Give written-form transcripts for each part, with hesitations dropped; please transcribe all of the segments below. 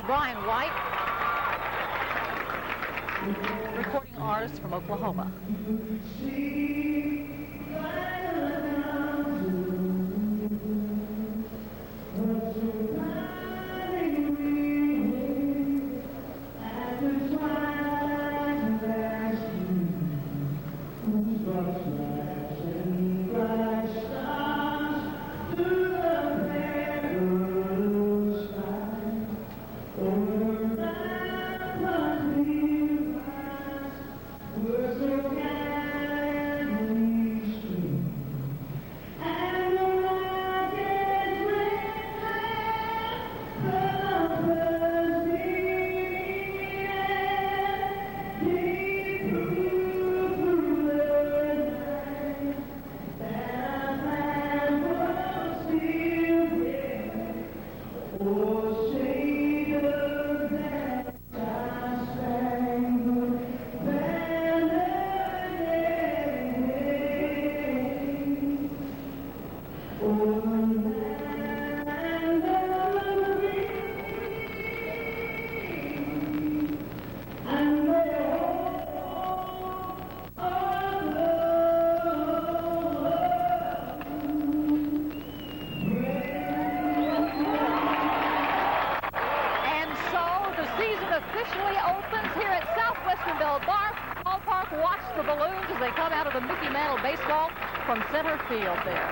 is Brian White, recording artist from Oklahoma. Officially opens here at Southwestern Ballpark. Watch the balloons as they come out of the Mickey Mantle baseball from center field there.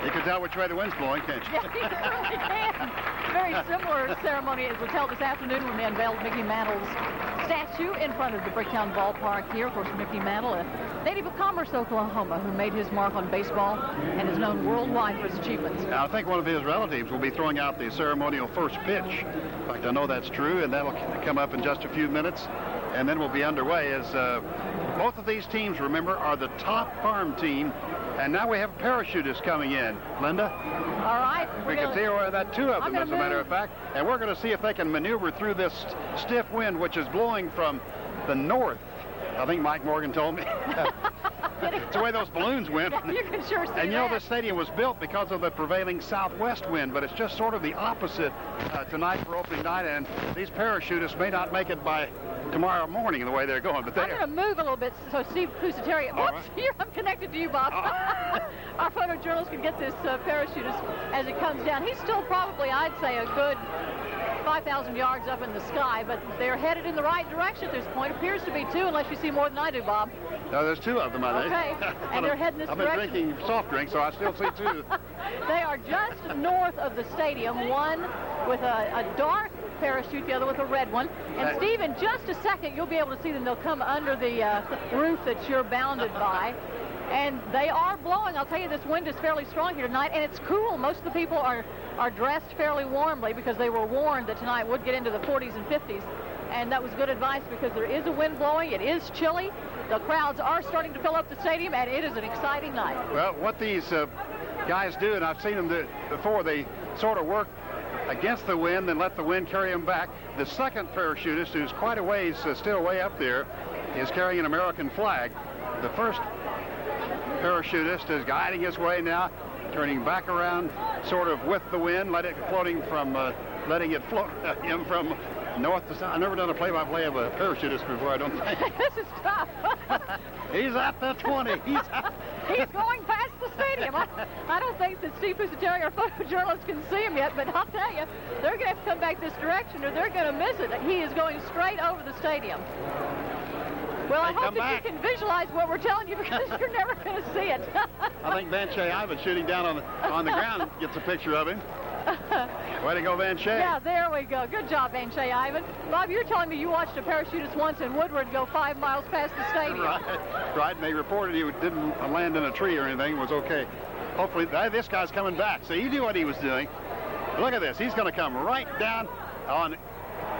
You can tell which way the wind's blowing, can't you? Yeah, you really can. Very similar ceremony as was held this afternoon when they unveiled Mickey Mantle's statue in front of the Bricktown Ballpark here. Of course, Mickey Mantle, a native of Commerce, Oklahoma, who made his mark on baseball and is known worldwide for his achievements. Now, I think one of his relatives will be throwing out the ceremonial first pitch. In fact, I know that's true, and that'll come up in just a few minutes, and then we'll be underway as both of these teams, remember, are the top farm team, and now we have parachutists coming in. Linda? All right. We can see that two of them, as a matter of fact, and we're going to see if they can maneuver through this stiff wind, which is blowing from the north. I think Mike Morgan told me. It's the way those balloons went. Yeah, you can sure see and you know, this stadium was built because of the prevailing southwest wind, but it's just sort of the opposite tonight for opening night, and these parachutists may not make it by tomorrow morning the way they're going. But I'm going to move a little bit so Steve Pusateri, here I'm connected to you, Bob. Our photojournalist can get this parachutist as it comes down. He's still probably, I'd say, a good 5,000 yards up in the sky, but they're headed in the right direction at this point. Appears to be two, unless you see more than I do, Bob. No, there's two of them, I think. Okay, and they're heading this direction. I've been drinking soft drinks, so I still see two. They are just north of the stadium, one with a dark parachute, the other with a red one. And Steve, in just a second, you'll be able to see them. They'll come under the roof that you're bounded by. And they are blowing. I'll tell you, this wind is fairly strong here tonight, and it's cool. Most of the people are dressed fairly warmly because they were warned that tonight would get into the 40s and 50s. And that was good advice because there is a wind blowing. It is chilly. The crowds are starting to fill up the stadium, and it is an exciting night. Well, what these guys do, and I've seen them do it before, they sort of work against the wind and let the wind carry them back. The second parachutist, who's quite a ways, still way up there, is carrying an American flag. The first parachutist is guiding his way now, turning back around sort of with the wind, letting it float him from north to south. I've never done a play-by-play of a parachutist before, I don't think. This is tough. He's at the 20. He's going past the stadium. I don't think that Steve Pusateri, our photojournalist, can see him yet, but I'll tell you, they're going to have to come back this direction or they're going to miss it. He is going straight over the stadium. Well, I hope that you can visualize what we're telling you because you're never going to see it. I think Van Shea Ivan shooting down on the ground gets a picture of him. Way to go, Van Shea. Yeah, there we go. Good job, Van Shea Ivan. Bob, you're telling me you watched a parachutist once in Woodward go 5 miles past the stadium. Right, and they reported he didn't land in a tree or anything. It was okay. Hopefully, this guy's coming back. So he knew what he was doing. Look at this. He's going to come right down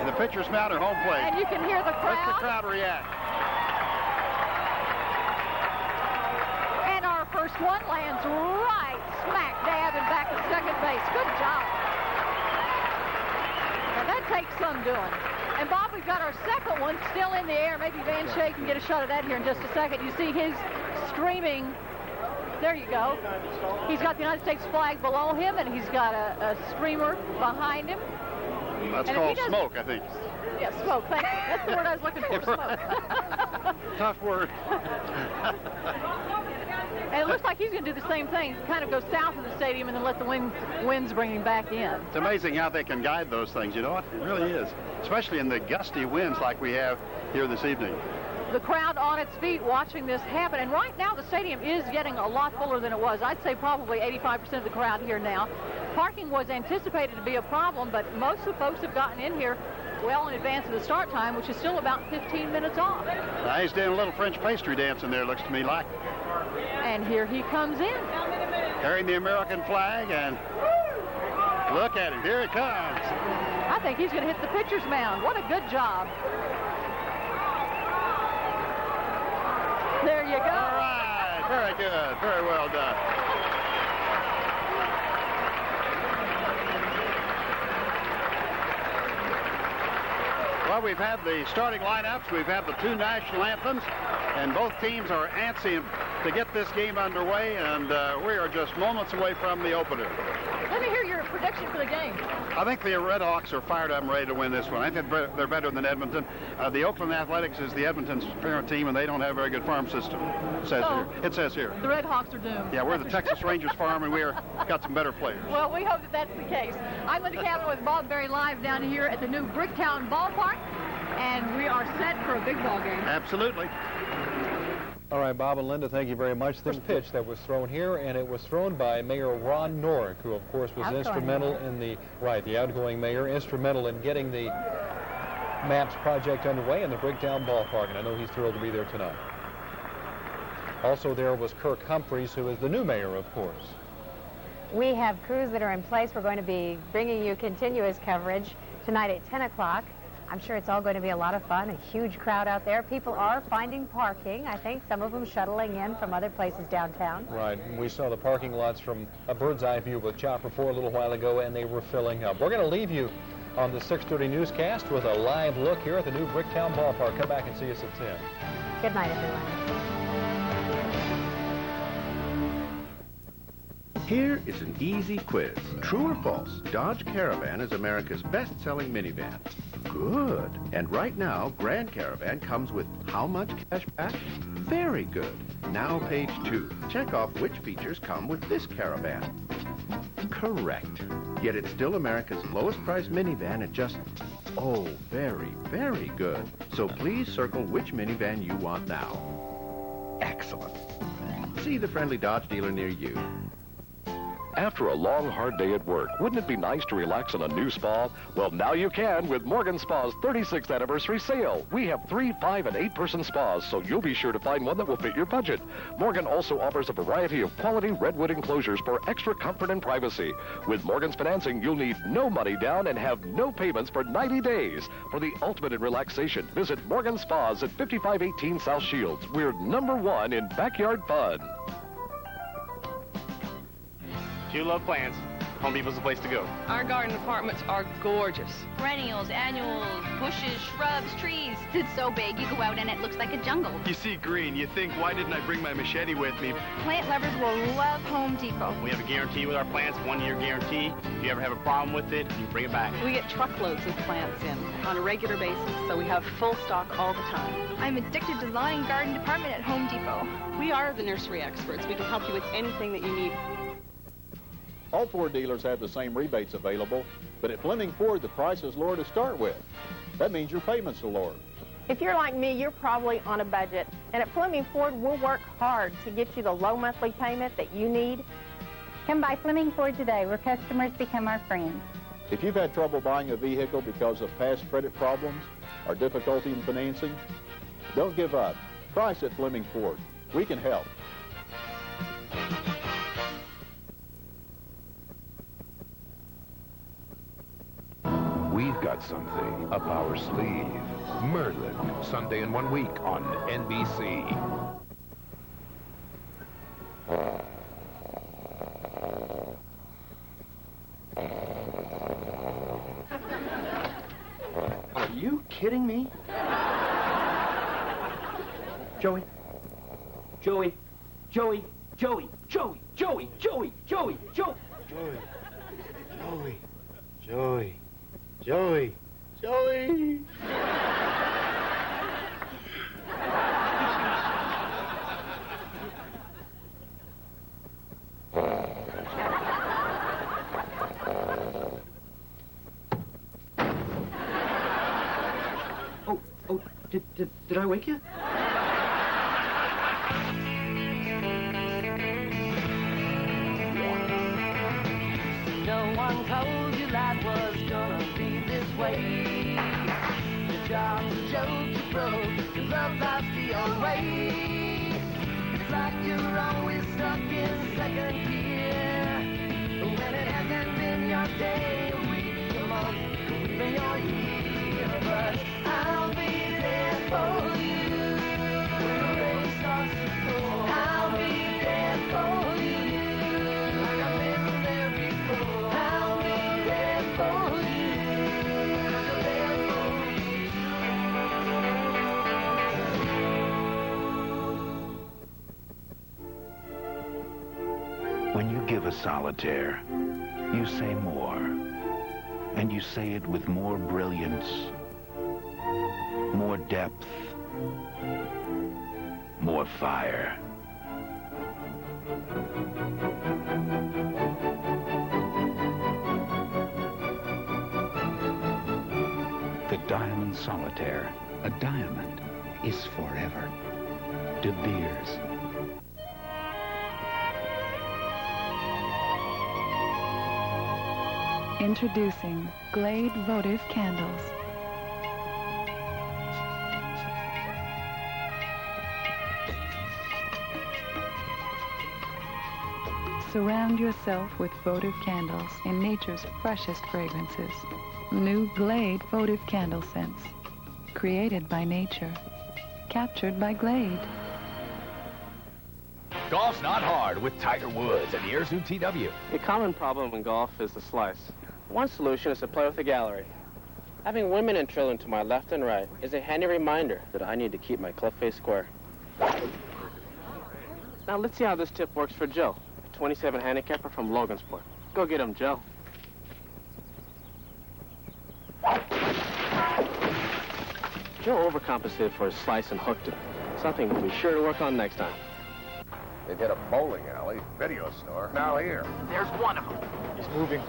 in the pitcher's mound or home plate. And you can hear the crowd. Let the crowd react. And our first one lands right smack dab in back of second base. Good job. Now that takes some doing. And Bob, we've got our second one still in the air. Maybe Van Shea can get a shot of that here in just a second. You see his streaming. There you go. He's got the United States flag below him, and he's got a streamer behind him. That's called smoke, I think. Yeah, smoke. Thank you. That's the word I was looking for, smoke. Tough word. And it looks like he's going to do the same thing, kind of go south of the stadium and then let the winds bring him back in. It's amazing how they can guide those things, you know what? It really is, especially in the gusty winds like we have here this evening. The crowd on its feet watching this happen, and right now the stadium is getting a lot fuller than it was. I'd say probably 85% of the crowd here now. Parking was anticipated to be a problem, but most of the folks have gotten in here well in advance of the start time, which is still about 15 minutes off. Now he's doing a little French pastry dance in there, looks to me like. And here he comes in. Carrying the American flag, and look at him, here he comes. I think he's going to hit the pitcher's mound. What a good job. There you go. All right, very good, very well done. Well, we've had the starting lineups, we've had the two national anthems, and both teams are antsy to get this game underway, and we are just moments away from the opener. Let me hear your prediction for the game. I think the Redhawks are fired up and ready to win this one. I think they're better than Edmonton. The Oakland Athletics is the Edmonton's parent team, and they don't have a very good farm system. It says here. The Redhawks are doomed. Yeah, we're the Texas Rangers farm, and we're got some better players. Well, we hope that that's the case. I'm Linda Cameron with Bob Berry live down here at the new Bricktown Ballpark, and we are set for a big ball game. Absolutely. All right, Bob and Linda, thank you very much. This pitch that was thrown here, and it was thrown by Mayor Ron Norick, who, of course, was instrumental in the outgoing mayor, instrumental in getting the MAPS project underway in the Bricktown Ballpark, and I know he's thrilled to be there tonight. Also there was Kirk Humphreys, who is the new mayor, of course. We have crews that are in place. We're going to be bringing you continuous coverage tonight at 10 o'clock. I'm sure it's all going to be a lot of fun, a huge crowd out there. People are finding parking, I think, some of them shuttling in from other places downtown. Right, and we saw the parking lots from a bird's eye view with Chopper 4 a little while ago, and they were filling up. We're going to leave you on the 6:30 newscast with a live look here at the new Bricktown Ballpark. Come back and see us at 10. Good night, everyone. Here is an easy quiz. True or false? Dodge Caravan is America's best-selling minivan. Good. And right now, Grand Caravan comes with how much cash back? Very good. Now page 2. Check off which features come with this Caravan. Correct. Yet it's still America's lowest price minivan at just, oh, very, very good. So please circle which minivan you want now. Excellent. See the friendly Dodge dealer near you. After a long, hard day at work, wouldn't it be nice to relax in a new spa? Well, now you can with Morgan Spa's 36th anniversary sale. We have 3, 5, and 8-person spas, so you'll be sure to find one that will fit your budget. Morgan also offers a variety of quality redwood enclosures for extra comfort and privacy. With Morgan's financing, you'll need no money down and have no payments for 90 days. For the ultimate in relaxation, visit Morgan Spas at 5518 South Shields. We're #1 in backyard fun. If you love plants, Home Depot's the place to go. Our garden apartments are gorgeous. Perennials, annuals, bushes, shrubs, trees. It's so big, you go out and it looks like a jungle. You see green, you think, why didn't I bring my machete with me? Plant lovers will love Home Depot. We have a guarantee with our plants, 1-year guarantee. If you ever have a problem with it, you bring it back. We get truckloads of plants in on a regular basis, so we have full stock all the time. I'm addicted to the lawn and garden department at Home Depot. We are the nursery experts. We can help you with anything that you need. All Ford dealers have the same rebates available, but at Fleming Ford, the price is lower to start with. That means your payments are lower. If you're like me, you're probably on a budget. And at Fleming Ford, we'll work hard to get you the low monthly payment that you need. Come by Fleming Ford today, where customers become our friends. If you've had trouble buying a vehicle because of past credit problems or difficulty in financing, don't give up. Price at Fleming Ford. We can help. We've got something up our sleeve. Merlin, Sunday in 1 week on NBC. Are you kidding me? Joey. Joey. Joey. Joey. Joey. Joey. Joey. Joey. Joey. Joey. Joey. Joey. Joey. Joey! Oh, did I wake you? No one told you life was gonna be this way. Your job's a joke you broke, your love life's the old way. It's like you're always stuck in second gear. When it hasn't been your day, a week, a month, even your year. But I'll be there for you when the rain starts to pour. I'll be there for you like I've been there before. I'll be there for you like I've been for you. When you give a solitaire, you say more. And you say it with more brilliance, more depth, more fire. The Diamond Solitaire. A diamond is forever. De Beers. Introducing Glade Votive Candles. Surround yourself with votive candles in nature's freshest fragrances. New Glade Votive Candle Scents. Created by nature. Captured by Glade. Golf's not hard with Tiger Woods and the Air Zoom TW. A common problem in golf is the slice. One solution is to play with the gallery. Having women and children to my left and right is a handy reminder that I need to keep my club face square. Now let's see how this tip works for Joe, a 27 handicapper from Logansport. Go get him, Joe. Joe overcompensated for his slice and hooked it. Something we'll be sure to work on next time. They'd hit a bowling alley, video store. Now here. There's one of them. He's moving.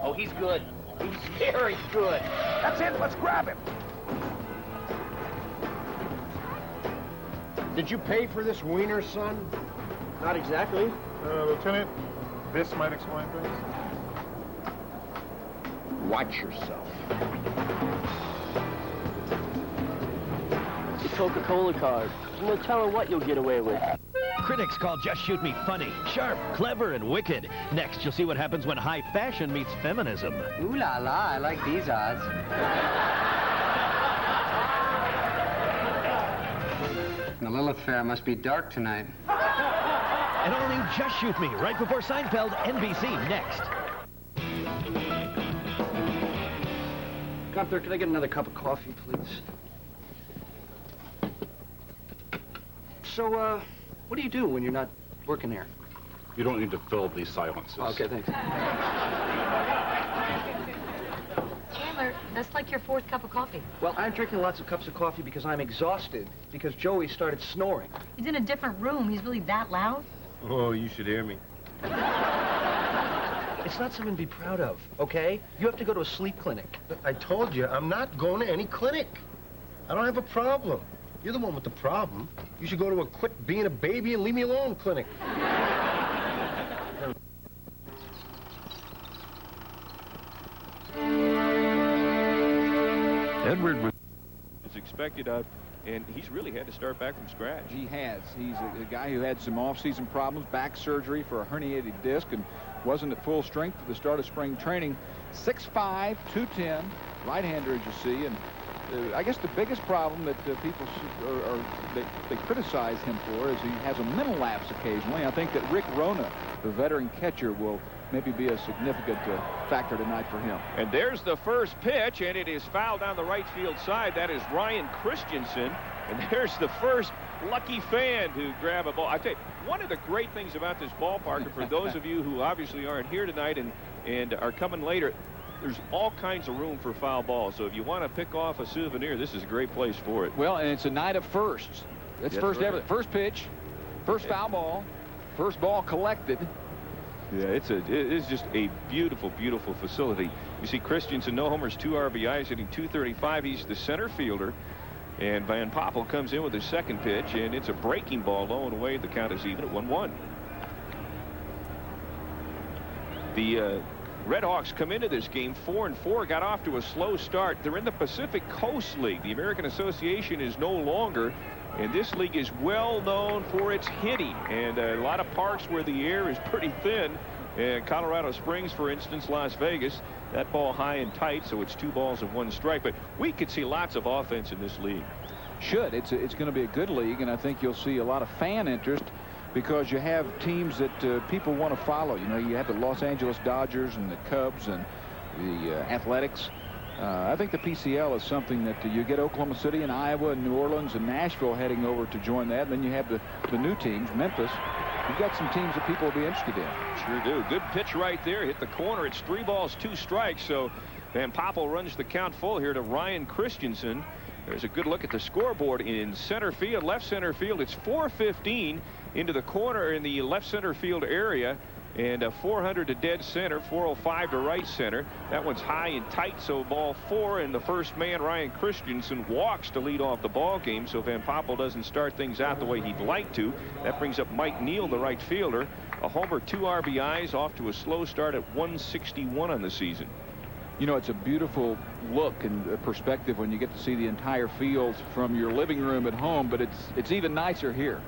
Oh, he's good. He's very good. That's it. Let's grab him. Did you pay for this wiener, son? Not exactly. Lieutenant, this might explain things. Watch yourself. The Coca-Cola card. We'll tell her what you'll get away with. Critics call Just Shoot Me funny, sharp, clever, and wicked. Next, you'll see what happens when high fashion meets feminism. Ooh la la, I like these odds. The Lilith Fair must be dark tonight. An all-new Just Shoot Me, right before Seinfeld, NBC, next. Gunther, can I get another cup of coffee, please? So, what do you do when you're not working here? You don't need to fill these silences. Okay, thanks. Chandler, that's like your fourth cup of coffee. Well, I'm drinking lots of cups of coffee because I'm exhausted, because Joey started snoring. He's in a different room. He's really that loud? Oh, you should hear me. It's not something to be proud of, okay? You have to go to a sleep clinic. I told you, I'm not going to any clinic. I don't have a problem. You're the one with the problem. You should go to a quit being a baby and leave me alone clinic. Edward was expected of, and he's really had to start back from scratch. He has. He's a guy who had some off-season problems, back surgery for a herniated disc, and wasn't at full strength at the start of spring training. 6'5", 210, right-hander, as you see, and I guess the biggest problem that people they criticize him for is he has a mental lapse occasionally. I think that Rick Rona, the veteran catcher, will maybe be a significant factor tonight for him. And there's the first pitch, and it is fouled down the right field side. That is Ryan Christensen, and there's the first lucky fan to grab a ball. I tell you, one of the great things about this ballpark, and for those of you who obviously aren't here tonight and are coming later, there's all kinds of room for foul ball. So if you want to pick off a souvenir, this is a great place for it. Well, and it's a night of firsts. It's first ever. First pitch, first foul ball, first ball collected. Yeah, it is just a beautiful, beautiful facility. You see Christensen, no homers, 2 RBIs, hitting .235. He's the center fielder. And Van Poppel comes in with his second pitch, and it's a breaking ball low and away. The count is even at 1-1. The Redhawks come into this game 4-4, got off to a slow start. They're in the Pacific Coast League. The American Association is no longer, and this league is well known for its hitting, and a lot of parks where the air is pretty thin. And Colorado Springs, for instance, Las Vegas, that ball high and tight, so it's 2 balls and 1 strike. But we could see lots of offense in this league. Should. It's going to be a good league, and I think you'll see a lot of fan interest because you have teams that people want to follow. You know, you have the Los Angeles Dodgers and the Cubs and the Athletics. I think the PCL is something that you get Oklahoma City and Iowa and New Orleans and Nashville heading over to join that. And then you have the new teams, Memphis. You've got some teams that people will be interested in. Sure do. Good pitch right there. Hit the corner. It's 3 balls, 2 strikes. So Van Poppel runs the count full here to Ryan Christensen. There's a good look at the scoreboard in center field, left center field. It's 4:15 into the corner in the left center field area. And 400 to dead center, 405 to right center. That one's high and tight, so ball 4, and the first man, Ryan Christensen, walks to lead off the ball game. So Van Poppel doesn't start things out the way he'd like to. That brings up Mike Neal, the right fielder. A homer, 2 RBIs, off to a slow start at 161 on the season. You know, it's a beautiful look and perspective when you get to see the entire field from your living room at home, but it's even nicer here.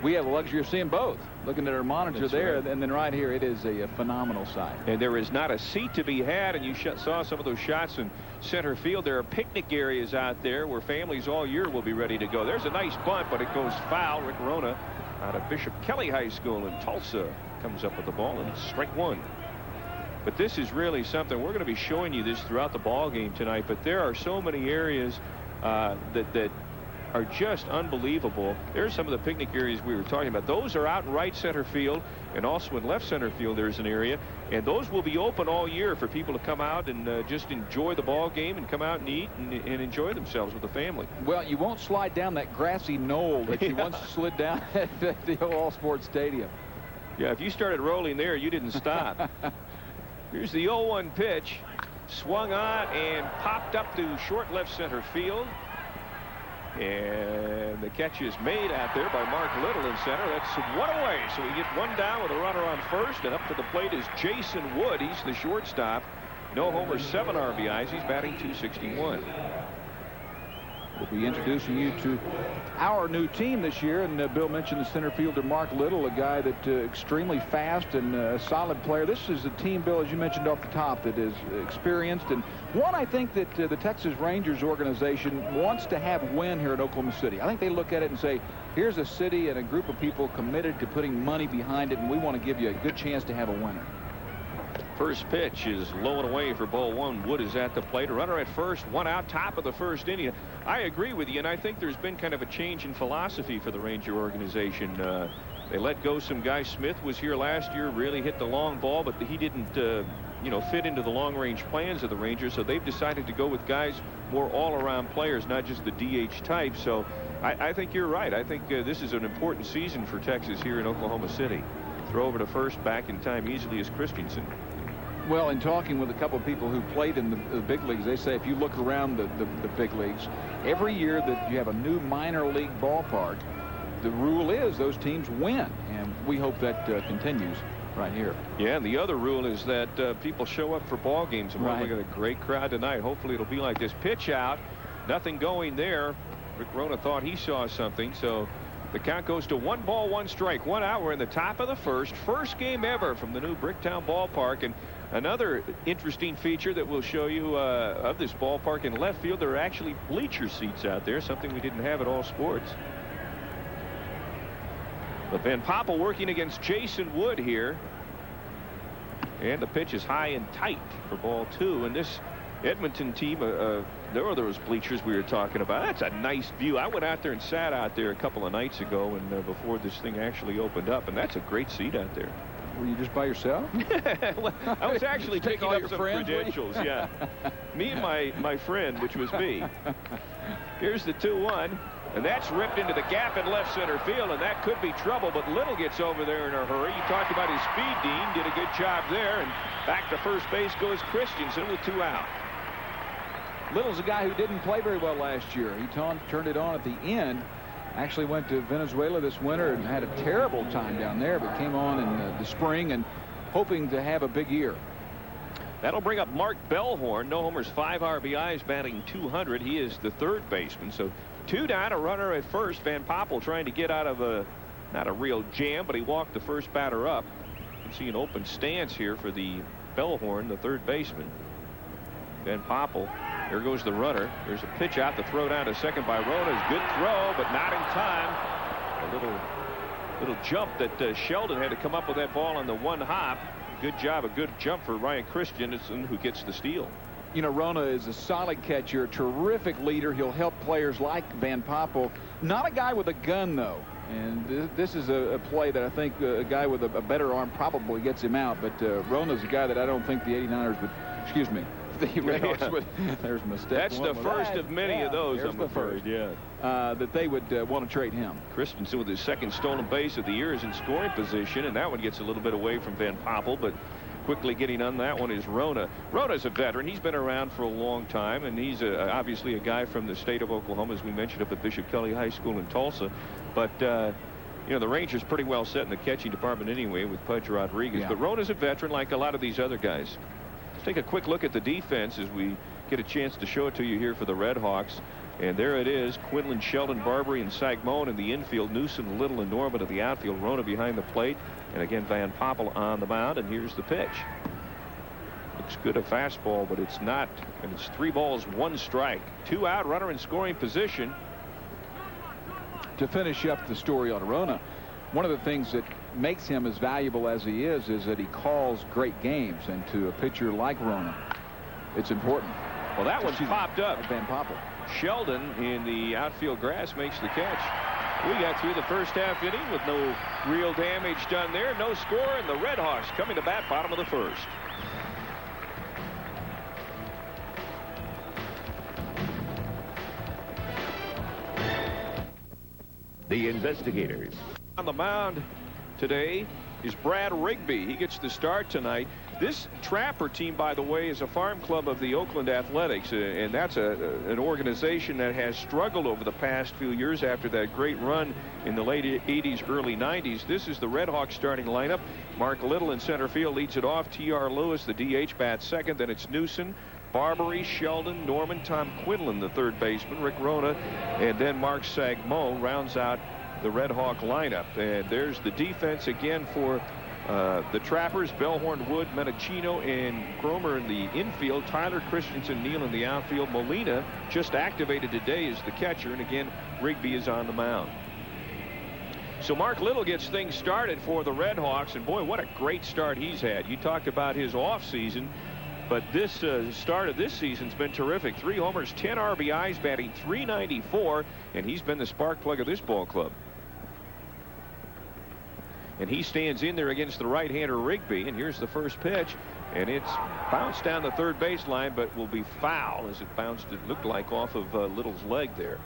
We have the luxury of seeing both, looking at our monitor. That's there, right. And then right here, it is a phenomenal sight. And there is not a seat to be had, and you saw some of those shots in center field. There are picnic areas out there where families all year will be ready to go. There's a nice bunt, but it goes foul. Rick Rona out of Bishop Kelly High School in Tulsa comes up with the ball, and it's strike 1. But this is really something. We're going to be showing you this throughout the ball game tonight, but there are so many areas that are just unbelievable. There's some of the picnic areas we were talking about. Those are out in right center field, and also in left center field there's an area, and those will be open all year for people to come out and just enjoy the ball game and come out and eat and enjoy themselves with the family. Well, you won't slide down that grassy knoll that you once slid down at the All Sports Stadium. Yeah, if you started rolling there, you didn't stop. Here's the 0-1 pitch, swung on and popped up to short left center field. And the catch is made out there by Mark Little in center. That's 1 away. So we get 1 down with a runner on first. And up to the plate is Jason Wood. He's the shortstop. No homers, 7 RBIs. He's batting .261. We'll be introducing you to our new team this year. And Bill mentioned the center fielder Mark Little, a guy that extremely fast and a solid player. This is a team, Bill, as you mentioned off the top, that is experienced. And one, I think that the Texas Rangers organization wants to have a win here in Oklahoma City. I think they look at it and say, here's a city and a group of people committed to putting money behind it, and we want to give you a good chance to have a winner. First pitch is low and away for ball 1. Wood is at the plate. A runner at first, 1 out, top of the first inning. I agree with you, and I think there's been kind of a change in philosophy for the Ranger organization. They let go some guys. Smith was here last year, really hit the long ball, but he didn't, fit into the long-range plans of the Rangers. So they've decided to go with guys more all-around players, not just the DH type. So I think you're right. I think this is an important season for Texas here in Oklahoma City. Throw over to first, back in time easily as Christensen. Well, in talking with a couple of people who played in the big leagues, they say if you look around the big leagues, every year that you have a new minor league ballpark, the rule is those teams win, and we hope that continues right here. Yeah, and the other rule is that people show up for ball games, and we're looking at a great crowd tonight. Hopefully it'll be like this. Pitch out, nothing going there. Rick Rona thought he saw something, so the count goes to 1 ball, 1 strike, 1 out. We're in the top of the first game ever from the new Bricktown Ballpark. And another interesting feature that we'll show you of this ballpark, in left field, there are actually bleacher seats out there, something we didn't have at All Sports. But Van Poppel working against Jason Wood here. And the pitch is high and tight for ball 2. And this Edmonton team, there were those bleachers we were talking about. That's a nice view. I went out there and sat out there a couple of nights ago and before this thing actually opened up, and that's a great seat out there. Were you just by yourself? Well, I was actually Take picking all up your some friends with you? credentials, yeah. Me and my friend, which was me. Here's the 2-1, and that's ripped into the gap in left center field, and that could be trouble, but Little gets over there in a hurry. You talked about his speed, Dean. Did a good job there, and back to first base goes Christensen with 2 out. Little's a guy who didn't play very well last year. He turned it on at the end. Actually went to Venezuela this winter and had a terrible time down there, but came on in the spring and hoping to have a big year. That'll bring up Mark Bellhorn. No homers, 5 RBIs, batting .200. He is the third baseman. So 2 down, a runner at first. Van Poppel trying to get out of not a real jam, but he walked the first batter up. You can see an open stance here for the Bellhorn, the third baseman. Van Poppel. There goes the runner. There's a pitch out to throw down to second by Ronas. Good throw, but not in time. A little jump that Sheldon had to come up with that ball on the 1 hop. Good job, a good jump for Ryan Christensen, who gets the steal. You know, Rona is a solid catcher, a terrific leader. He'll help players like Van Poppel. Not a guy with a gun, though. And this is a play that I think a guy with a better arm probably gets him out. But Rona's a guy that I don't think the 89ers would, excuse me, the Redhawks would, there's a mistake. That's the first of many of those, I'm afraid. Yeah. That they would want to trade him. Christensen with his second stolen base of the year is in scoring position, and that one gets a little bit away from Van Poppel, but quickly getting on that one is Rona. Rona's a veteran. He's been around for a long time, and he's obviously a guy from the state of Oklahoma, as we mentioned, up at Bishop Kelly High School in Tulsa. But you know, the Rangers pretty well set in the catching department anyway with Pudge Rodriguez. Yeah. But Rona's a veteran like a lot of these other guys. Let's take a quick look at the defense as we get a chance to show it to you here for the Redhawks. And there it is. Quinlan, Sheldon, Barbary, and Sagmon in the infield. Newsom, Little, and Norman at the outfield. Rona behind the plate. And again, Van Poppel on the mound. And here's the pitch. Looks good, a fastball, but it's not. And it's 3 balls, 1 strike. 2 out, runner in scoring position. To finish up the story on Rona, one of the things that makes him as valuable as he is that he calls great games. And to a pitcher like Rona, it's important. Well, that one's popped up. Van Poppel. Sheldon in the outfield grass makes the catch. We got through the first half inning with no real damage done there. No score, and the Redhawks coming to bat bottom of the first. The investigators. On the mound today is Brad Rigby. He gets the start tonight. This Trapper team, by the way, is a farm club of the Oakland Athletics, and that's an organization that has struggled over the past few years after that great run in the late 80s, early 90s. This is the Redhawks starting lineup. Mark Little in center field leads it off. T.R. Lewis, the DH, bats second. Then it's Newsom, Barbary, Sheldon, Norman, Tom Quinlan, the third baseman, Rick Rona, and then Mark Sagmon rounds out the Redhawk lineup. And there's the defense again for the Trappers. Bellhorn, Wood, Menachino, and Cromer in the infield. Tyler Christensen, Neal in the outfield. Molina just activated today as the catcher, and again Rigby is on the mound. So Mark Little gets things started for the Redhawks, and boy, what a great start he's had. You talked about his off season, but this start of this season's been terrific. 3 homers, 10 RBIs, batting .394, and he's been the spark plug of this ball club. And he stands in there against the right-hander Rigby, and here's the first pitch, and it's bounced down the third baseline, but will be foul as it bounced, it looked like, off of Little's leg there.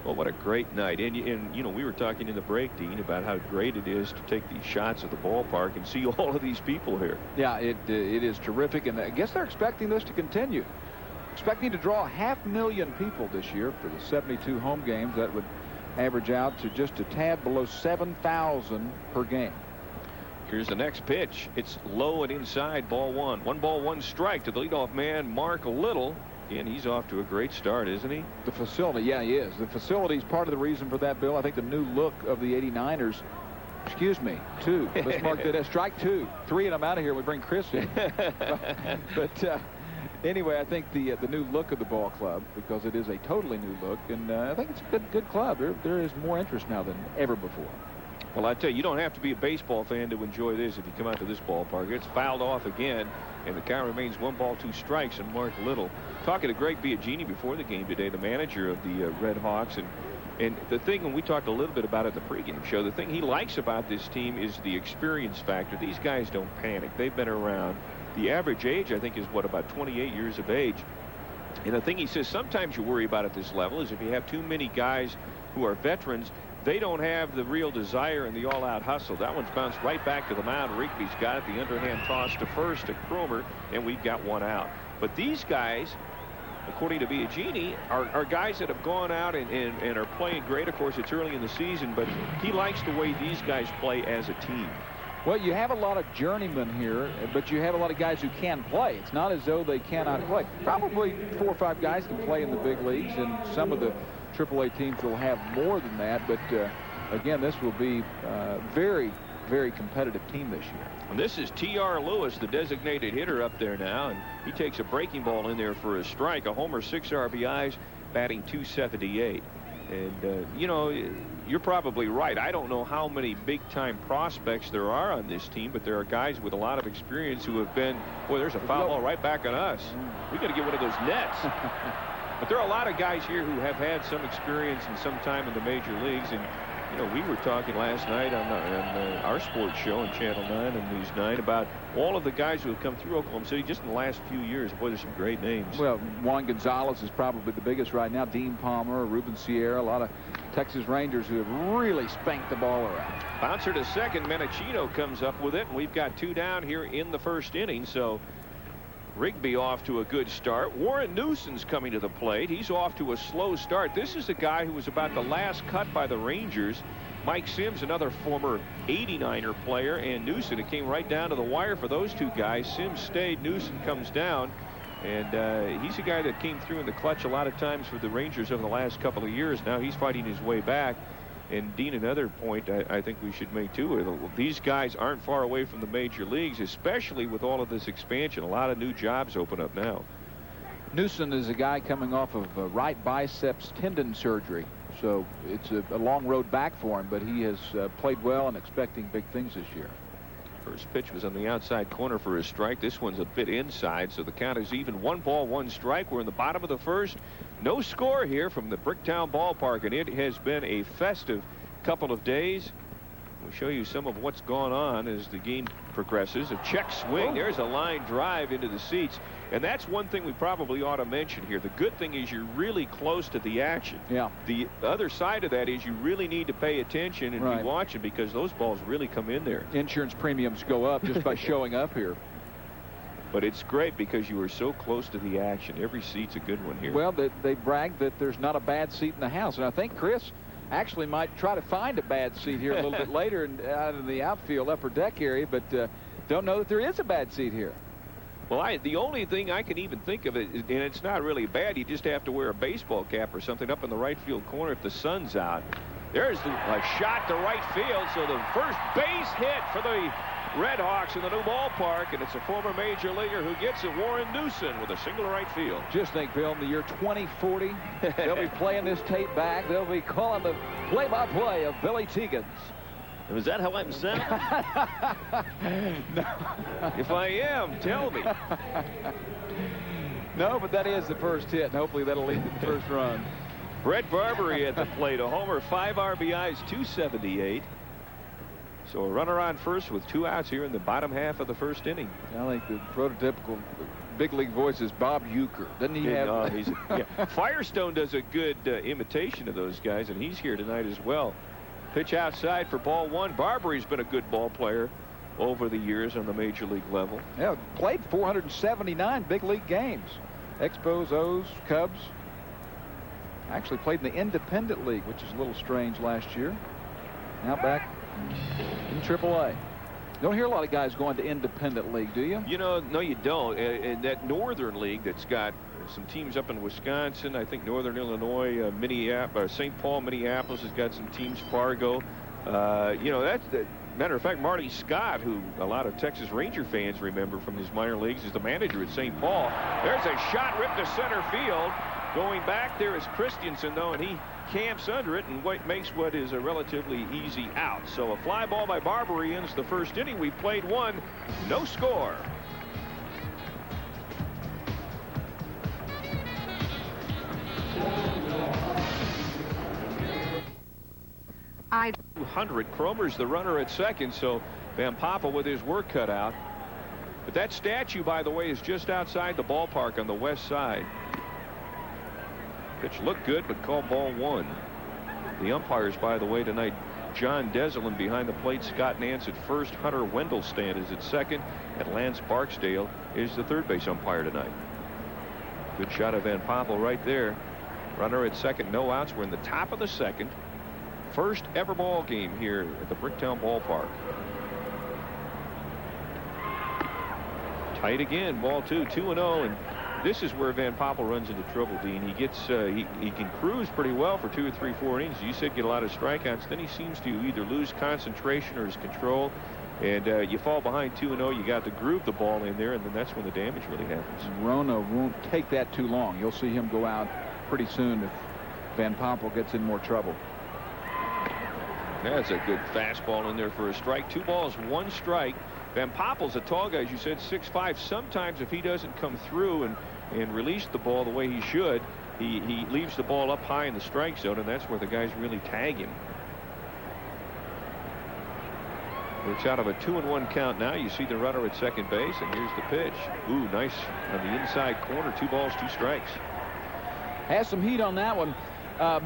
Well, what a great night. And you know, we were talking in the break, Dean, about how great it is to take these shots at the ballpark and see all of these people here. Yeah, it is terrific, and I guess they're expecting this to continue. Expecting to draw 500,000 people this year for the 72 home games. That would average out to just a tad below 7,000 per game. Here's the next pitch. It's low and inside, ball 1. 1 ball, 1 strike to the leadoff man, Mark Little. And he's off to a great start, isn't he? The facility, yeah, he is. The facility is part of the reason for that, Bill. I think the new look of the 89ers. Excuse me, 2. Let's mark that as strike 2. 3, and I'm out of here. We bring Chris in. but anyway, I think the new look of the ball club, because it is a totally new look, and I think it's a good club. There is more interest now than ever before. Well, I tell you, you don't have to be a baseball fan to enjoy this if you come out to this ballpark. It's fouled off again, and the count remains 1 ball, 2 strikes, and Mark Little. Talking to Greg Biagini before the game today, the manager of the Redhawks, and And the thing, and we talked a little bit about it in the pregame show, the thing he likes about this team is the experience factor. These guys don't panic. They've been around. The average age, I think, is what, about 28 years of age. And the thing he says sometimes you worry about at this level is if you have too many guys who are veterans, they don't have the real desire and the all-out hustle. That one's bounced right back to the mound. Rigby's got it. The underhand toss to first to Cromer, and we've got one out. But these guys, according to Biagini, are guys that have gone out and are playing great. Of course, it's early in the season, but he likes the way these guys play as a team. Well, you have a lot of journeymen here, but you have a lot of guys who can play. It's not as though they cannot play. Probably 4 or 5 guys can play in the big leagues, and some of the AAA teams will have more than that. But, again, this will be a very, very competitive team this year. And this is T.R. Lewis, the designated hitter up there now, and he takes a breaking ball in there for a strike. A homer, 6 RBIs, batting .278. And, you know, you're probably right. I don't know how many big-time prospects there are on this team, but there are guys with a lot of experience who have been, boy, there's a foul ball right back on us. We got to get one of those nets. But there are a lot of guys here who have had some experience and some time in the major leagues. And, you know, we were talking last night on our sports show on Channel 9 and News 9 about all of the guys who have come through Oklahoma City just in the last few years. Boy, there's some great names. Well, Juan Gonzalez is probably the biggest right now. Dean Palmer, Ruben Sierra, a lot of Texas Rangers who have really spanked the ball around. Bouncer to second. Menachino comes up with it, and we've got 2 down here in the first inning. So Rigby off to a good start. Warren Newson's coming to the plate. He's off to a slow start. This is a guy who was about the last cut by the Rangers. Mike Sims, another former 89er player, and Newson. It came right down to the wire for those 2 guys. Sims stayed. Newson comes down. And he's a guy that came through in the clutch a lot of times for the Rangers over the last couple of years. Now he's fighting his way back. And, Dean, another point I think we should make, too. These guys aren't far away from the major leagues, especially with all of this expansion. A lot of new jobs open up now. Newson is a guy coming off of right biceps tendon surgery. So it's a long road back for him, but he has played well and expecting big things this year. First pitch was on the outside corner for a strike. This one's a bit inside, so the count is even. 1 ball, 1 strike. We're in the bottom of the first. No score here from the Bricktown Ballpark, and it has been a festive couple of days. We'll show you some of what's gone on as the game progresses. A check swing. There's a line drive into the seats. And that's one thing we probably ought to mention here. The good thing is you're really close to the action. Yeah. The other side of that is you really need to pay attention and be watching, because those balls really come in there. Insurance premiums go up just by showing up here. But it's great because you are so close to the action. Every seat's a good one here. Well, they brag that there's not a bad seat in the house. And I think Chris actually might try to find a bad seat here a little bit later and out in the outfield upper deck area, but don't know that there is a bad seat here. Well, the only thing I can even think of, and it's not really bad, you just have to wear a baseball cap or something up in the right field corner if the sun's out. There's a shot to right field, so the first base hit for the Redhawks in the new ballpark, and it's a former major leaguer who gets it, Warren Newson, with a single to right field. Just think, Bill, in the year 2040, they'll be playing this tape back. They'll be calling the play-by-play of Billy Teagans. Is that how I'm sounding? No. If I am, tell me. No, but that is the first hit, and hopefully that'll lead to the first run. Brett Barbary at the plate, a homer, 5 RBIs, 278. So a runner on first with 2 outs here in the bottom half of the first inning. I think the prototypical big league voice is Bob Uecker. Doesn't he have? Firestone does a good imitation of those guys, and he's here tonight as well. Pitch outside for ball 1. Barbary's been a good ball player over the years on the major league level. Yeah, played 479 big league games. Expos, O's, Cubs. Actually played in the independent league, which is a little strange last year. Now back in AAA. Don't hear a lot of guys going to independent league, do you? You know, no, you don't. And that Northern League that's got some teams up in Wisconsin, I think Northern Illinois, Minneapolis, St. Paul, Minneapolis has got some teams, Fargo. You know, that's the matter of fact, Marty Scott, who a lot of Texas Ranger fans remember from his minor leagues, is the manager at St. Paul. There's a shot ripped to center field. Going back there is Christensen, though, and he camps under it and makes what is a relatively easy out. So a fly ball by Barbary ends the first inning. We played 1, no score. .200. Cromer's the runner at second, so Van Poppel with his work cut out. But that statue, by the way, is just outside the ballpark on the west side. Pitch looked good, but called ball 1. The umpires, by the way, tonight, John Deselin behind the plate, Scott Nance at first, Hunter Wendelstand is at second, and Lance Barksdale is the third base umpire tonight. Good shot of Van Poppel right there. Runner at second, no outs. We're in the top of the second. First ever ball game here at the Bricktown Ballpark. Tight again, ball 2, 2-0, and this is where Van Poppel runs into trouble, Dean. He gets he can cruise pretty well for 2 or 3, 4 innings. You said get a lot of strikeouts. Then he seems to either lose concentration or his control, and you fall behind 2-0. You got to groove the ball in there, and then that's when the damage really happens. Rona won't take that too long. You'll see him go out pretty soon if Van Poppel gets in more trouble. That's a good fastball in there for a strike. 2 balls, 1 strike. Van Poppel's a tall guy, as you said, 6'5". Sometimes if he doesn't come through and release the ball the way he should, he leaves the ball up high in the strike zone, and that's where the guys really tag him. It's out of a 2-1 count now. You see the runner at second base, and here's the pitch. Ooh, nice on the inside corner. 2 balls, 2 strikes. Has some heat on that one.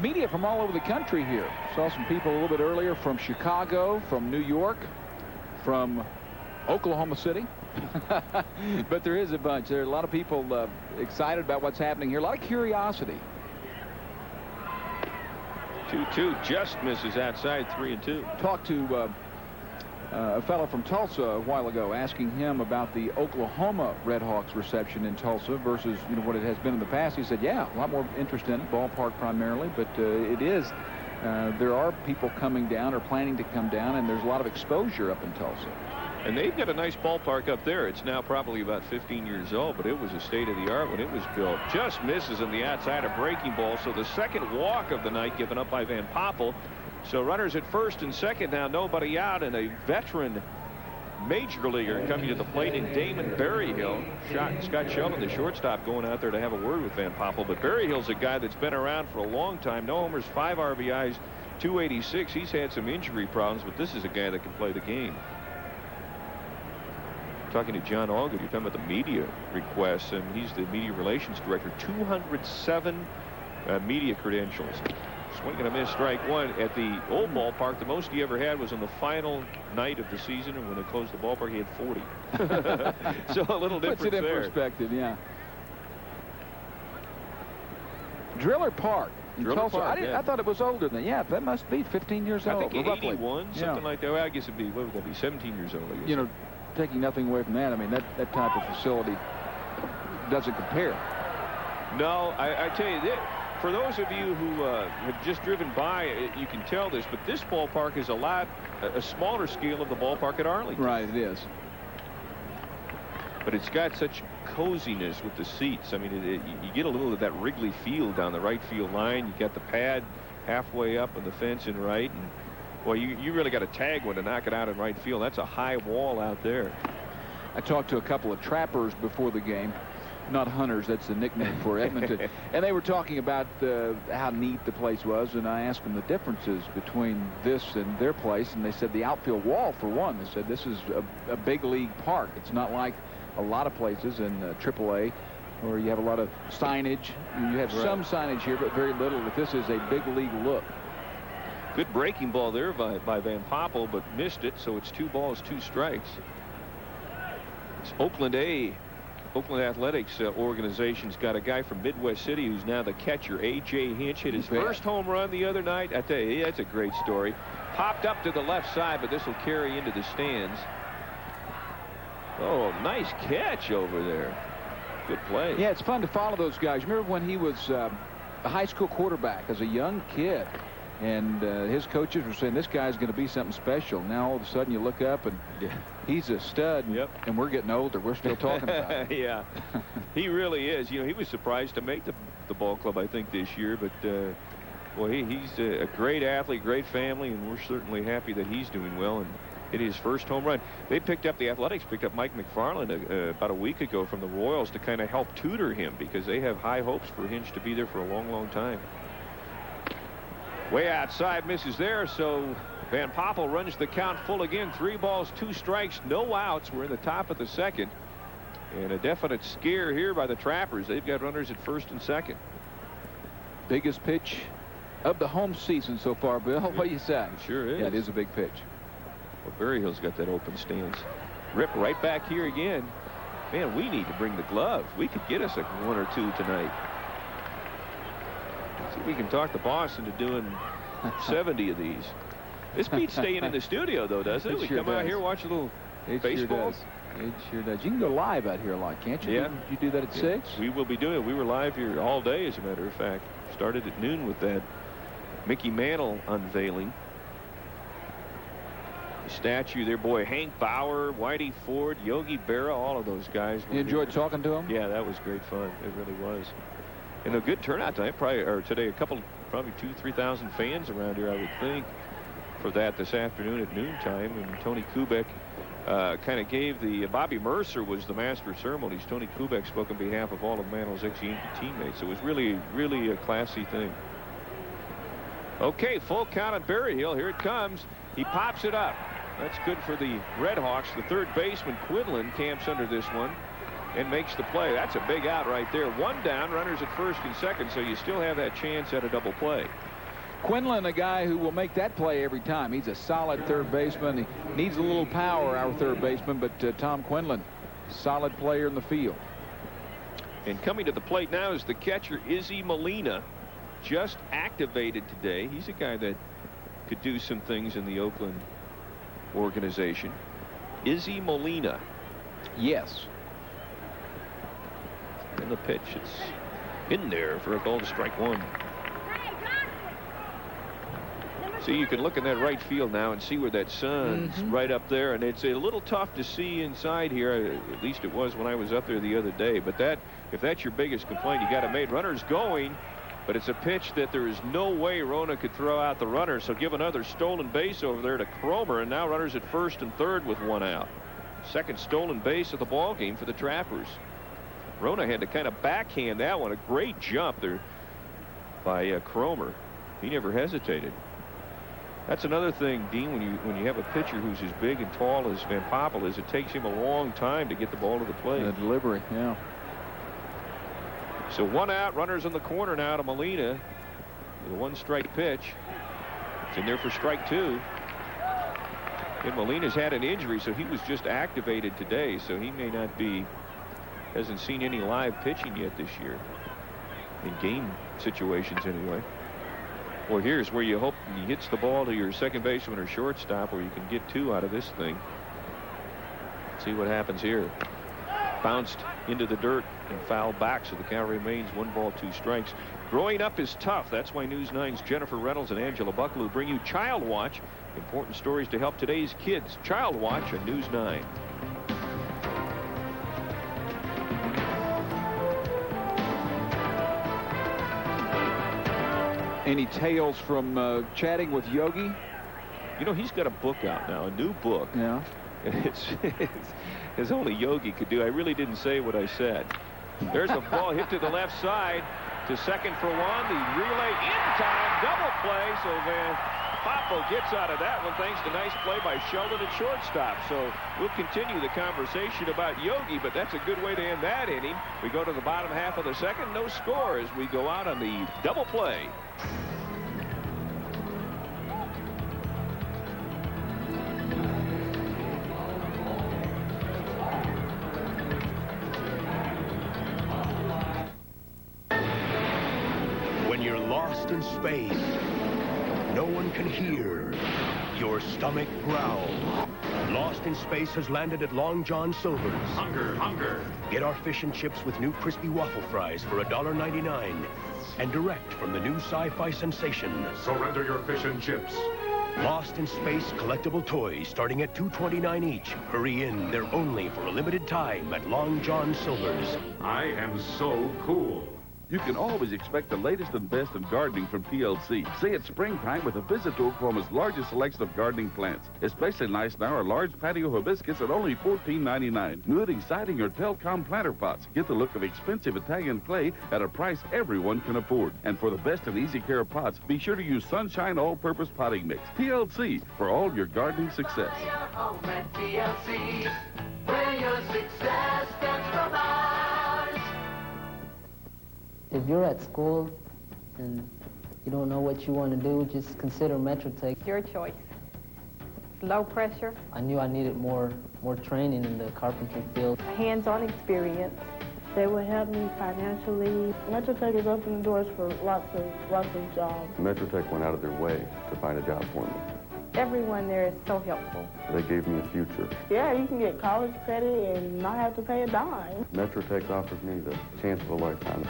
Media from all over the country here. Saw some people a little bit earlier from Chicago, from New York, from Oklahoma City. But there is a bunch. There are a lot of people excited about what's happening here. A lot of curiosity. 2-2 just misses outside. 3-2. Talked to a fellow from Tulsa a while ago, asking him about the Oklahoma Redhawks reception in Tulsa versus what it has been in the past. He said, yeah, a lot more interest in it, ballpark primarily, but it is. There are people coming down or planning to come down, and there's a lot of exposure up in Tulsa. And they've got a nice ballpark up there. It's now probably about 15 years old, but it was a state-of-the-art when it was built. Just misses on the outside, a breaking ball. So the second walk of the night given up by Van Poppel. So runners at first and second now, nobody out, and a veteran major leaguer coming to the plate in Damon Berryhill. Scott Sheldon, the shortstop, going out there to have a word with Van Poppel. But Berryhill's a guy that's been around for a long time. No homers, 5 RBIs, 286. He's had some injury problems, but this is a guy that can play the game. Talking to John Allgood, you're talking about the media requests, and he's the media relations director. 207 media credentials. Swing and a miss, strike 1 at the old ballpark. The most he ever had was on the final night of the season, and when they closed the ballpark, he had 40. So a little difference there. Puts it in perspective, yeah. Driller Park. Tulsa. I thought it was older than that. Yeah, that must be 15 years old. I think 81, something like that. Well, I guess it'd be, what would that be, 17 years old, I guess. Taking nothing away from that, I mean, that type of facility doesn't compare. No, I tell you, for those of you who have just driven by, you can tell this, but this ballpark is a smaller scale of the ballpark at Arlington. Right, it is. But it's got such coziness with the seats. I mean, you get a little of that Wrigley Field down the right field line. You got the pad halfway up on the fence in right, and well, you really got to tag one to knock it out in right field. That's a high wall out there. I talked to a couple of trappers before the game. Not hunters, that's the nickname for Edmonton. And they were talking about how neat the place was, and I asked them the differences between this and their place, and they said the outfield wall, for one. They said this is a big league park. It's not like a lot of places in AAA where you have a lot of signage. You have some signage here, but very little. But this is a big league look. Good breaking ball there by Van Poppel, but missed it, so it's 2 balls, 2 strikes. It's Oakland Athletics organization's got a guy from Midwest City who's now the catcher. A.J. Hinch hit his first home run the other night. I tell you, that's a great story. Popped up to the left side, but this will carry into the stands. Oh, nice catch over there. Good play. Yeah, it's fun to follow those guys. Remember when he was a high school quarterback as a young kid? And his coaches were saying, this guy's going to be something special. Now, all of a sudden, you look up, and he's a stud, and we're getting older. We're still talking about it. Yeah, he really is. He was surprised to make the ball club, I think, this year. But, well, he's a great athlete, great family, and we're certainly happy that he's doing well. And hit his first home run. The Athletics picked up Mike McFarland about a week ago from the Royals to kind of help tutor him because they have high hopes for Hinch to be there for a long, long time. Way outside, misses there, so Van Poppel runs the count full again. 3 balls, 2 strikes, no outs. We're in the top of the second. And a definite scare here by the Trappers. They've got runners at first and second. Biggest pitch of the home season so far, Bill. What do you say? It sure is. Yeah, it is a big pitch. Well, Berryhill's got that open stance. Rip right back here again. Man, we need to bring the glove. We could get us a 1 or 2 tonight. See if we can talk the boss into doing 70 of these. This beats staying in the studio, though, doesn't it? We sure come does. out here, watch a little baseball. Sure does. It sure does. You can go live out here a lot, can't you? Yeah. You do that at 6? We will be doing it. We were live here all day, as a matter of fact. Started at noon with that Mickey Mantle unveiling. The statue there, boy, Hank Bauer, Whitey Ford, Yogi Berra, all of those guys. You enjoyed talking to them? Yeah, that was great fun. It really was. And a good turnout tonight, today, probably 2,000-3,000 fans around here, I would think, for that this afternoon at noontime. And Tony Kubek kind of gave the Bobby Mercer was the master of ceremonies. Tony Kubek spoke on behalf of all of Mantle's ex-Yankee teammates. It was really, really a classy thing. Okay, full count at Berryhill. Here it comes. He pops it up. That's good for the Redhawks. The third baseman, Quinlan, camps under this one and makes the play. That's a big out right there. 1 down, runners at first and second, so you still have that chance at a double play. Quinlan, a guy who will make that play every time. He's a solid third baseman. He needs a little power, our third baseman, but Tom Quinlan, solid player in the field. And coming to the plate now is the catcher, Izzy Molina, just activated today. He's a guy that could do some things in the Oakland organization. Izzy Molina. Yes. And the pitch, it's in there for a ball to strike 1. See, you can look in that right field now and see where that sun's right up there, and it's a little tough to see inside here. At least it was when I was up there the other day. But if that's your biggest complaint, you got to make runners going. But it's a pitch that there is no way Rona could throw out the runner. So give another stolen base over there to Cromer, and now runners at first and third with 1 out. Second stolen base of the ball game for the Trappers. Rona had to kind of backhand that one. A great jump there by Cromer. He never hesitated. That's another thing, Dean, when you have a pitcher who's as big and tall as Van Poppel is, it takes him a long time to get the ball to the plate. The delivery, yeah. So 1 out, runners in the corner now to Molina. With a 1-strike pitch. It's in there for strike 2. And Molina's had an injury, so he was just activated today, so he may not be, hasn't seen any live pitching yet this year. In game situations anyway. Well, here's where you hope he hits the ball to your second baseman or shortstop, where you can get 2 out of this thing. See what happens here. Bounced into the dirt and fouled back, so the count remains 1 ball, 2 strikes. Growing up is tough. That's why News 9's Jennifer Reynolds and Angela Bucklew bring you Child Watch. Important stories to help today's kids. Child Watch on News 9. Any tales from chatting with Yogi? You know, he's got a book out now, a new book. Yeah. It's only Yogi could do. I really didn't say what I said. There's a ball hit to the left side to second for 1. The relay in time, double play. So Van Poppel gets out of that one thanks to nice play by Sheldon at shortstop. So we'll continue the conversation about Yogi, but that's a good way to end that inning. We go to the bottom half of the second. No score as we go out on the double play. When you're lost in space, no one can hear your stomach growl. Lost in Space has landed at Long John Silver's. Hunger, hunger. Get our fish and chips with new crispy waffle fries for $1.99. And direct from the new sci-fi sensation. Surrender your fish and chips. Lost in Space collectible toys starting at $2.29 each. Hurry in. They're only for a limited time at Long John Silver's. I am so cool. You can always expect the latest and best in gardening from PLC. Say it's springtime with a visit to Oklahoma's largest selection of gardening plants. Especially nice now are large patio hibiscus at only $14.99. New and exciting or Telcom planter pots. Get the look of expensive Italian clay at a price everyone can afford. And for the best and easy care pots, be sure to use Sunshine All-Purpose Potting Mix. PLC for all your gardening success. TLC, where your success stems from ours. If you're at school and you don't know what you want to do, just consider Metrotech. Your choice. Low pressure. I knew I needed more training in the carpentry field. Hands-on experience. They will help me financially. Metrotech is opening doors for lots of jobs. Metrotech went out of their way to find a job for me. Everyone there is so helpful. They gave me a future. Yeah, you can get college credit and not have to pay a dime. Metrotech offered me the chance of a lifetime.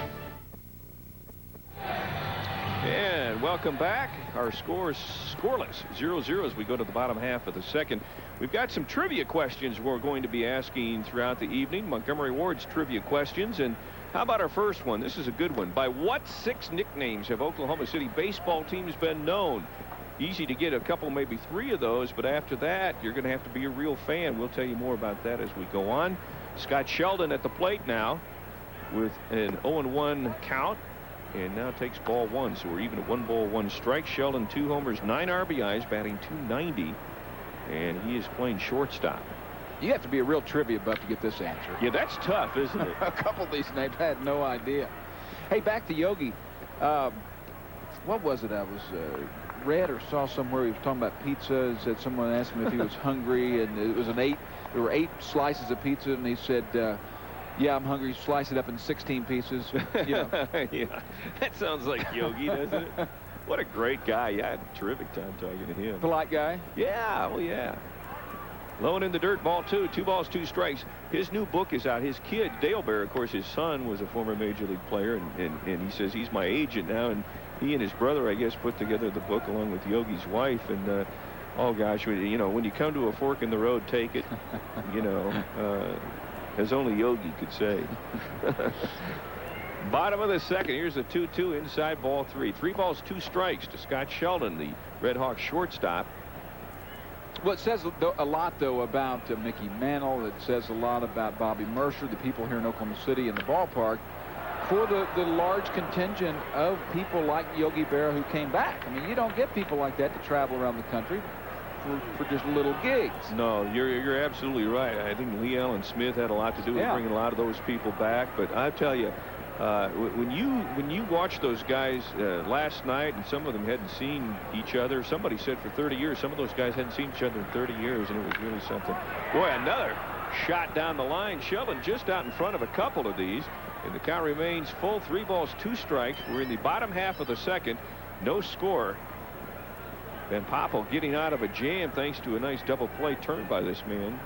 And welcome back. Our score is scoreless, 0-0 as we go to the bottom half of the second. We've got some trivia questions we're going to be asking throughout the evening. Montgomery Ward's trivia questions. And how about our first one? This is a good one. By what 6 nicknames have Oklahoma City baseball teams been known? Easy to get a couple, maybe 3 of those, but after that, you're going to have to be a real fan. We'll tell you more about that as we go on. Scott Sheldon at the plate now with an 0-1 count. And now takes ball 1, so we're even at 1 ball, 1 strike. Sheldon, 2 homers, 9 RBIs, batting .290, and he is playing shortstop. You have to be a real trivia buff to get this answer. Yeah, that's tough, isn't it? A couple of these names, I had no idea. Hey, back to Yogi. What was it? I was read or saw somewhere he was talking about pizza. Said someone asked him if he was hungry, and it was there were 8 slices of pizza, and he said, yeah, I'm hungry. Slice it up in 16 pieces. Yeah, that sounds like Yogi, doesn't it? What a great guy. Yeah, I had a terrific time talking to him. Polite guy? Yeah, well, yeah. Low and in the dirt, ball 2. 2 balls, 2 strikes. His new book is out. His kid, Dale Bear, of course, his son was a former Major League player, and he says he's my agent now, and he and his brother, I guess, put together the book along with Yogi's wife, and oh, gosh, when you come to a fork in the road, take it, as only Yogi could say. Bottom of the second. Here's a 2-2 inside ball 3. 3 balls, 2 strikes to Scott Sheldon, the Redhawks shortstop. Well, it says a lot, though, about Mickey Mantle. It says a lot about Bobby Mercer, the people here in Oklahoma City in the ballpark, for the large contingent of people like Yogi Berra who came back. I mean, you don't get people like that to travel around the country for just little gigs. No, you're absolutely right. I think Lee Allen Smith had a lot to do with bringing a lot of those people back. But I tell you, when you watch those guys last night, and some of them hadn't seen each other. Somebody said for 30 years, some of those guys hadn't seen each other in 30 years, and it was really something. Boy, another shot down the line. Sheldon just out in front of a couple of these, and the count remains full. 3 balls, 2 strikes. We're in the bottom half of the second. No score. Van Poppel getting out of a jam thanks to a nice double play turn by this man,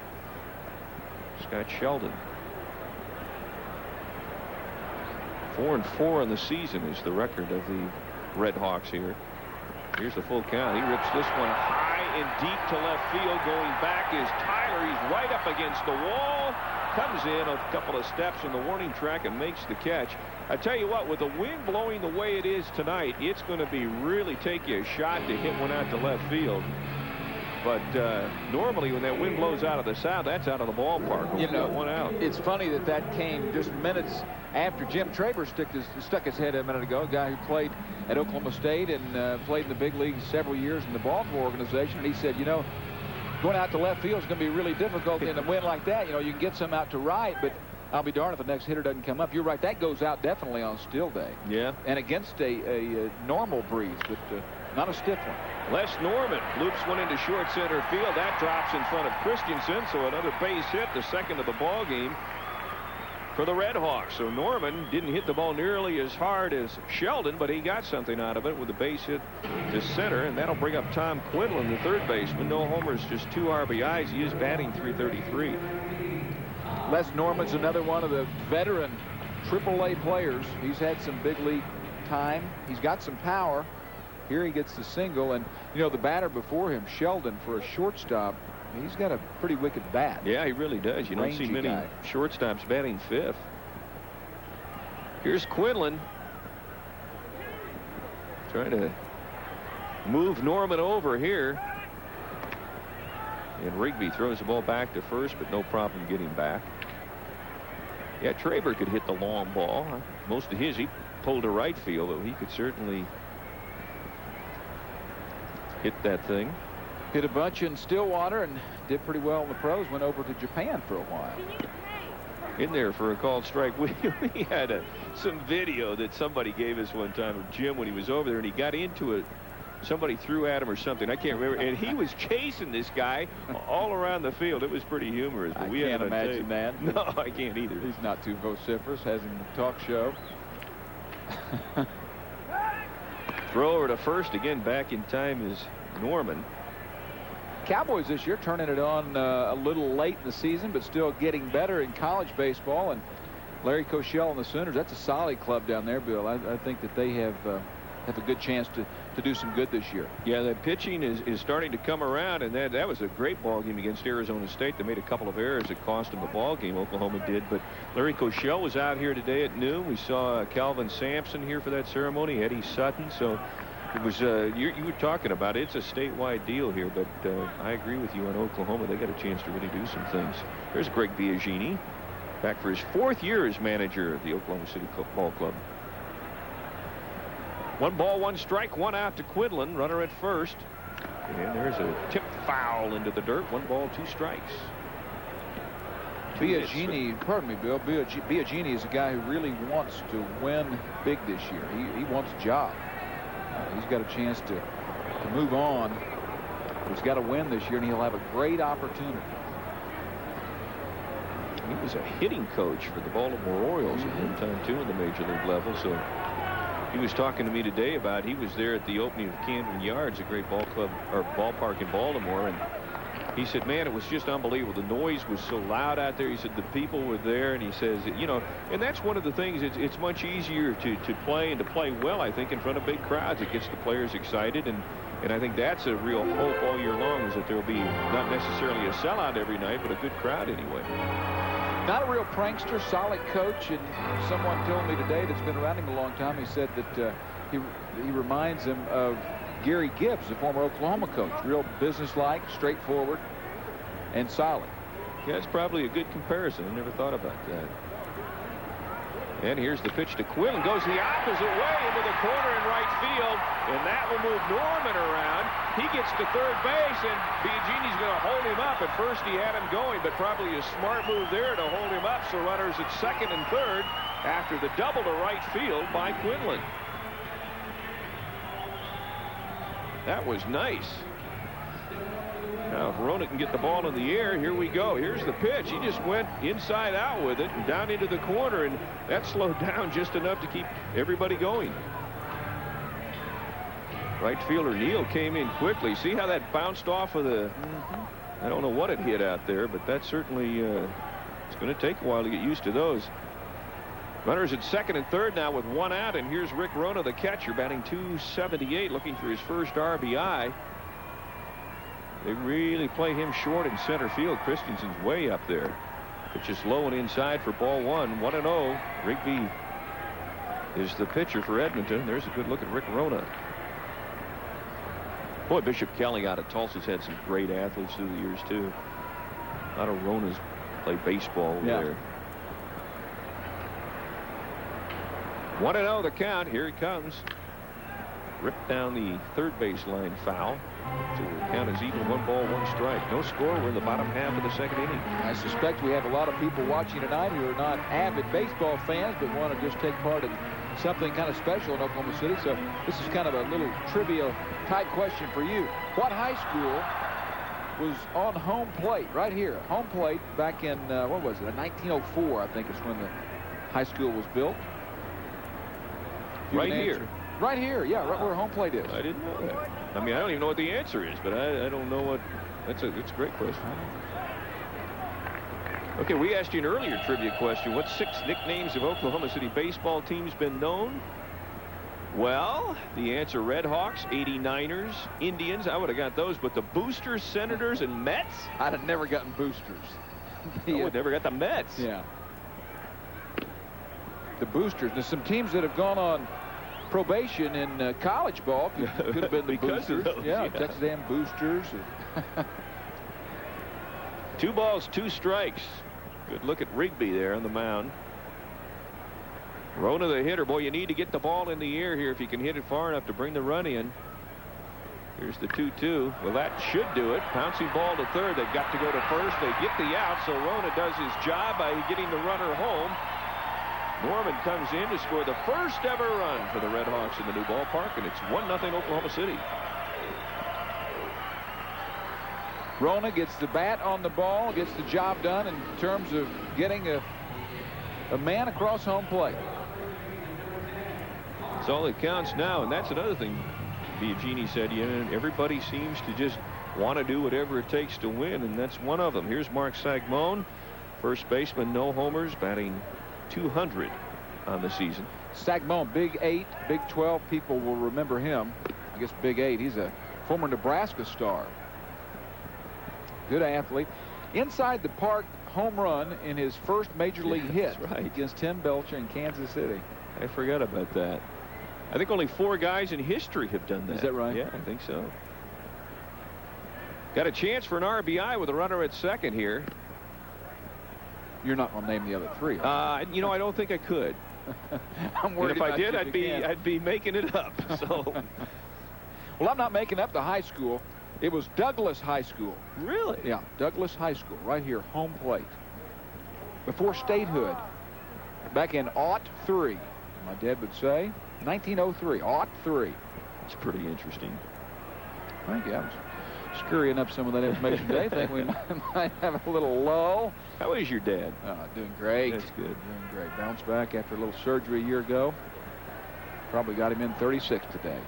Scott Sheldon. 4-4 in the season is the record of the Redhawks here. Here's the full count. He rips this one high and deep to left field. Going back is Tyler. He's right up against the wall. Comes in a couple of steps on the warning track and makes the catch. I tell you what, with the wind blowing the way it is tonight, it's going to be really take you a shot to hit one out to left field. But normally when that wind blows out of the south, that's out of the ballpark. You know, one out. It's funny that came just minutes after Jim Traber stuck his head a minute ago, a guy who played at Oklahoma State and played in the big leagues several years in the Baltimore organization. And he said, going out to left field is going to be really difficult in a wind like that. You can get some out to right, but I'll be darned if the next hitter doesn't come up. You're right. That goes out definitely on a still day. Yeah. And against a normal breeze, but not a stiff one. Les Norman loops one into short center field. That drops in front of Christensen, so another base hit, the second of the ball game for the Redhawks. So Norman didn't hit the ball nearly as hard as Sheldon, but he got something out of it with a base hit to center, and that'll bring up Tom Quinlan, the third baseman. No homers, just 2 RBIs. He is batting .333. Les Norman's another one of the veteran AAA players. He's had some big league time. He's got some power. Here he gets the single, and the batter before him, Sheldon, for a shortstop, he's got a pretty wicked bat. Yeah, he really does. You don't see many shortstops batting 5th. Here's Quinlan Trying to move Norman over here. And Rigby throws the ball back to first, but no problem getting back. Yeah, Traber could hit the long ball. Most of his, he pulled to right field, but he could certainly hit that thing. Hit a bunch in Stillwater and did pretty well in the pros. Went over to Japan for a while. In there for a called strike. We had some video that somebody gave us one time of Jim when he was over there, and he got into it. Somebody threw at him or something. I can't remember. And he was chasing this guy all around the field. It was pretty humorous. But we can't imagine that. No, I can't either. He's not too vociferous. Has him a talk show. Throw over to first again. Back in time is Norman. Cowboys this year turning it on a little late in the season, but still getting better in college baseball. And Larry Koshel and the Sooners, that's a solid club down there, Bill. I think that they have a good chance to do some good this year. Yeah, that pitching is starting to come around, and that was a great ball game against Arizona State. They made a couple of errors that cost them the ball game. Oklahoma did, but Larry Koshel was out here today at noon. We saw Calvin Sampson here for that ceremony, Eddie Sutton. So it was you were talking about it. It's a statewide deal here, but I agree with you on Oklahoma. They got a chance to really do some things. There's Greg Biagini, back for his 4th year as manager of the Oklahoma City Ball Club. 1 ball, 1 strike, 1 out to Quinlan, runner at first. And there's a tip foul into the dirt. 1 ball, 2 strikes. Biagini, pardon me, Bill. Biagini is a guy who really wants to win big this year. He wants a job. He's got a chance to move on. He's got to win this year, and he'll have a great opportunity. He was a hitting coach for the Baltimore Orioles at one time, too, in the major league level. So he was talking to me today about he was there at the opening of Camden Yards, a great ball club or ballpark in Baltimore, and he said, man, it was just unbelievable. The noise was so loud out there. He said the people were there, and he says, you know, and that's one of the things. It's much easier to play and to play well, I think, in front of big crowds. It gets the players excited, and I think that's a real hope all year long, is that there'll be not necessarily a sellout every night, but a good crowd anyway. Not a real prankster, solid coach, and someone told me today that's been around him a long time. He said that he reminds him of Gary Gibbs, the former Oklahoma coach. Real businesslike, straightforward, and solid. Yeah, it's probably a good comparison. I never thought about that. And here's the pitch to Quinn. Goes the opposite way into the corner in right field, and that will move Norman around. He gets to third base, and Biagini's going to hold him up. At first he had him going, but probably a smart move there to hold him up. So runners at second and third after the double to right field by Quinlan. That was nice. Now, if Verona can get the ball in the air, here we go. Here's the pitch. He just went inside out with it and down into the corner, and that slowed down just enough to keep everybody going. Right fielder Neal came in quickly. See how that bounced off of the... I don't know what it hit out there, but that certainly... it's going to take a while to get used to those. Runners at second and third now with 1 out, and here's Rick Rona, the catcher, batting .278, looking for his first RBI. They really play him short in center field. Christensen's way up there. Pitch is low and inside for ball 1. 1-0. Rigby is the pitcher for Edmonton. There's a good look at Rick Rona. Boy, Bishop Kelly out of Tulsa's had some great athletes through the years, too. A lot of Ronas play baseball over there. 1-0 the count. Here it comes. Ripped down the third baseline foul. So the count is even. 1 ball, 1 strike. No score. We're in the bottom half of the second inning. I suspect we have a lot of people watching tonight who are not avid baseball fans, but want to just take part in something kind of special in Oklahoma City. So this is kind of a little trivia type question for you. What high school was on home plate right here? Home plate back in, what was it? 1904, I think is when the high school was built. Right here. Right here, yeah, right where home plate is. I didn't know that. I mean, I don't even know what the answer is, but I don't know what. It's a great question. Okay, we asked you an earlier trivia question. What 6 nicknames of Oklahoma City baseball teams been known? Well, the answer: Redhawks, 89ers, Indians. I would have got those, but the Boosters, Senators, and Mets? I'd have never gotten Boosters. I would never got the Mets. Yeah. The Boosters. There's some teams that have gone on probation in college ball. Could have been the Because of boosters. those, Yeah, yeah. Texas A&M boosters. 2 balls, 2 strikes. Good look at Rigby there on the mound. Rona, the hitter. Boy, you need to get the ball in the air here if you can hit it far enough to bring the run in. Here's the 2-2. Well, that should do it. Pouncing ball to third. They've got to go to first. They get the out, so Rona does his job by getting the runner home. Norman comes in to score the first ever run for the Redhawks in the new ballpark, and it's 1-0 Oklahoma City. Rona gets the bat on the ball, gets the job done in terms of getting a man across home plate. That's all that counts now, and that's another thing Biagini said. Everybody seems to just want to do whatever it takes to win, and that's one of them. Here's Mark Sagmon, first baseman, no homers, batting .200 on the season. Sagmon, Big 8, Big 12, people will remember him. I guess Big 8, he's a former Nebraska star. Good athlete. Inside the park home run in his first major league hit against Tim Belcher in Kansas City. I forgot about that. I think only 4 guys in history have done that. Is that right? Yeah, I think so. Got a chance for an RBI with a runner at second here. You're not going to name the other 3. You know, I don't think I could. I'm worried and if I about did, you I'd be making it up. So, well, I'm not making up the high school. It was Douglas High School. Really? Yeah, Douglas High School, right here, home plate. Before statehood, back in '03, my dad would say, 1903, '03. It's pretty interesting. Thank you. I was scurrying up some of that information today. I think we might have a little lull. How is your dad? Doing great. That's good. Doing great. Bounced back after a little surgery a year ago. Probably got him in 36 today.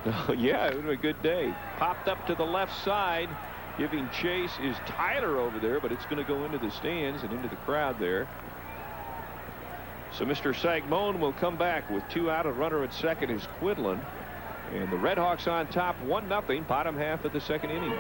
Oh, yeah, it would be a good day. Popped up to the left side. Giving chase is Tyler over there, but it's going to go into the stands and into the crowd there. So Mr. Sagmon will come back with 2 out. A runner at second is Quinlan. And the Redhawks on top 1-0, bottom half of the second inning.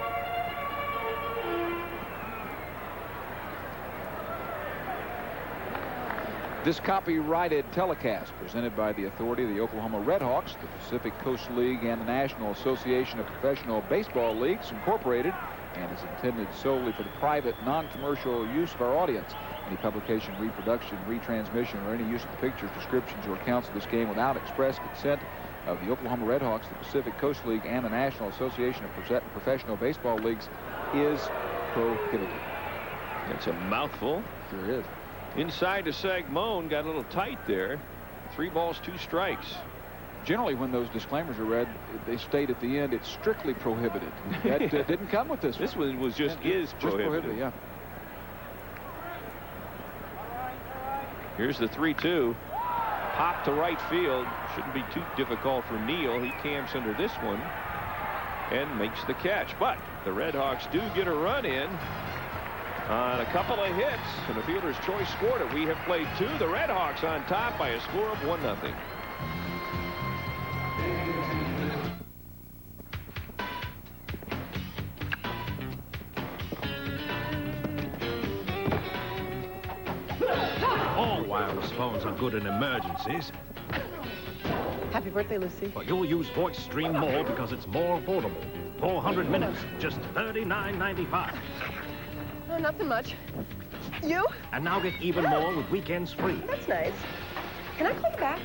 This copyrighted telecast presented by the authority of the Oklahoma Redhawks, the Pacific Coast League, and the National Association of Professional Baseball Leagues, Incorporated, and is intended solely for the private, non-commercial use of our audience. Any publication, reproduction, retransmission, or any use of the pictures, descriptions, or accounts of this game without express consent of the Oklahoma Redhawks, the Pacific Coast League, and the National Association of Professional Baseball Leagues is prohibited. That's a mouthful. Sure is. Inside to Sagmon, got a little tight there. 3 balls, 2 strikes. Generally, when those disclaimers are read, they state at the end, it's strictly prohibited. That didn't come with this one. This one was just prohibited. Yeah. Here's the 3-2. Pop to right field. Shouldn't be too difficult for Neal. He camps under this one and makes the catch. But the Redhawks do get a run in on a couple of hits, and the fielder's choice scored it. We have played 2. The Redhawks on top by a score of 1-0. All wireless phones are good in emergencies. Happy birthday, Lucy. But you'll use Voice Stream more because it's more affordable. 400 minutes, just $39.95. Oh, nothing much. You? And now get even more with weekends free. That's nice. Can I call you back?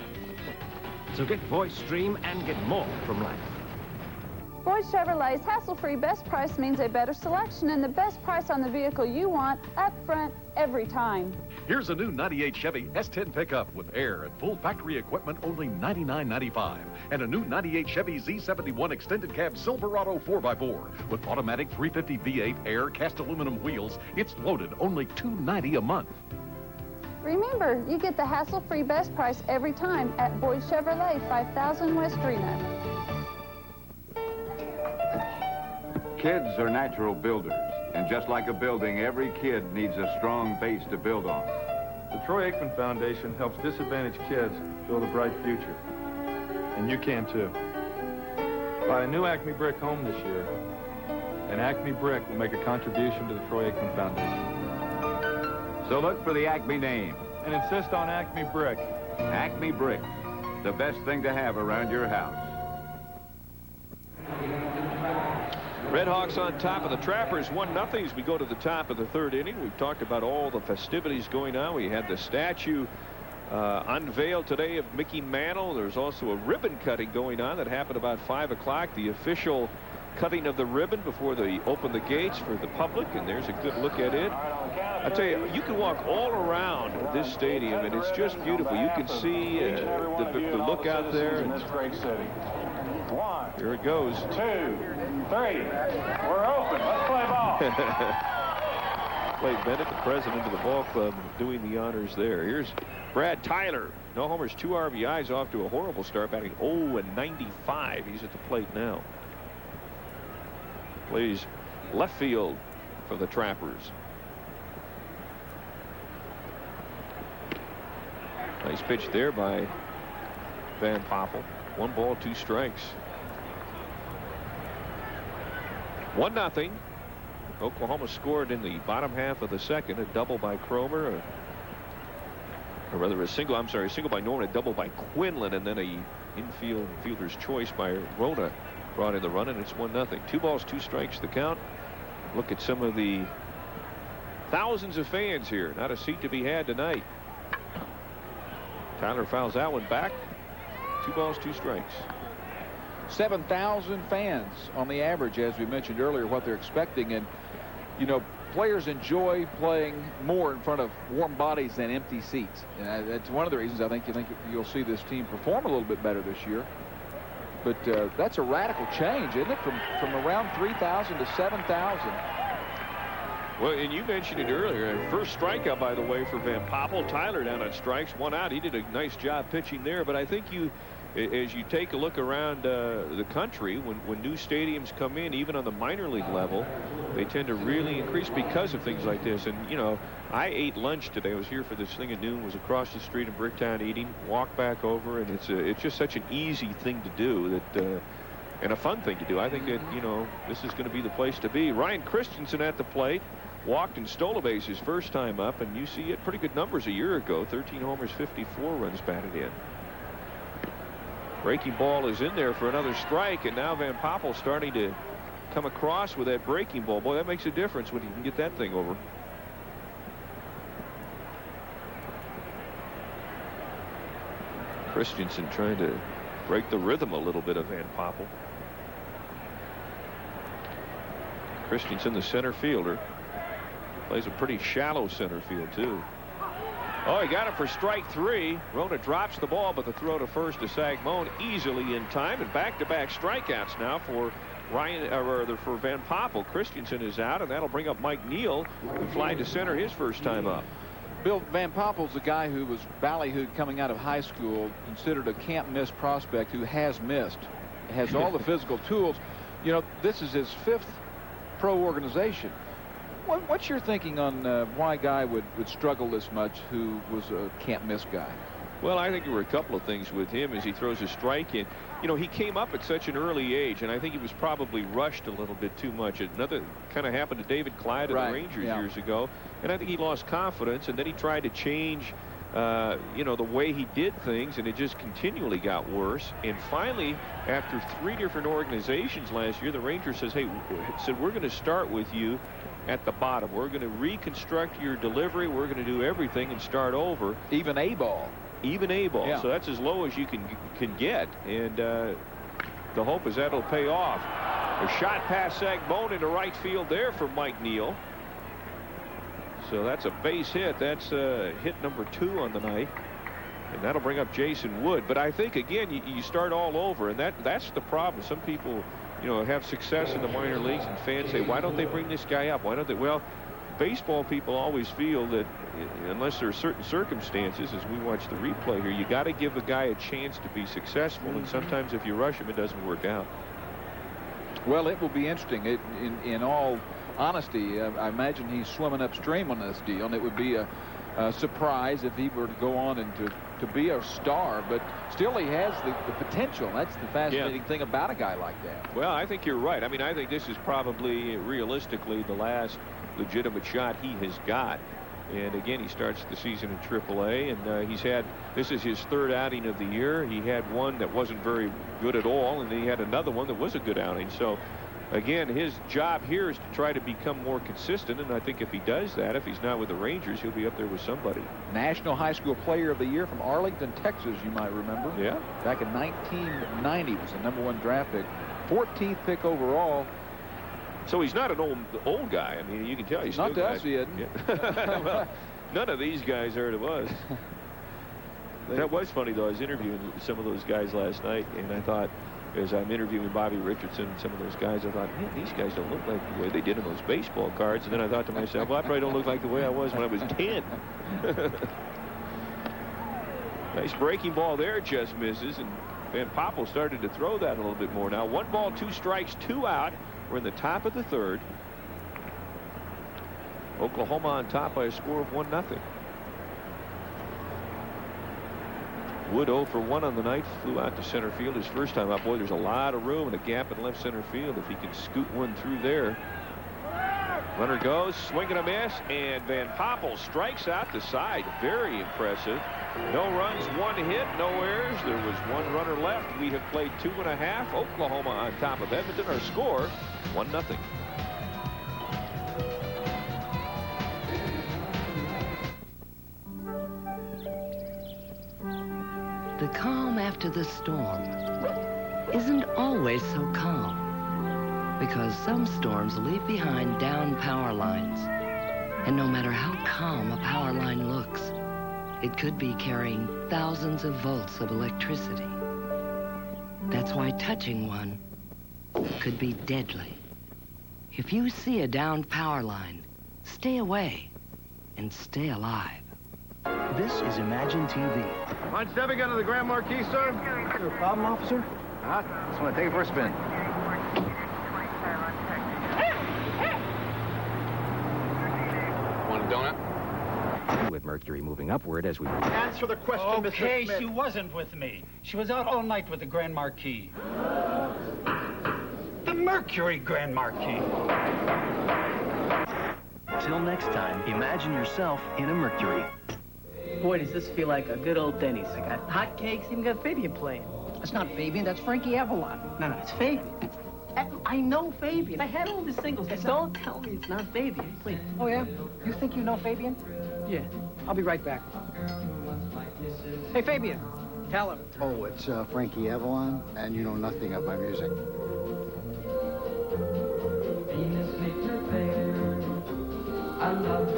So get Voice Stream and get more from life. Boyd Chevrolet's hassle-free best price means a better selection and the best price on the vehicle you want up front every time. Here's a new 98 Chevy S10 pickup with air and full factory equipment, only $99.95. And a new 98 Chevy Z71 extended cab Silverado 4x4 with automatic 350 V8 air cast aluminum wheels. It's loaded, only $290 a month. Remember, you get the hassle-free best price every time at Boyd Chevrolet, 5000 West Reno. Kids are natural builders, and just like a building, every kid needs a strong base to build on. The Troy Aikman Foundation helps disadvantaged kids build a bright future. And you can too. Buy a new Acme Brick home this year, and Acme Brick will make a contribution to the Troy Aikman Foundation. So look for the Acme name. And insist on Acme Brick. Acme Brick. the best thing to have around your house. Redhawks on top of the Trappers, 1-0 as we go to the top of the third inning. We've talked about all the festivities going on. We had the statue unveiled today of Mickey Mantle. There's also a ribbon cutting going on that happened about 5 o'clock. The official cutting of the ribbon before they open the gates for the public, and there's a good look at it. I tell you, you can walk all around this stadium, and it's just beautiful. You can see the look out there. In this great city. 1. Here it goes. 2, 3. We're open. Let's play ball. Clay Bennett, the president of the ball club, doing the honors there. Here's Brad Tyler. No homers, 2 RBIs, off to a horrible start, batting 0-95. He's at the plate now. Plays left field for the Trappers. Nice pitch there by Van Poppel. 1 ball, 2 strikes. 1-0. Oklahoma scored in the bottom half of the second. A double by Cromer, or rather a single by Norman, a double by Quinlan, and then a fielder's choice by Rona brought in the run, and it's 1-0. 2 balls, 2 strikes the count. Look at some of the thousands of fans here. Not a seat to be had tonight. Tyler fouls that one back. 2 balls, 2 strikes. 7,000 fans on the average, as we mentioned earlier, what they're expecting. And, you know, players enjoy playing more in front of warm bodies than empty seats. And that's one of the reasons I think you'll see this team perform a little bit better this year. But that's a radical change, isn't it? From around 3,000 to 7,000. Well, and you mentioned it earlier. First strikeout, by the way, for Van Poppel. Tyler down on strikes, 1 out. He did a nice job pitching there. But I think as you take a look around the country, when new stadiums come in, even on the minor league level, they tend to really increase because of things like this. And, you know, I ate lunch today. I was here for this thing at noon, was across the street in Bricktown eating, walked back over, and it's just such an easy thing to do that and a fun thing to do. I think that, you know, this is going to be the place to be. Ryan Christensen at the plate. Walked and stole a base his first time up, and you see it pretty good numbers a year ago. 13 homers, 54 runs batted in. Breaking ball is in there for another strike, and now Van Poppel starting to come across with that breaking ball. Boy, that makes a difference when you can get that thing over. Christensen trying to break the rhythm a little bit of Van Poppel. Christensen, the center fielder, plays a pretty shallow center field, too. Oh, he got it for strike 3. Rona drops the ball, but the throw to first to Sagmon easily in time, and back-to-back strikeouts now for for Van Poppel. Christensen is out, and that'll bring up Mike Neal, who flied to center his first time up. Bill, Van Poppel's a guy who was ballyhooed coming out of high school, considered a can't-miss prospect who has missed. Has all the physical tools. You know, this is his 5th pro organization. What's your thinking on why a guy would struggle this much who was a can't-miss guy? Well, I think there were a couple of things with him as he throws a strike in. You know, he came up at such an early age, and I think he was probably rushed a little bit too much. Another kind of happened to David Clyde of the Rangers years ago, and I think he lost confidence, and then he tried to change, you know, the way he did things, and it just continually got worse. And finally, after 3 different organizations last year, the Rangers said, we're going to start with you at the bottom. We're going to reconstruct your delivery. We're going to do everything and start over. Even A ball. Even A ball. Yeah. So that's as low as you can get. And the hope is that'll pay off. A shot past Sagmon into right field there for Mike Neal. So that's a base hit. That's hit number 2 on the night. And that'll bring up Jason Wood. But I think, again, you start all over. And that's the problem. Some people, you know, have success in the minor leagues, and fans say, why don't they bring this guy up? Why don't they? Well, baseball people always feel that unless there are certain circumstances, as we watch the replay here, you got to give a guy a chance to be successful. And sometimes if you rush him, it doesn't work out. Well, it will be interesting. In all honesty, I imagine he's swimming upstream on this deal, and it would be a surprise if he were to go on and to be a star, but still he has the potential. That's the fascinating thing about a guy like that. Well, I think you're right. I mean, I think this is probably realistically the last legitimate shot he has got And again, he starts the season in AAA, and this is his third outing of the year. He had one that wasn't very good at all, and then he had another one that was a good outing. So again, his job here is to try to become more consistent, and I think if he does that, if he's not with the Rangers, he'll be up there with somebody. National High School Player of the Year from Arlington, Texas, you might remember. Yeah. Back in 1990 was the #1 draft pick. 14th pick overall. So he's not an old guy. I mean, you can tell he's not still to us, he isn't. Yeah. Well, none of these guys are to us. That was funny, though. I was interviewing some of those guys last night, and I thought, as I'm interviewing Bobby Richardson and some of those guys, I thought, man, these guys don't look like the way they did on those baseball cards. And then I thought to myself, well, I probably don't look like the way I was when I was 10. Nice breaking ball there, just misses, and Van Poppel started to throw that a little bit more. Now 1 ball, 2 strikes, 2 out. We're in the top of the third. Oklahoma on top by a score of 1-0. Wood 0 for 1 on the night, flew out to center field his first time up. Boy, there's a lot of room and a gap in left center field if he can scoot one through there. Runner goes, swing and a miss, and Van Poppel strikes out the side. Very impressive. No runs, 1 hit, no errors. There was 1 runner left. We have played 2.5. Oklahoma on top of Edmonton. Our score, 1-0. The calm after the storm isn't always so calm, because some storms leave behind down power lines. And no matter how calm a power line looks, it could be carrying thousands of volts of electricity. That's why touching one could be deadly. If you see a downed power line, stay away and stay alive. This is Imagine TV. Mind stepping under the Grand Marquis, sir? Is there a problem, officer? Huh? Just want to take it for a spin. Want a donut? With Mercury moving upward as we... Answer the question, Okay, Mr. Smith. she wasn't with me. She was out all night with the Grand Marquis. The Mercury Grand Marquis. Till next time, imagine yourself in a Mercury. Boy, does this feel like a good old Denny's. I got hot cakes, even got Fabian playing. That's not Fabian, that's Frankie Avalon. No, it's Fabian. I know Fabian. I had all the singles. Don't tell me it's not Fabian, please. Oh, yeah? You think you know Fabian? Yeah. I'll be right back. Hey, Fabian, tell him. Oh, it's Frankie Avalon, and you know nothing of my music.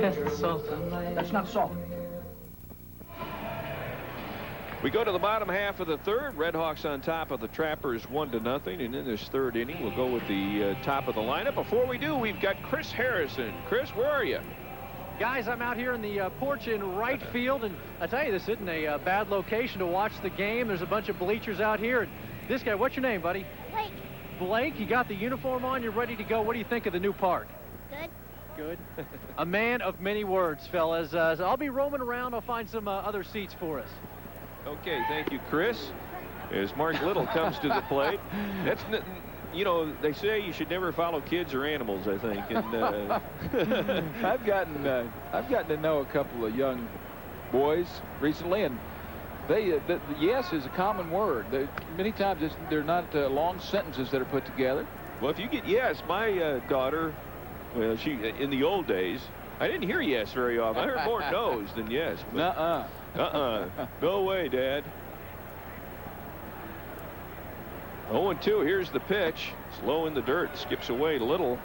Pass the salt. That's not salt. We go to the bottom half of the third. Redhawks on top of the Trappers 1-0. And in this third inning, we'll go with the top of the lineup. Before we do, we've got Chris Harrison. Chris, where are you? Guys, I'm out here in the porch in right field, and I tell you, this isn't a bad location to watch the game. There's a bunch of bleachers out here, and this guy, what's your name, buddy? Blake. Blake, you got the uniform on, you're ready to go. What do you think of the new park? Good. Good. A man of many words, fellas. So I'll be roaming around. I'll find some other seats for us. Okay, thank you, Chris. As Mark Little comes to the plate. That's, you know, they say you should never follow kids or animals, I think. And I've gotten to know a couple of young boys recently, and they the yes is a common word. Many times they're not long sentences that are put together. Well, if you get yes, my daughter, well, she in the old days, I didn't hear yes very often. I heard more no's than yes. No way, Dad. 0-2. Here's the pitch. It's low in the dirt. Skips away. Little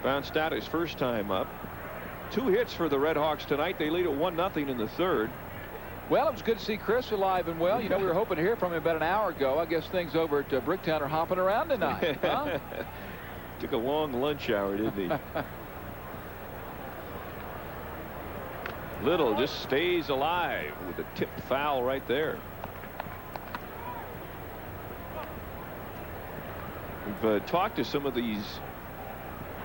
bounced out his first time up. 2 hits for the Redhawks tonight. They lead at 1-0 in the third. Well, it was good to see Chris alive and well. You know, we were hoping to hear from him about an hour ago. I guess things over at Bricktown are hopping around tonight. Huh? Took a long lunch hour, didn't he? Little just stays alive with a tipped foul right there. We've talked to some of these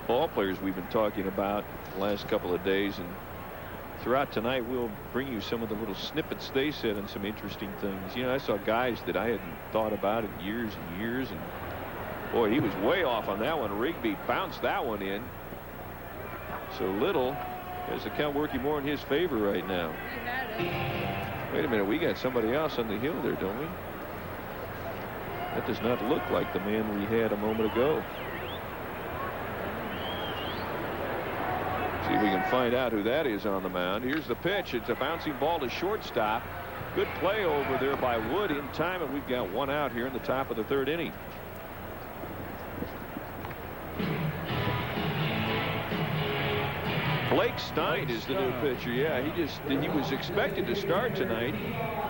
ball players we've been talking about the last couple of days, and throughout tonight we'll bring you some of the little snippets they said and some interesting things. You know, I saw guys that I hadn't thought about in years and years, and boy, he was way off on that one. Rigby bounced that one in. So Little Has the count working more in his favor right now. Wait a minute, we got somebody else on the hill there, don't we? That does not look like the man we had a moment ago. See if we can find out who that is on the mound. Here's the pitch. It's a bouncing ball to shortstop. Good play over there by Wood in time, and we've got one out here in the top of the third inning. Blake Stein is the new pitcher. Yeah, he was expected to start tonight,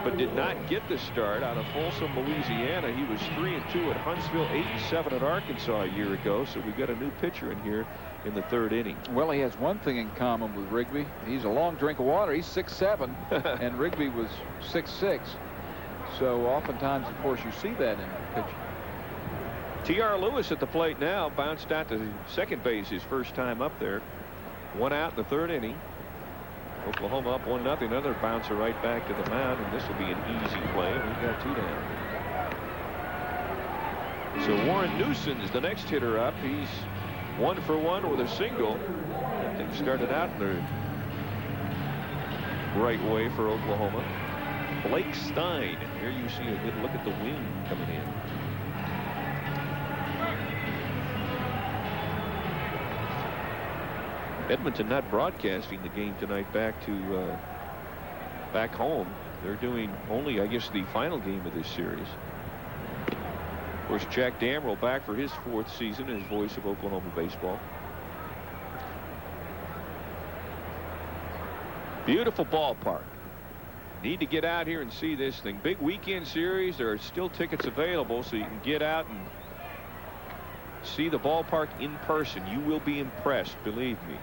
but did not get the start out of Folsom, Louisiana. He was 3-2 at Huntsville, 8-7 at Arkansas a year ago. So we got a new pitcher in here in the third inning. Well, he has one thing in common with Rigby. He's a long drink of water. He's 6'7", and Rigby was 6'6". So oftentimes, of course, you see that in pitching. T.R. Lewis at the plate now. Bounced out to second base his first time up there. One out in the third inning. Oklahoma up 1-0. Another bouncer right back to the mound, and this will be an easy play. We've got 2 down. So Warren Newson's the next hitter up. He's 1 for 1 with a single. That thing started out in the right way for Oklahoma. Blake Stein. Here you see a good look at the wind coming in. Edmonton not broadcasting the game tonight back home. They're doing only, I guess, the final game of this series. Of course, Jack Damrell back for his 4th season as voice of Oklahoma baseball. Beautiful ballpark. Need to get out here and see this thing. Big weekend series. There are still tickets available, so you can get out and see the ballpark in person. You will be impressed, believe me.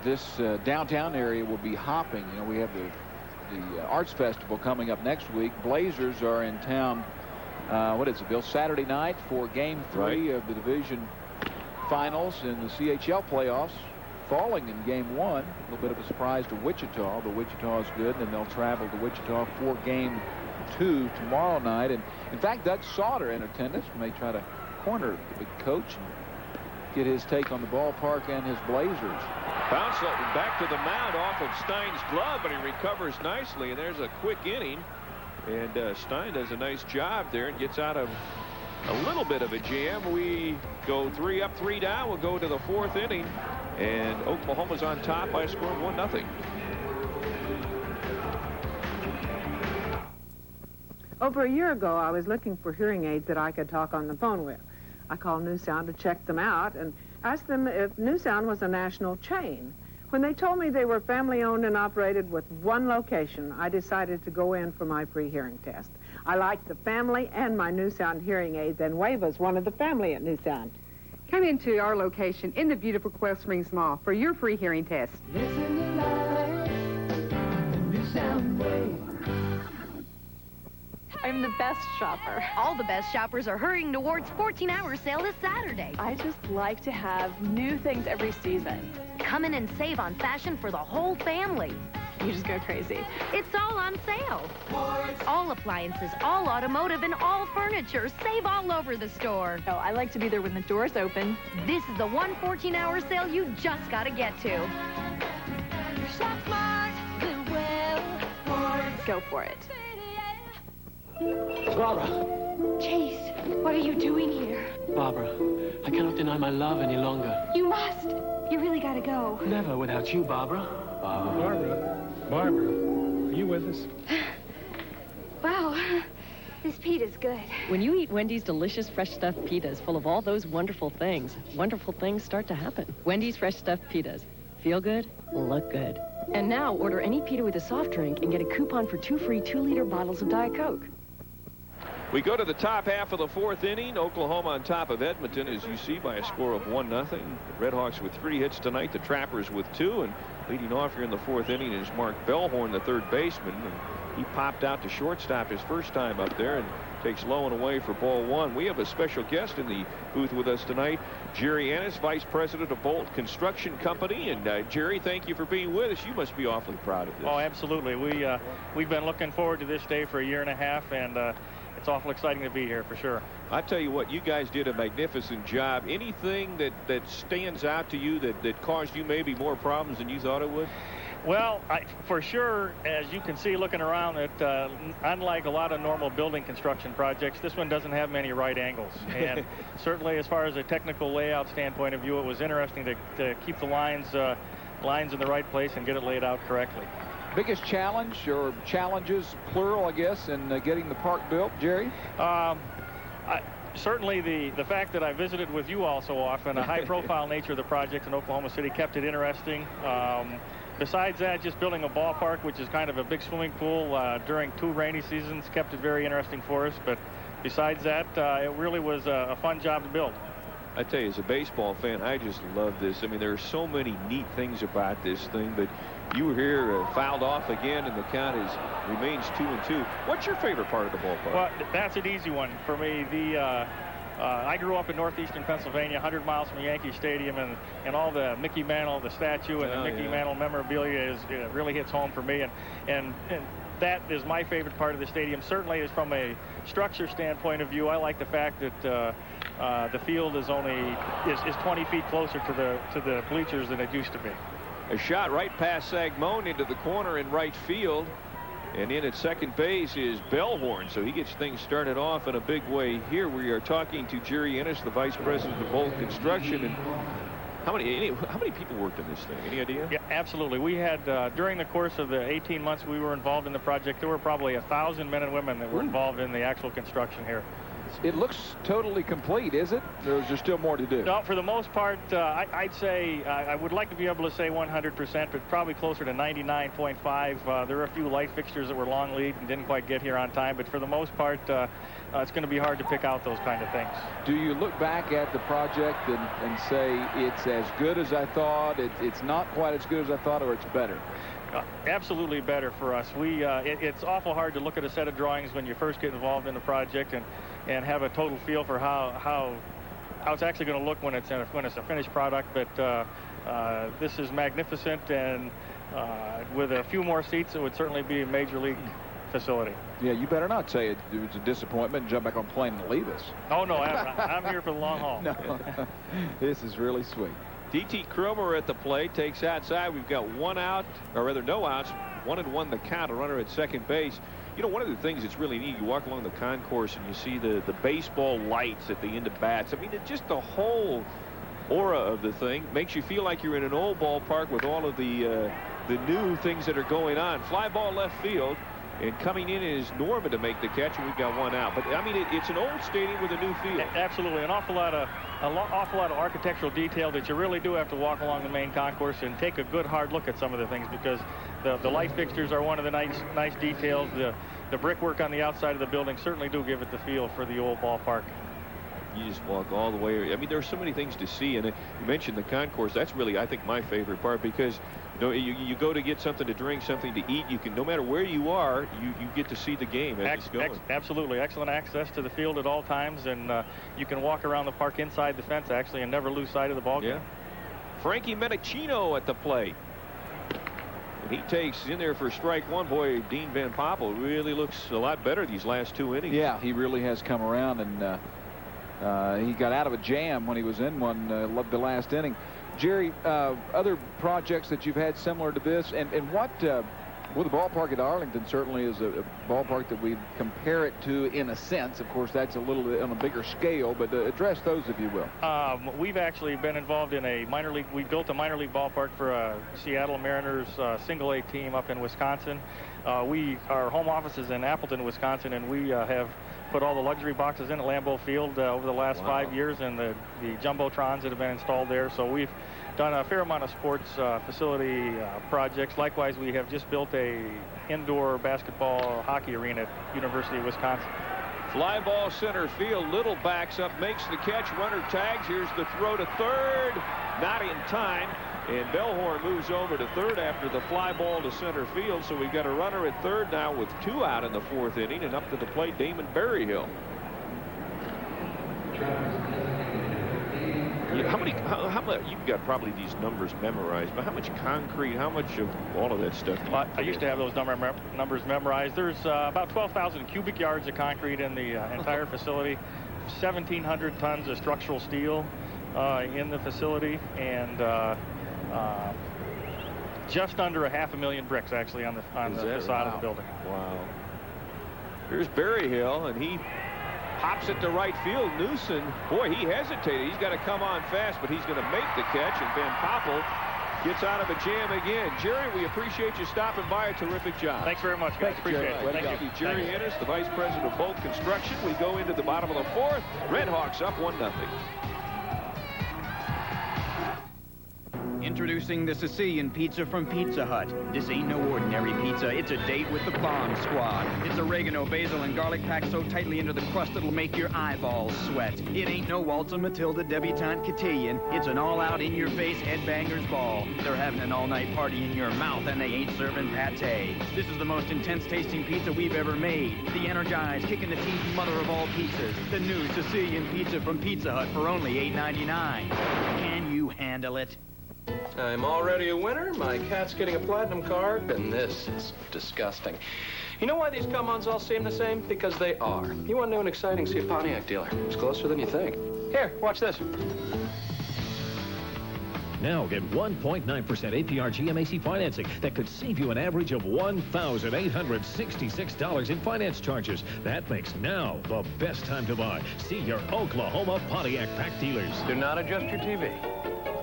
This downtown area will be hopping. You know, we have the Arts Festival coming up next week. Blazers are in town, what is it, Bill? Saturday night for Game 3 of the division finals in the CHL playoffs, falling in Game 1. A little bit of a surprise to Wichita, but Wichita is good, and they'll travel to Wichita for Game 2 tomorrow night. And in fact, Doug Sauter in attendance. We may try to corner the big coach and get his take on the ballpark and his Blazers. Bounce back to the mound off of Stein's glove, but he recovers nicely, and there's a quick inning. And Stein does a nice job there and gets out of a little bit of a jam. We go 3 up, 3 down. We'll go to the 4th inning, and Oklahoma's on top by a score of 1-0. Over a year ago, I was looking for hearing aids that I could talk on the phone with. I called New Sound to check them out and asked them if New Sound was a national chain. When they told me they were family-owned and operated with one location, I decided to go in for my free hearing test. I liked the family and my New Sound hearing aids, and Wava's one of the family at New Sound. Come into our location in the beautiful Quail Springs Mall for your free hearing test. Listen to life, the New Sound way. I'm the best shopper. All the best shoppers are hurrying towards 14-hour sale this Saturday. I just like to have new things every season. Come in and save on fashion for the whole family. You just go crazy. It's all on sale. All appliances, all automotive, and all furniture. Save all over the store. Oh, I like to be there when the doors open. This is the one 14-hour sale you just got to get to. Shop smart, live well. Go for it. Barbara. Chase, what are you doing here? Barbara, I cannot deny my love any longer. You must. You really gotta go. Never without you, Barbara. Barbara, are you with us? Wow, this pita's good. When you eat Wendy's delicious fresh stuffed pitas full of all those wonderful things start to happen. Wendy's fresh stuffed pitas. Feel good, look good. And now order any pita with a soft drink and get a coupon for 2 free 2-liter bottles of Diet Coke. We go to the top half of the 4th inning. Oklahoma on top of Edmonton, as you see, by a score of 1-0. The Redhawks with 3 hits tonight. The Trappers with 2. And leading off here in the 4th inning is Mark Bellhorn, the third baseman. And he popped out to shortstop his first time up there and takes low and away for ball 1. We have a special guest in the booth with us tonight, Jerry Ennis, Vice President of Bolt Construction Company. And Jerry, thank you for being with us. You must be awfully proud of this. Oh, absolutely. We've been looking forward to this day for a year and a half, and it's awful exciting to be here for sure. I tell you what, you guys did a magnificent job. Anything that stands out to you that caused you maybe more problems than you thought it would? Well, for sure, as you can see looking around it, unlike a lot of normal building construction projects, this one doesn't have many right angles. And certainly as far as a technical layout standpoint of view, it was interesting to keep the lines in the right place and get it laid out correctly. Biggest challenge, or challenges, plural, I guess, in getting the park built, Jerry? Certainly the fact that I visited with you all so often, a high-profile nature of the project in Oklahoma City kept it interesting. Besides that, just building a ballpark, which is kind of a big swimming pool during 2 rainy seasons, kept it very interesting for us. But besides that, it really was a fun job to build. I tell you, as a baseball fan, I just love this. I mean, there are so many neat things about this thing, but you were here, fouled off again, and the count remains 2-2. What's your favorite part of the ballpark? Well, that's an easy one for me. I grew up in northeastern Pennsylvania, 100 miles from Yankee Stadium, and all the Mickey Mantle, the statue, and the Mickey Mantle memorabilia really hits home for me. And that is my favorite part of the stadium. Certainly, is from a structure standpoint of view. I like the fact that the field is 20 feet closer to the bleachers than it used to be. A shot right past Sagmon into the corner in right field. And in at second base is Bellhorn, so he gets things started off in a big way here. We are talking to Jerry Ennis, the vice president of Bolt Construction. And how many people worked in this thing? Any idea? Yeah, absolutely. We had during the course of the 18 months we were involved in the project, there were probably 1,000 men and women that were involved in the actual construction here. It looks totally complete, is it? Or is there still more to do? No, for the most part, I'd say I would like to be able to say 100%, but probably closer to 99.5. There are a few light fixtures that were long lead and didn't quite get here on time, but for the most part, it's going to be hard to pick out those kind of things. Do you look back at the project and say it's as good as I thought, it's not quite as good as I thought, or it's better? Absolutely better for us. It's awful hard to look at a set of drawings when you first get involved in a project and have a total feel for how it's actually going to look when it's a finished product. But this is magnificent, and with a few more seats, it would certainly be a major league facility. Yeah, you better not say it was a disappointment and jump back on a plane and leave us. Oh no, I'm here for the long haul. No. This is really sweet. D.T. Cromer at the plate, takes outside. We've got one out, or rather no outs, 1-1 the count, a runner at second base. You know, one of the things that's really neat, you walk along the concourse and you see the baseball lights at the end of bats. I mean, it's just the whole aura of the thing makes you feel like you're in an old ballpark with all of the new things that are going on. Fly ball left field, and coming in is Norman to make the catch, and we've got one out. But I mean, it's an old stadium with a new field. Absolutely, an awful lot of architectural detail that you really do have to walk along the main concourse and take a good hard look at some of the things, because the light fixtures are one of the nice details. The brickwork on the outside of the building certainly do give it the feel for the old ballpark. You just walk all the way. I mean, there are so many things to see, and you mentioned the concourse. That's really, I think, my favorite part, because you go to get something to drink, something to eat. You can, no matter where you are, you get to see the game as it's going. Absolutely, excellent access to the field at all times, and you can walk around the park inside the fence actually and never lose sight of the ball game. Yeah. Frankie Menicino at the plate. And he takes in there for strike one. Boy, Dean Van Poppel really looks a lot better these last 2 innings. Yeah, he really has come around, and he got out of a jam when he was in one the last inning. Jerry, other projects that you've had similar to this, and what well, the ballpark at Arlington certainly is a ballpark that we compare it to in a sense. Of course, that's a little bit on a bigger scale, but address those if you will. We've actually been involved in a minor league. We built a minor league ballpark for a Seattle Mariners single-A team up in Wisconsin. Our home office is in Appleton, Wisconsin, and we have put all the luxury boxes in at Lambeau Field over the last 5 years, and the jumbotrons that have been installed there. So we've done a fair amount of sports facility projects. Likewise, we have just built a indoor basketball hockey arena at University of Wisconsin. Fly ball center field. Little backs up, makes the catch. Runner tags. Here's the throw to third. Not in time. And Bellhorn moves over to third after the fly ball to center field. So we've got a runner at third now with 2 out in the 4th inning. And up to the plate, Damon Berryhill. How much, you've got probably these numbers memorized, but how much concrete, how much of all of that stuff? I used to have those numbers memorized. There's about 12,000 cubic yards of concrete in the entire facility, 1,700 tons of structural steel in the facility, and just under 500,000 bricks actually on the facade of the building. Wow. Here's Berryhill, and he pops it to right field. Newsom, boy, he hesitated. He's got to come on fast, but he's going to make the catch, and Van Poppel gets out of a jam again. Jerry, we appreciate you stopping by. A terrific job. Thanks very much, guys. Appreciate it. Thank you. Jerry Ennis, the vice president of Bolt Construction. We go into the bottom of the fourth. Redhawks up 1-0. Introducing the Sicilian pizza from Pizza Hut. This ain't no ordinary pizza. It's a date with the bomb squad. It's oregano, basil, and garlic packed so tightly into the crust it'll make your eyeballs sweat. It ain't no Waltz and Matilda debutante cotillion. It's an all-out, in-your-face headbangers ball. They're having an all-night party in your mouth, and they ain't serving pate. This is the most intense-tasting pizza we've ever made. The energized, kicking-the-teeth mother of all pizzas. The new Sicilian pizza from Pizza Hut for only $8.99. Can you handle it? I'm already a winner. My cat's getting a platinum card, and this is disgusting. You know why these come-ons all seem the same? Because they are. You want new and exciting, see a Pontiac dealer. It's closer than you think. Here, watch this. Now get 1.9% APR GMAC financing that could save you an average of $1,866 in finance charges. That makes now the best time to buy. See your Oklahoma Pontiac Pack dealers. Do not adjust your TV.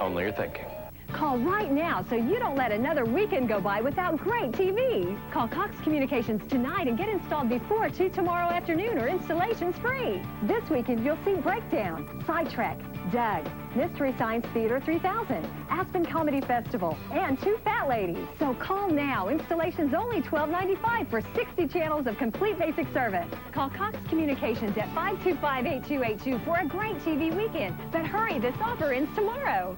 Only your thinking. Call right now so you don't let another weekend go by without great TV. Call Cox Communications tonight and get installed before 2 tomorrow afternoon, or installation's free. This weekend you'll see Breakdown, Sidetrack, Doug, Mystery Science Theater 3000, Aspen Comedy Festival, and 2 Fat Ladies. So call now. Installation's only $12.95 for 60 channels of complete basic service. Call Cox Communications at 525-8282 for a great TV weekend. But hurry, this offer ends tomorrow.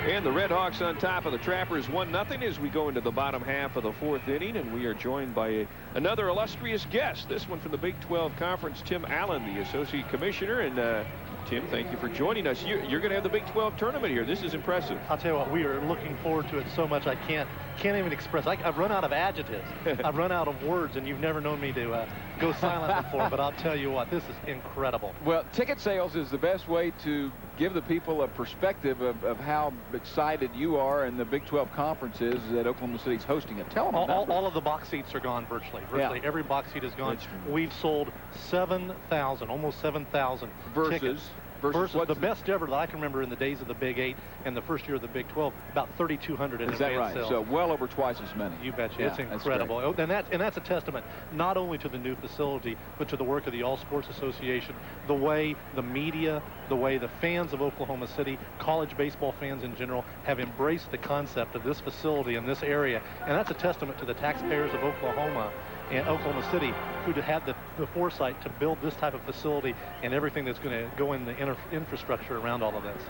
And the Redhawks on top of the Trappers 1-0 as we go into the bottom half of the fourth inning, and we are joined by another illustrious guest. This one from the Big 12 Conference, Tim Allen, the Associate Commissioner. And Tim, thank you for joining us. You're going to have the Big 12 tournament here. This is impressive. I'll tell you what, we are looking forward to it so much I can't even express. I've run out of adjectives. I've run out of words, and you've never known me to go silent before, but I'll tell you what, this is incredible. Well, ticket sales is the best way to give the people a perspective of how excited you are, and the Big 12 Conference is that Oklahoma City's hosting it. Tell them all of the box seats are gone virtually. Virtually every box seat is gone. We've sold 7,000, almost 7,000 tickets. Versus the best ever that I can remember in the days of the Big 8 and the first year of the Big 12, about 3,200 in advance sales. So well over twice as many. You betcha. Yeah, it's incredible. And that's a testament not only to the new facility, but to the work of the All Sports Association, the way the media, the way the fans of Oklahoma City, college baseball fans in general, have embraced the concept of this facility in this area. And that's a testament to the taxpayers of Oklahoma and Oklahoma City, who had the foresight to build this type of facility and everything that's going to go in the infrastructure around all of this.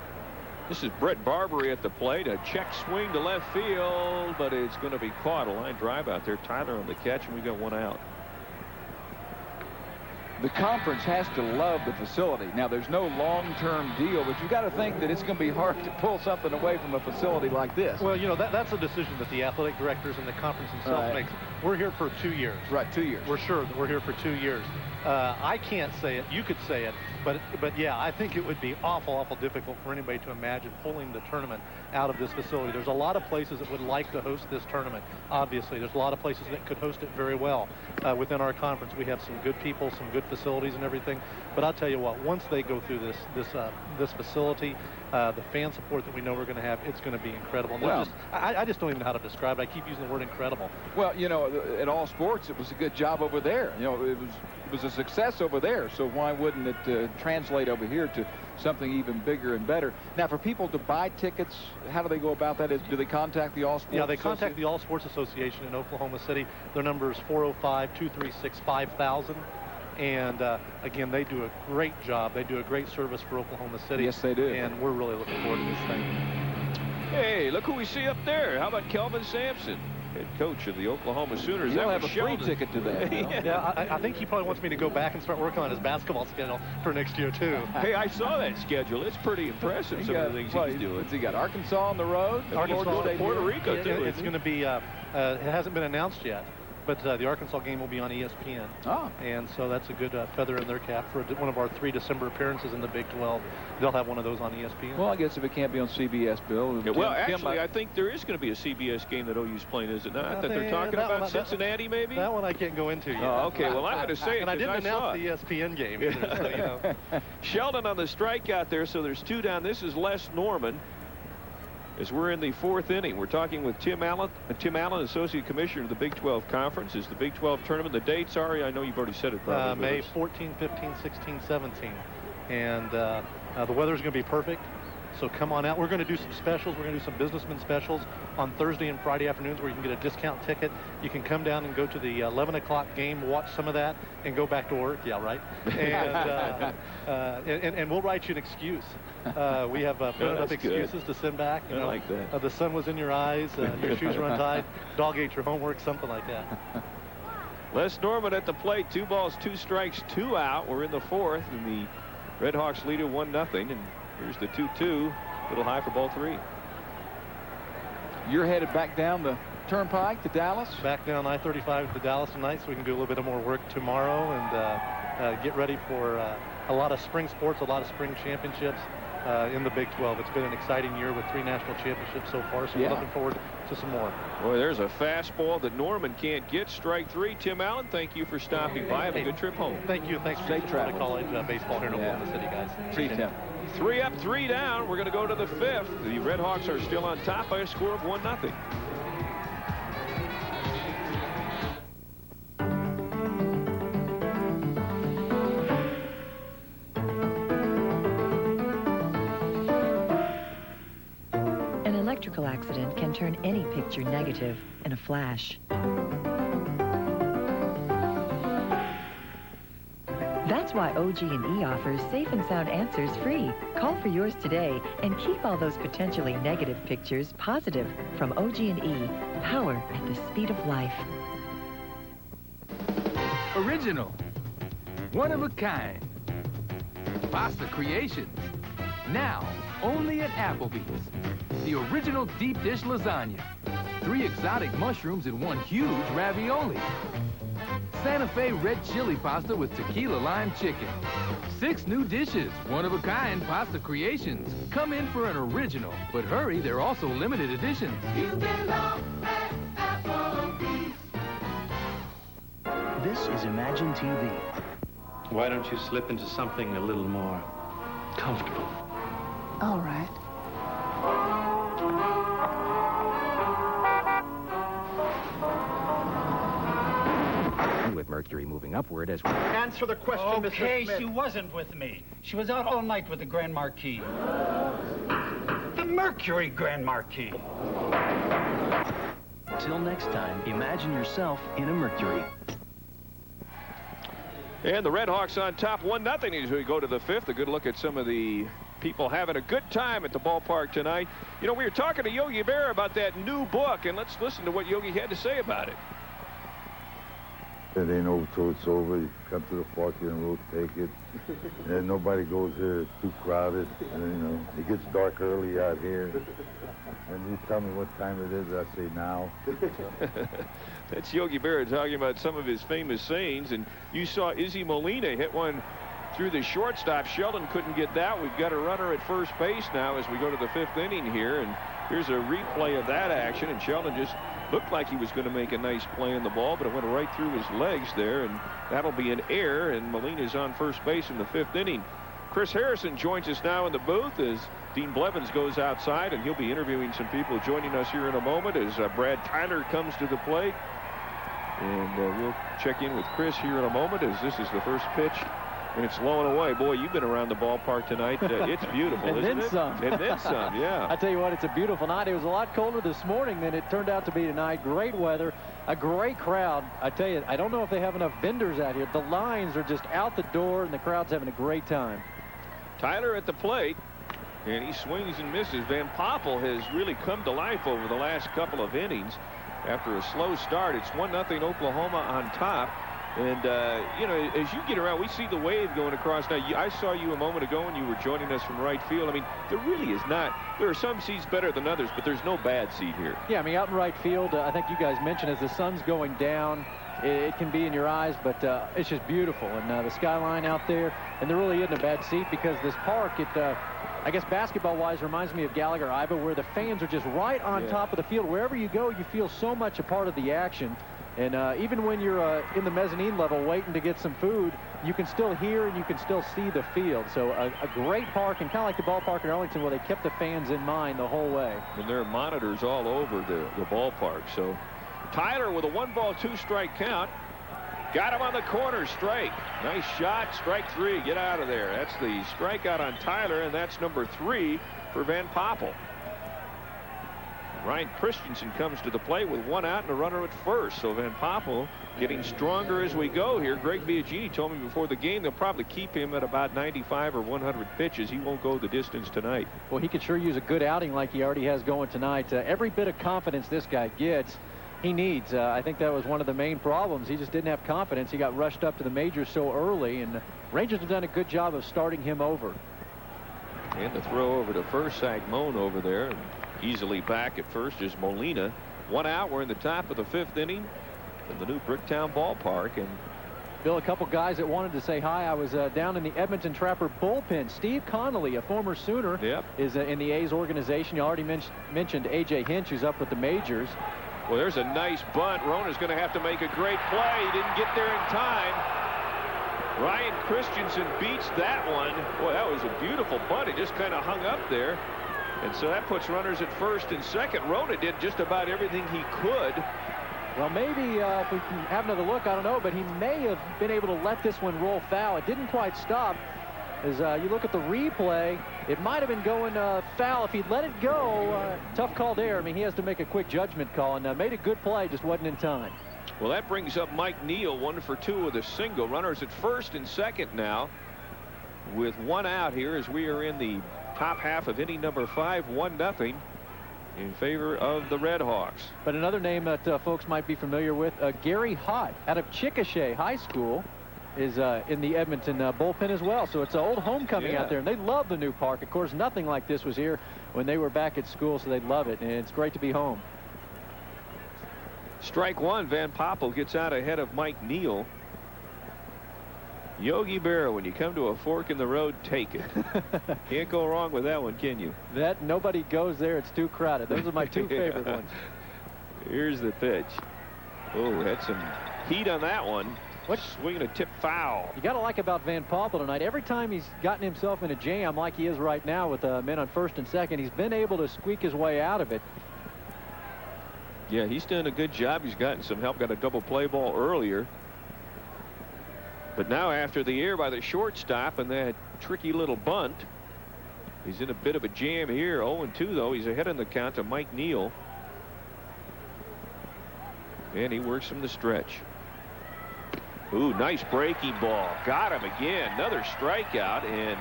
This is Brett Barbary at the plate. A check swing to left field, but it's going to be caught. A line drive out there. Tyler on the catch, and we got one out. The conference has to love the facility. Now, there's no long-term deal, but you've got to think that it's going to be hard to pull something away from a facility like this. Well, you know, that's a decision that the athletic directors and the conference themselves makes. We're here for 2 years. Right, 2 years. We're sure that we're here for 2 years. I can't say it. You could say it. But yeah, I think it would be awful difficult for anybody to imagine pulling the tournament out of this facility. There's a lot of places that would like to host this tournament. Obviously, there's a lot of places that could host it very well. Within our conference, we have some good people, some good facilities and everything. But I'll tell you what, once they go through this facility, the fan support that we know we're going to have, it's going to be incredible. And I just don't even know how to describe it. I keep using the word incredible. Well, you know, at All Sports, it was a good job over there. You know, it was a success over there. So why wouldn't it translate over here to something even bigger and better? Now, for people to buy tickets, how do they go about that? Do they contact the All Sports? Yeah, they contact the All Sports Association in Oklahoma City. Their number is 405-236-5000. And again, they do a great job. They do a great service for Oklahoma City. Yes, they do. And we're really looking forward to this thing. Hey, look who we see up there. How about Kelvin Sampson? head coach of the Oklahoma Sooners. You'll that have a Sheldon. free ticket to that. Yeah, I think he probably wants me to go back and start working on his basketball schedule for next year, too. Hey, I saw that schedule. It's pretty impressive, some of the things he's doing. He got Arkansas on the road. Arkansas, Puerto Rico, too. It's going to be, it hasn't been announced yet, but the Arkansas game will be on ESPN. Oh. And so that's a good feather in their cap for one of our 3 December appearances in the Big 12. They'll have one of those on ESPN. Well, I guess if it can't be on CBS, Bill. Yeah, well, actually, I think there is going to be a CBS game that OU's playing, is it not? That they're talking about Cincinnati, maybe? That one I can't go into yet. Oh, okay. Well, I had to say it. And I didn't announce the ESPN game either, so, you know. Sheldon on the strikeout there, so there's 2 down. This is Les Norman. As we're in the 4th inning, we're talking with Tim Allen, Associate Commissioner of the Big 12 Conference. Is the Big 12 tournament, the dates are, I know you've already said it probably. May 14, 15, 16, 17. And the weather's going to be perfect. So come on out. We're going to do some specials. We're going to do some businessman specials on Thursday and Friday afternoons where you can get a discount ticket. You can come down and go to the 11 o'clock game, watch some of that, and go back to work. Yeah, right. And we'll write you an excuse. We have plenty of excuses to send back. You know, like that. The sun was in your eyes, your shoes were untied, dog ate your homework, something like that. Les Norman at the plate. 2 balls, 2 strikes, 2 out. We're in the 4th, and the Redhawks lead it 1-0. And here's the 2-2. A little high for ball 3. You're headed back down the turnpike to Dallas? Back down I-35 to Dallas tonight so we can do a little bit more work tomorrow and get ready for a lot of spring sports, a lot of spring championships in the Big 12. It's been an exciting year with 3 national championships so far, so we're looking forward to some more. Boy, there's a fastball that Norman can't get. Strike 3. Tim Allen, thank you for stopping by. Have a good trip home. Thank you. Thanks for safe travel to college baseball here in Oklahoma City, guys. See you, Tim. 3 up, 3 down. We're going to go to the 5th. The Redhawks are still on top by a score of 1-0. An electrical accident can turn any picture negative in a flash. That's why OG&E offers safe and sound answers free. Call for yours today and keep all those potentially negative pictures positive from OG&E. Power at the speed of life. Original. One of a kind. Pasta creations. Now, only at Applebee's. The original deep dish lasagna. 3 exotic mushrooms in 1 huge ravioli. Santa Fe red chili pasta with tequila lime chicken. 6 new dishes, one-of-a-kind pasta creations. Come in for an original, but hurry, they're also limited editions. You belong at Applebee's. This is Imagine TV. Why don't you slip into something a little more comfortable? All right. With Mercury moving upward as we... Answer the question, Mr. Okay, Smith. she wasn't with me. She was out all night with the Grand Marquis. The Mercury Grand Marquis. Till next time, imagine yourself in a Mercury. And the Redhawks on top 1-0 as we go to the 5th. A good look at some of the people having a good time at the ballpark tonight. You know, we were talking to Yogi Berra about that new book, and let's listen to what Yogi had to say about it. It ain't over till it's over. You come to the park and we'll take it. And nobody goes here. It's too crowded. And, you know, it gets dark early out here. And you tell me what time it is, I say now. That's Yogi Berra talking about some of his famous sayings. And you saw Izzy Molina hit one through the shortstop. Sheldon couldn't get that. We've got a runner at first base now as we go to the 5th inning here. And here's a replay of that action. And Sheldon just looked like he was going to make a nice play on the ball, but it went right through his legs there, and that'll be an error, and Molina's on first base in the 5th inning. Chris Harrison joins us now in the booth as Dean Blevins goes outside, and he'll be interviewing some people joining us here in a moment as Brad Tyler comes to the plate. And we'll check in with Chris here in a moment as this is the first pitch. And it's low and away. Boy, you've been around the ballpark tonight. It's beautiful, and isn't then it? some. And then some, yeah. I tell you what, it's a beautiful night. It was a lot colder this morning than it turned out to be tonight. Great weather, a great crowd. I tell you, I don't know if they have enough vendors out here. The lines are just out the door, and the crowd's having a great time. Tyler at the plate, and he swings and misses. Van Poppel has really come to life over the last couple of innings. after a slow start. It's 1-0 Oklahoma on top. And, you know, as you get around, we see the wave going across. Now, I saw you a moment ago when you were joining us from right field. I mean, there really is not. There are some seats better than others, but there's no bad seat here. Yeah, I mean, out in right field, I think you guys mentioned as the sun's going down, it can be in your eyes, but it's just beautiful. And the skyline out there, and there really isn't a bad seat because this park, I guess basketball-wise, reminds me of Gallagher, Iowa, where the fans are just right on top of the field. Wherever you go, you feel so much a part of the action. And even when you're in the mezzanine level waiting to get some food, you can still hear and you can still see the field. So a great park, and kind of like the ballpark in Arlington where they kept the fans in mind the whole way. And there are monitors all over the ballpark. So Tyler with a 1-ball, 2-strike count. Got him on the corner, strike. Nice shot, strike 3. Get out of there. That's the strikeout on Tyler, and that's number 3 for Van Poppel. Ryan Christensen comes to the plate with 1 out and a runner at first. So Van Poppel getting stronger as we go here. Greg Biagini told me before the game they'll probably keep him at about 95 or 100 pitches. He won't go the distance tonight. Well, he could sure use a good outing like he already has going tonight. Every bit of confidence this guy gets, he needs. I think that was one of the main problems. He just didn't have confidence. He got rushed up to the majors so early, and the Rangers have done a good job of starting him over. And the throw over to first, Sagmon over there. And easily back at first is Molina. 1 out. We're in the top of the 5th inning in the new Bricktown Ballpark. And Bill, a couple guys that wanted to say hi. I was down in the Edmonton Trapper bullpen. Steve Connolly, a former Sooner, is in the A's organization. You already mentioned A.J. Hinch, who's up with the majors. Well, there's a nice bunt. Rona's going to have to make a great play. He didn't get there in time. Ryan Christensen beats that one. Boy, that was a beautiful bunt. It just kind of hung up there. And so that puts runners at first and second. Rona did just about everything he could. Well, maybe if we can have another look, I don't know, but he may have been able to let this one roll foul. It didn't quite stop. As you look at the replay, it might have been going foul. If he'd let it go, tough call there. I mean, he has to make a quick judgment call, and made a good play, just wasn't in time. Well, that brings up Mike Neal, 1 for 2 with a single. Runners at first and second now with 1 out here as we are in the top half of inning number 5, 1-0 in favor of the Redhawks. But another name that folks might be familiar with, Gary Hott out of Chickasha High School, is in the Edmonton bullpen as well. So it's an old homecoming out there, and they love the new park. Of course, nothing like this was here when they were back at school, so they love it, and it's great to be home. Strike 1. Van Poppel gets out ahead of Mike Neal. Yogi Berra, when you come to a fork in the road, take it. Can't go wrong with that one, can you? That nobody goes there. It's too crowded. Those are my 2 favorite ones. Here's the pitch. Oh, had some heat on that one. Swinging a tip foul. You got to like about Van Poppel tonight, every time he's gotten himself in a jam like he is right now with men on first and second, he's been able to squeak his way out of it. Yeah, he's done a good job. He's gotten some help. Got a double play ball earlier. But now after the error by the shortstop and that tricky little bunt, he's in a bit of a jam here. 0-2, though. He's ahead in the count to Mike Neal. And he works from the stretch. Ooh, nice breaking ball. Got him again. Another strikeout. And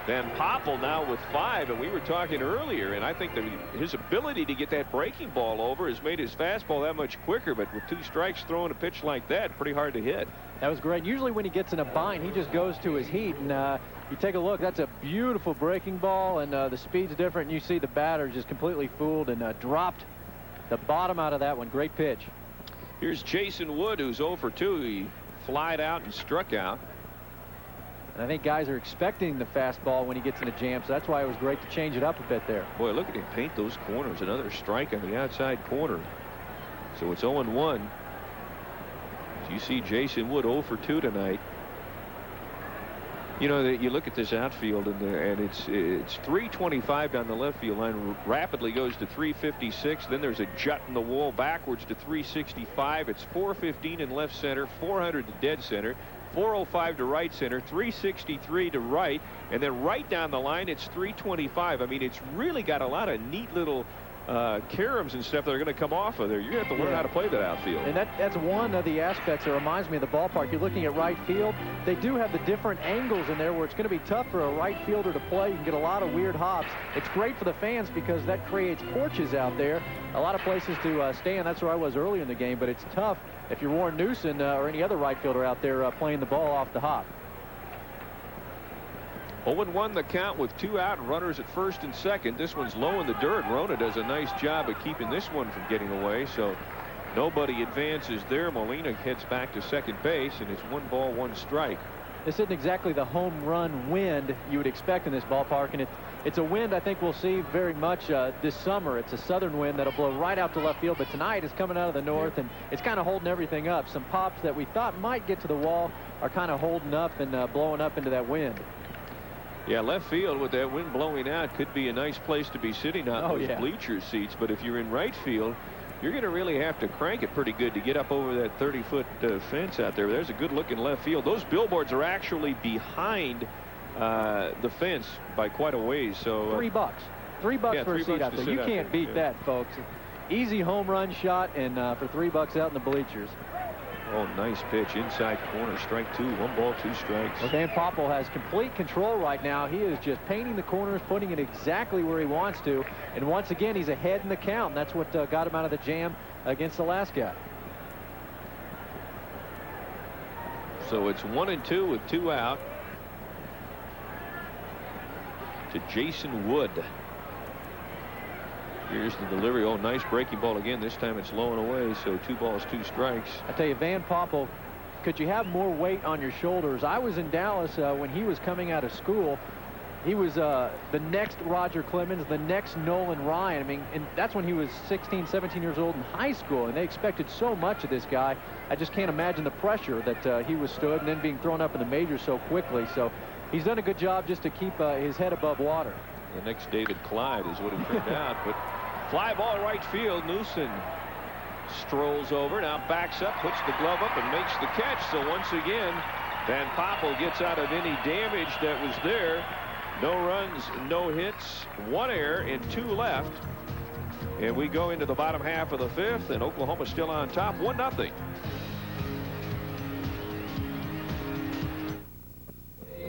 Van Poppel now with 5. And we were talking earlier, and I think that his ability to get that breaking ball over has made his fastball that much quicker. But with 2 strikes throwing a pitch like that, pretty hard to hit. That was great. Usually when he gets in a bind, he just goes to his heat. And you take a look, that's a beautiful breaking ball, and the speed's different. And you see the batter just completely fooled and dropped the bottom out of that one. Great pitch. Here's Jason Wood, who's 0 for 2. He flied out and struck out. And I think guys are expecting the fastball when he gets in a jam, so that's why it was great to change it up a bit there. Boy, look at him paint those corners. Another strike on the outside corner. So it's 0-1. You see Jason Wood 0 for 2 tonight. You know, you look at this outfield, and it's 325 down the left field line. Rapidly goes to 356. Then there's a jut in the wall backwards to 365. It's 415 in left center, 400 to dead center, 405 to right center, 363 to right, and then right down the line it's 325. I mean, it's really got a lot of neat little caroms and stuff that are going to come off of there. You're going to have to learn how to play that outfield. And that's one of the aspects that reminds me of the ballpark. You're looking at right field. They do have the different angles in there where it's going to be tough for a right fielder to play. You can get a lot of weird hops. It's great for the fans because that creates porches out there. A lot of places to stand. That's where I was earlier in the game, but it's tough if you're Warren Newson or any other right fielder out there playing the ball off the hop. 0-1 the count with 2 out and runners at first and second. This one's low in the dirt. Rona does a nice job of keeping this one from getting away, so nobody advances there. Molina heads back to second base, and it's 1 ball, 1 strike. This isn't exactly the home run wind you would expect in this ballpark, and it's a wind I think we'll see very much this summer. It's a southern wind that'll blow right out to left field, but tonight it's coming out of the north, and it's kind of holding everything up. Some pops that we thought might get to the wall are kind of holding up and blowing up into that wind. Yeah, left field with that wind blowing out could be a nice place to be sitting on those bleacher seats. But if you're in right field, you're going to really have to crank it pretty good to get up over that 30-foot fence out there. There's a good-looking left field. Those billboards are actually behind the fence by quite a ways. So $3. $3 for a seat out there. You can't beat that, folks. Easy home run shot, and for $3 out in the bleachers. Oh, nice pitch. Inside corner. Strike 2. 1 ball, 2 strikes. Well, Dan Popple has complete control right now. He is just painting the corners, putting it exactly where he wants to. And once again, he's ahead in the count. That's what got him out of the jam against the last guy. So it's 1-2 with 2 out to Jason Wood. Here's the delivery. Oh, nice breaking ball again. This time it's low and away, so 2 balls, 2 strikes. I tell you, Van Poppel, could you have more weight on your shoulders? I was in Dallas when he was coming out of school. He was the next Roger Clemens, the next Nolan Ryan. I mean, and that's when he was 16, 17 years old in high school, and they expected so much of this guy. I just can't imagine the pressure that he withstood and then being thrown up in the majors so quickly. So he's done a good job just to keep his head above water. The next David Clyde is what it turned out, but fly ball right field. Newson strolls over, now backs up, puts the glove up, and makes the catch. So once again, Van Poppel gets out of any damage that was there. No runs, no hits, 1 error, and 2 left. And we go into the bottom half of the 5th, and Oklahoma still on top, 1-0.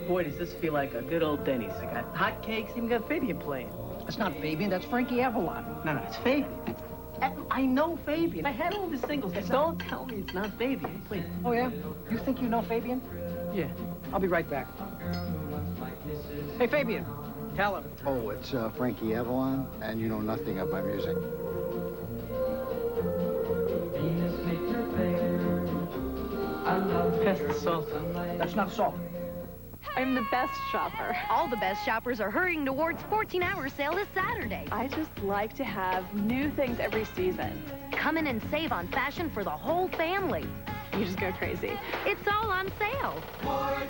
Boy, does this feel like a good old Denny's. I got hot cakes, even got Fabian playing. That's not Fabian, that's Frankie Avalon. No, it's Fabian. I know Fabian. I had all the singles. Don't tell me it's not Fabian, please. Oh, yeah? You think you know Fabian? Yeah. I'll be right back. Hey, Fabian, tell him. Oh, it's Frankie Avalon, and you know nothing of my music. Pass the salt. That's not salt. I'm the best shopper. All the best shoppers are hurrying towards 14-hour sale this Saturday. I just like to have new things every season. Come in and save on fashion for the whole family. You just go crazy. It's all on sale.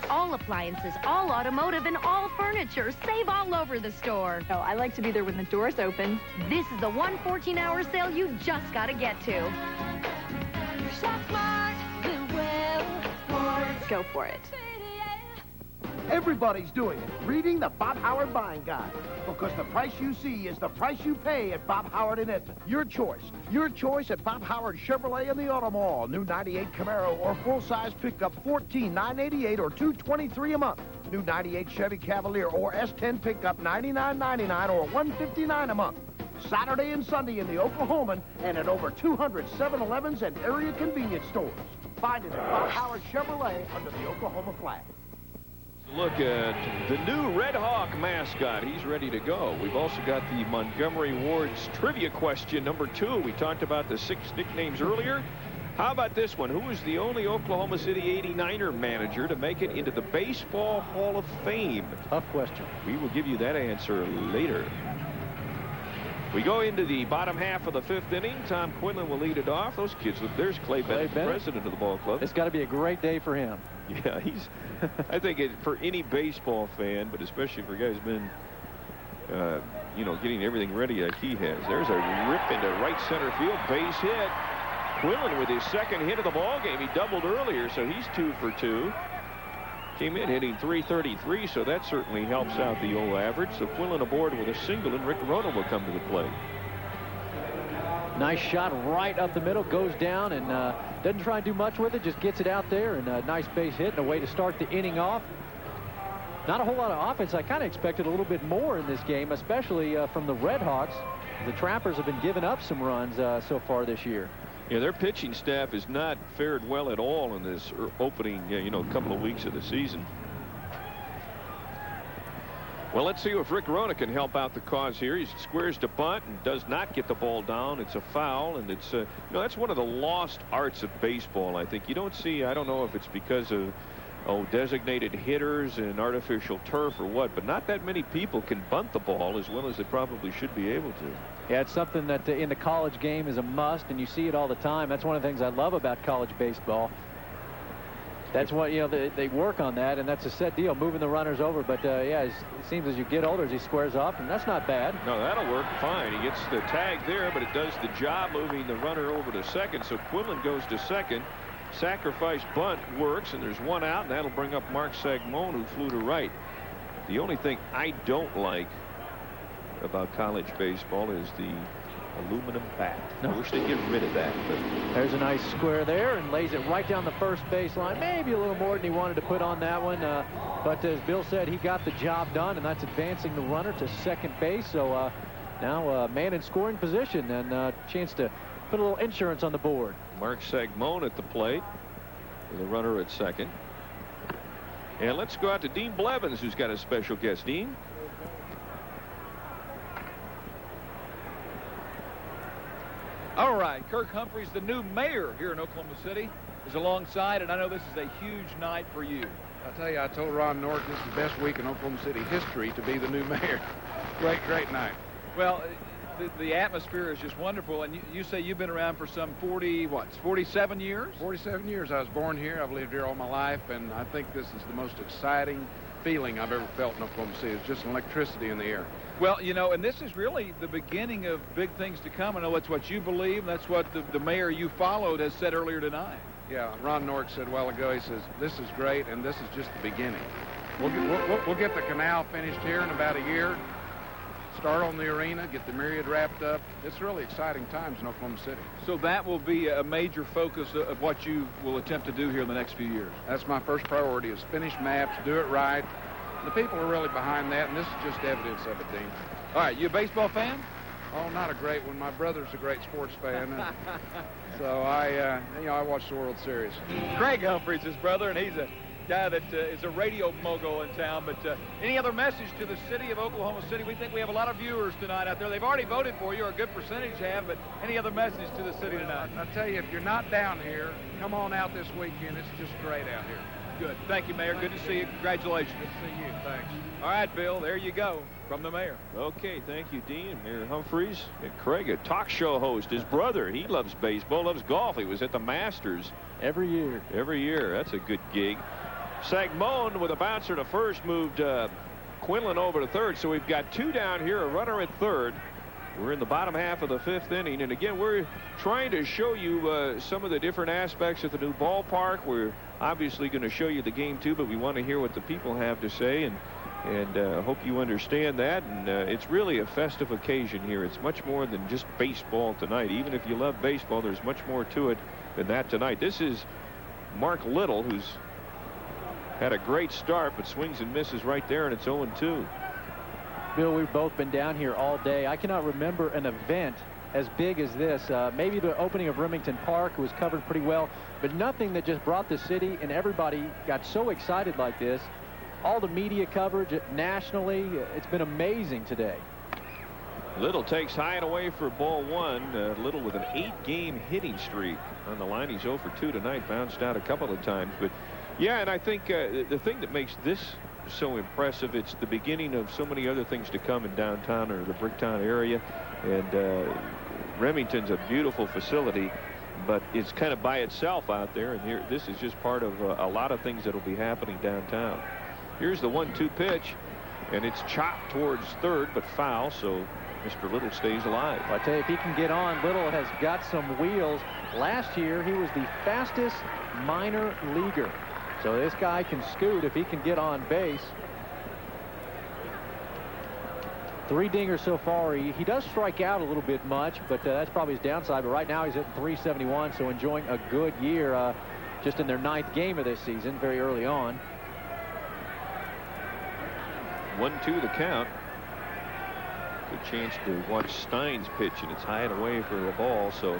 All appliances, all automotive, and all furniture. Save all over the store. Oh, I like to be there when the doors open. This is the one 14-hour sale you just got to get to. Shop smart, live well. Go for it. Everybody's doing it, reading the Bob Howard Buying Guide. Because the price you see is the price you pay at Bob Howard in Edmonton. Your choice at Bob Howard Chevrolet in the Auto Mall. New 98 Camaro or full-size pickup, $14,988 or $223 a month. New 98 Chevy Cavalier or S10 pickup, $99.99 or $159 a month. Saturday and Sunday in the Oklahoman and at over 200 7-Elevens and area convenience stores. Find it at Bob Howard Chevrolet under the Oklahoma flag. Look at the new Redhawk mascot. He's ready to go. We've also got the Montgomery Ward's trivia question number 2. We talked about the 6 nicknames earlier. How about this one? Who is the only Oklahoma City 89er manager to make it into the Baseball Hall of Fame? Tough question. We will give you that answer later. We go into the bottom half of the 5th inning. Tom Quinlan will lead it off. Those kids, there's Clay Bennett, the president of the ball club. It's got to be a great day for him. Yeah, I think for any baseball fan, but especially for a guy who's been, getting everything ready like he has. There's a rip into right center field, base hit. Quinlan with his 2nd hit of the ball game. He doubled earlier, so he's 2 for 2. Came in hitting .333, so that certainly helps out the old average. So Quinlan aboard with a single, and Rick Rona will come to the plate. Nice shot right up the middle, goes down, and doesn't try and do much with it, just gets it out there, and a nice base hit and a way to start the inning off. Not a whole lot of offense. I kind of expected a little bit more in this game, especially from the Redhawks. The Trappers have been giving up some runs so far this year. Yeah, their pitching staff has not fared well at all in this opening, couple of weeks of the season. Well, let's see if Rick Rona can help out the cause here. He squares to bunt and does not get the ball down. It's a foul, and it's that's one of the lost arts of baseball. I think you don't see. I don't know if it's because of designated hitters and artificial turf or what, but not that many people can bunt the ball as well as they probably should be able to. Yeah, it's something that in the college game is a must, and you see it all the time. That's one of the things I love about college baseball. That's what, they work on that, and that's a set deal, moving the runners over. But, yeah, it seems as you get older, as he squares off, and that's not bad. No, that'll work fine. He gets the tag there, but it does the job moving the runner over to second. So Quinlan goes to second. Sacrifice bunt works, and there's one out, and that'll bring up Mark Sagmon, who flew to right. The only thing I don't like about college baseball is the aluminum bat. I wish they'd get rid of that. But there's a nice square there and lays it right down the first baseline. Maybe a little more than he wanted to put on that one. But as Bill said, he got the job done, and that's advancing the runner to second base. So now man in scoring position and a chance to put a little insurance on the board. Mark Sagmon at the plate with a runner at second. And let's go out to Dean Blevins, who's got a special guest. Dean? All right, Kirk Humphreys, the new mayor here in Oklahoma City, is alongside, and I know this is a huge night for you. I tell you, I told Ron Nork this is the best week in Oklahoma City history to be the new mayor. Great night. Well, the atmosphere is just wonderful, and you say you've been around for some 47 years? 47 years. I was born here. I've lived here all my life, and I think this is the most exciting feeling I've ever felt in Oklahoma City. It's just an electricity in the air. Well, and this is really the beginning of big things to come. I know that's what you believe. That's what the mayor you followed has said earlier tonight. Yeah, Ron Nork said a while ago, he says, this is great, and this is just the beginning. We'll get the canal finished here in about a year, start on the arena, get the Myriad wrapped up. It's really exciting times in Oklahoma City. So that will be a major focus of what you will attempt to do here in the next few years. That's my first priority, is finish maps, do it right. The people are really behind that, and this is just evidence of it, Dean. All right, you a baseball fan? Oh, not a great one. My brother's a great sports fan, so I watch the World Series. Craig Humphreys, his brother, and he's a guy that is a radio mogul in town. But any other message to the city of Oklahoma City? We think we have a lot of viewers tonight out there. They've already voted for you, or a good percentage have, but any other message to the city tonight? I tell you, if you're not down here, come on out this weekend. It's just great out here. Good. Thank you, Mayor. Good to see you. Congratulations. Good to see you. Thanks. All right, Bill, there you go from the mayor. Okay, thank you, Dean. Mayor Humphreys. And Craig, a talk show host. His brother, he loves baseball, loves golf. He was at the Masters. Every year. Every year. That's a good gig. Sagmon with a bouncer to first moved Quinlan over to third. So we've got two down here, a runner at third. We're in the bottom half of the fifth inning. And again, we're trying to show you some of the different aspects of the new ballpark. We're obviously going to show you the game too, but we want to hear what the people have to say, and hope you understand that. And it's really a festive occasion here. It's much more than just baseball tonight. Even if you love baseball, there's much more to it than that tonight. This is Mark Little, who's had a great start, but swings and misses right there, and it's 0-2. Bill, we've both been down here all day. I cannot remember an event as big as this. Maybe the opening of Remington Park was covered pretty well, but nothing that just brought the city and everybody got so excited like this. All the media coverage nationally, it's been amazing today. Little takes high and away for ball one. Little with an 8-game hitting streak on the line. He's 0 for 2 tonight, bounced out a couple of times. But yeah, and I think the thing that makes this so impressive, it's the beginning of so many other things to come in downtown or the Bricktown area. And Remington's a beautiful facility, but it's kind of by itself out there, and here this is just part of a lot of things that will be happening downtown. Here's the 1-2 pitch, and it's chopped towards third, but foul, so Mr. Little stays alive. I tell you, if he can get on, Little has got some wheels. Last year, he was the fastest minor leaguer. So this guy can scoot if he can get on base. 3 dingers so far. He does strike out a little bit much, but that's probably his downside. But right now he's hitting .371, so enjoying a good year just in their 9th game of this season, very early on. 1-2 the count. Good chance to watch Stein's pitch, and it's high and away for a ball, so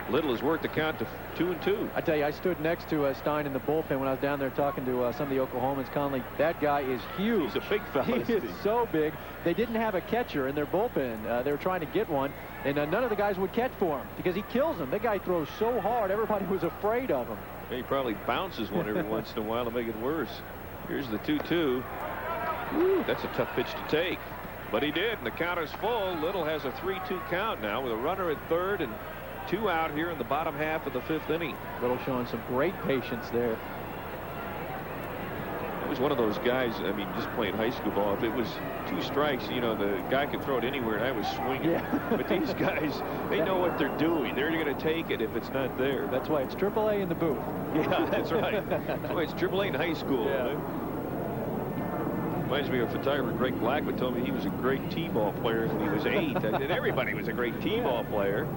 Little has worked the count to 2-2. I tell you, I stood next to Stein in the bullpen when I was down there talking to some of the Oklahomans. Conley, that guy is huge. He's a big fella. He is so big. They didn't have a catcher in their bullpen. They were trying to get one, and none of the guys would catch for him because he kills them. That guy throws so hard, everybody was afraid of him. He probably bounces one every once in a while to make it worse. Here's the 2-2. Woo, that's a tough pitch to take. But he did, and the count is full. Little has a 3-2 count now with a runner at third and 2 out here in the bottom half of the 5th inning. Little showing some great patience there. He was one of those guys, I mean, just playing high school ball. If it was 2 strikes, you know, the guy could throw it anywhere, and I was swinging. Yeah. But these guys, they know what they're doing. They're going to take it if it's not there. That's why it's AAA in the booth. Yeah, that's right. That's why it's AAA in high school. Yeah. Reminds me of photographer Greg Blackwood told me he was a great T-ball player when he was 8. And everybody was a great T-ball player.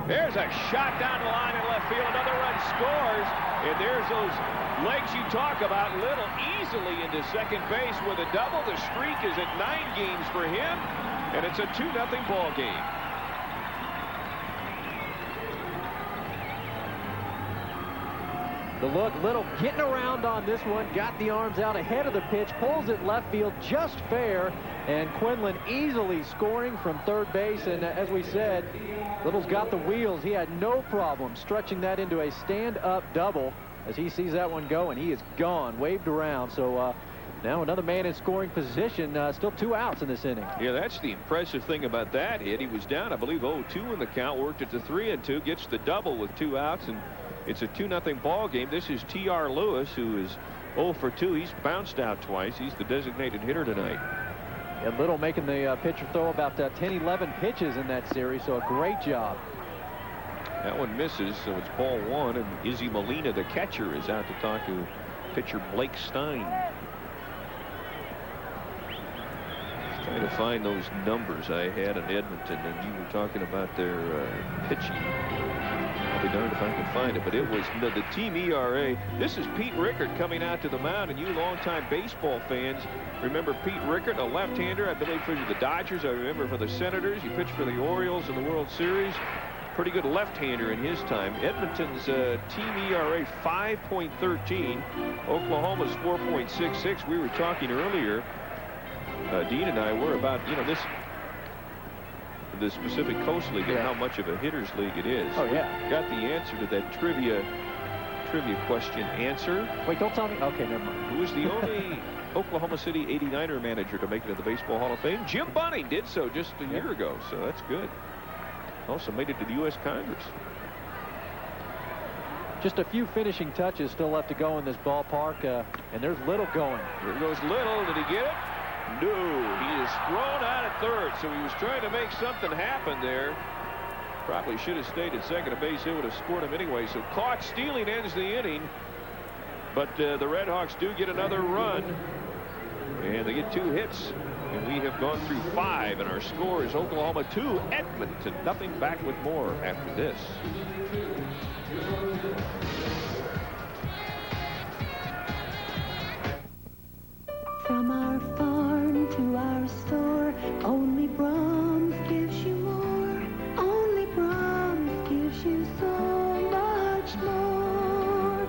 There's a shot down the line in left field. Another run scores. And there's those legs you talk about. Little easily into second base with a double. The streak is at 9 games for him. And it's a 2-0 ball game. The look, Little getting around on this one, got the arms out ahead of the pitch, pulls it left field just fair, and Quinlan easily scoring from third base. And as we said, Little's got the wheels. He had no problem stretching that into a stand-up double as he sees that one go, and he is gone, waved around. So now another man in scoring position, still 2 outs in this inning. Yeah, that's the impressive thing about that hit. He was down, I believe, 0-2 in the count, worked it to 3-2, gets the double with 2 outs, and it's a 2-0 ball game. This is T.R. Lewis, who is 0 for 2. He's bounced out twice. He's the designated hitter tonight. And Little making the pitcher throw about 10-11 pitches in that series, so a great job. That one misses, so it's ball 1, and Izzy Molina, the catcher, is out to talk to pitcher Blake Stein. Trying to find those numbers I had in Edmonton, and you were talking about their pitching. I'll be darned if I can find it, but it was the team ERA. This is Pete Rickard coming out to the mound, and you longtime baseball fans remember Pete Rickard, a left-hander, I believe for the Dodgers. I remember for the Senators. He pitched for the Orioles in the World Series. Pretty good left-hander in his time. Edmonton's team ERA 5.13. Oklahoma's 4.66. We were talking earlier, Dean and I were about, you know, the Pacific Coast League and how much of a hitter's league it is. Oh, yeah. Got the answer to that trivia question answer. Wait, don't tell me. Okay, never mind. Who was the only Oklahoma City 89er manager to make it to the Baseball Hall of Fame? Jim Bunning did so just a year ago, so that's good. Also made it to the U.S. Congress. Just a few finishing touches still left to go in this ballpark, and there's Little going. There goes Little. Did he get it? No, he is thrown out at third, so he was trying to make something happen there. Probably should have stayed at second base. It would have scored him anyway. So caught stealing ends the inning, but the Redhawks do get another run, and they get 2 hits, and we have gone through 5, and our score is Oklahoma 2, Edmonton nothing. Back with more after this. From our farm to our store, only Brahms gives you more. Only Brahms gives you so much more.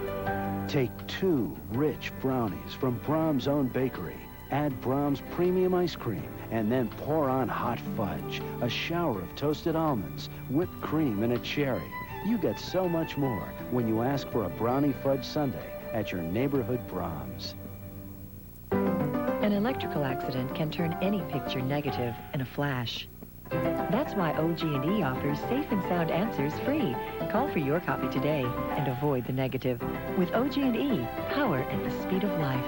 Take 2 rich brownies from Brahms' own bakery. Add Brahms premium ice cream and then pour on hot fudge, a shower of toasted almonds, whipped cream, and a cherry. You get so much more when you ask for a brownie fudge sundae at your neighborhood Brahms. An electrical accident can turn any picture negative in a flash. That's why OG&E offers safe and sound answers free. Call for your copy today and avoid the negative. With OG&E, power at the speed of life.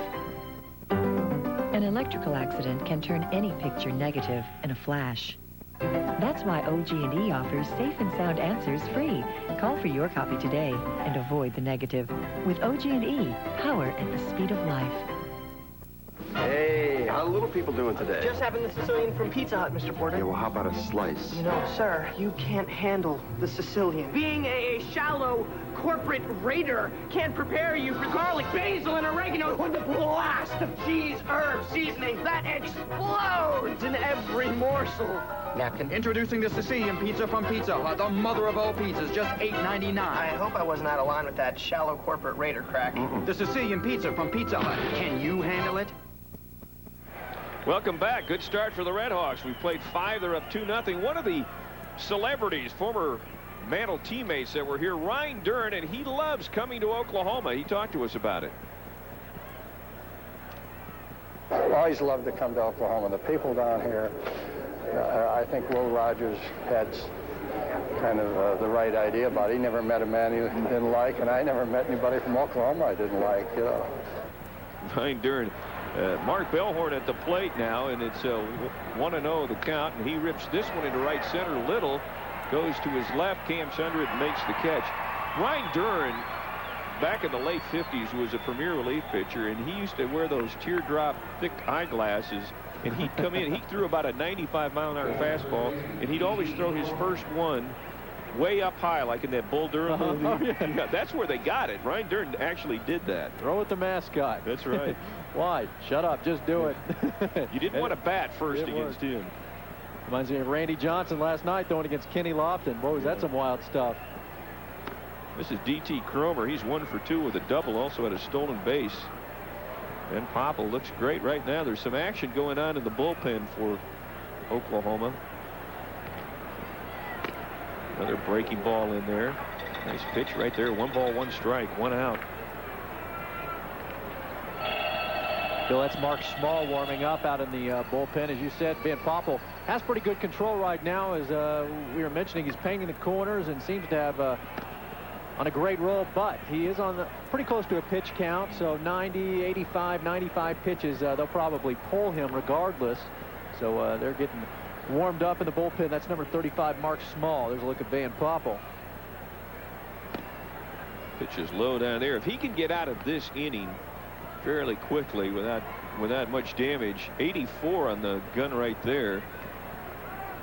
An electrical accident can turn any picture negative in a flash. That's why OG&E offers safe and sound answers free. Call for your copy today and avoid the negative. With OG&E, power at the speed of life. Hey, how are little people doing today? Just having the Sicilian from Pizza Hut, Mr. Porter. Yeah, well, how about a slice? You know, sir, you can't handle the Sicilian. Being a shallow corporate raider can't prepare you for garlic, basil, and oregano with the blast of cheese, herb, seasoning that explodes in every morsel. Napkin. Introducing the Sicilian pizza from Pizza Hut, the mother of all pizzas, just $8.99. I hope I wasn't out of line with that shallow corporate raider crack. The Sicilian pizza from Pizza Hut. Can you handle it? Welcome back. Good start for the Redhawks. We played 5. They're up 2-0. One of the celebrities, former Mantle teammates that were here, Ryan Dern, and he loves coming to Oklahoma. He talked to us about it. I always loved to come to Oklahoma. The people down here, I think Will Rogers had kind of the right idea about it. He never met a man he didn't like, and I never met anybody from Oklahoma I didn't like, you know. Ryan Dern. Mark Bellhorn at the plate now, and it's 1-0 the count, and he rips this one into right center. Little goes to his left. Camps under it and makes the catch. Ryan Dern, back in the late 50s, was a premier relief pitcher, and he used to wear those teardrop thick eyeglasses, and he'd come in. He threw about a 95-mile-an-hour fastball, and he'd always throw his first one way up high, like in that Bull Durham movie. Oh, yeah. Yeah, that's where they got it. Ryan Dern actually did that. Throw at the mascot. That's right. Why? Shut up. Just do it. You didn't want to bat first against him. Reminds me of Randy Johnson last night throwing against Kenny Lofton. Boy, was that some wild stuff. This is D.T. Cromer. He's 1 for 2 with a double. Also had a stolen base. And Popple looks great right now. There's some action going on in the bullpen for Oklahoma. Another breaking ball in there. Nice pitch right there. 1 ball, 1 strike, 1 out. Bill, that's Mark Small warming up out in the bullpen. As you said, Van Poppel has pretty good control right now. As we were mentioning, he's painting the corners and seems to have on a great roll, but he is on pretty close to a pitch count. So 90, 85, 95 pitches, they'll probably pull him regardless. So they're getting warmed up in the bullpen. That's number 35, Mark Small. There's a look at Van Poppel. Pitch is low down there. If he can get out of this inning fairly quickly without much damage. 84 on the gun right there,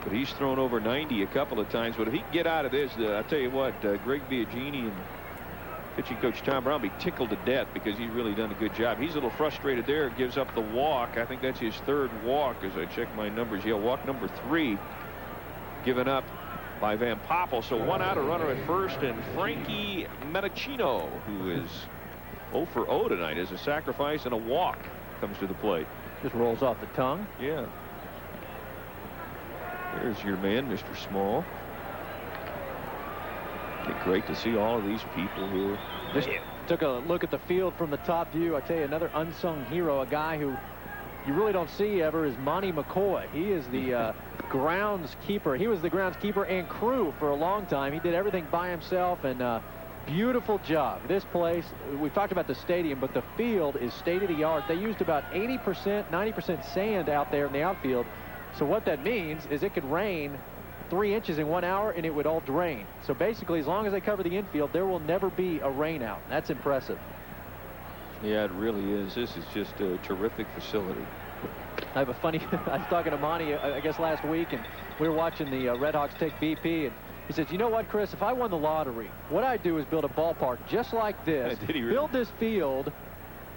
but he's thrown over 90 a couple of times. But if he can get out of this, I'll tell you what, Greg Biagini and pitching coach Tom Brown be tickled to death, because he's really done a good job. He's a little frustrated there. Gives up the walk. I think that's his 3rd walk as I check my numbers. Yeah, walk number 3 given up by Van Poppel. So 1 out, a runner at first, and Frankie Medicino, who is 0 for 0 tonight, as a sacrifice and a walk comes to the plate. Just rolls off the tongue. Yeah. There's your man, Mr. Small. Great to see all of these people here. Just took a look at the field from the top view. I tell you, another unsung hero, a guy who you really don't see ever, is Monty McCoy. He is the groundskeeper. He was the groundskeeper and crew for a long time. He did everything by himself, and beautiful job. This place, we talked about the stadium, but the field is state-of-the-art. They used about 80%, 90% sand out there in the outfield. So what that means is it could rain 3 inches in 1 hour and it would all drain. So basically, as long as they cover the infield, there will never be a rain out. That's impressive. Yeah, it really is. This is just a terrific facility. I have a funny, I was talking to Monty, I guess last week, and we were watching the Redhawks take BP, and he says, you know what, Chris, if I won the lottery, what I'd do is build a ballpark just like this, build this field,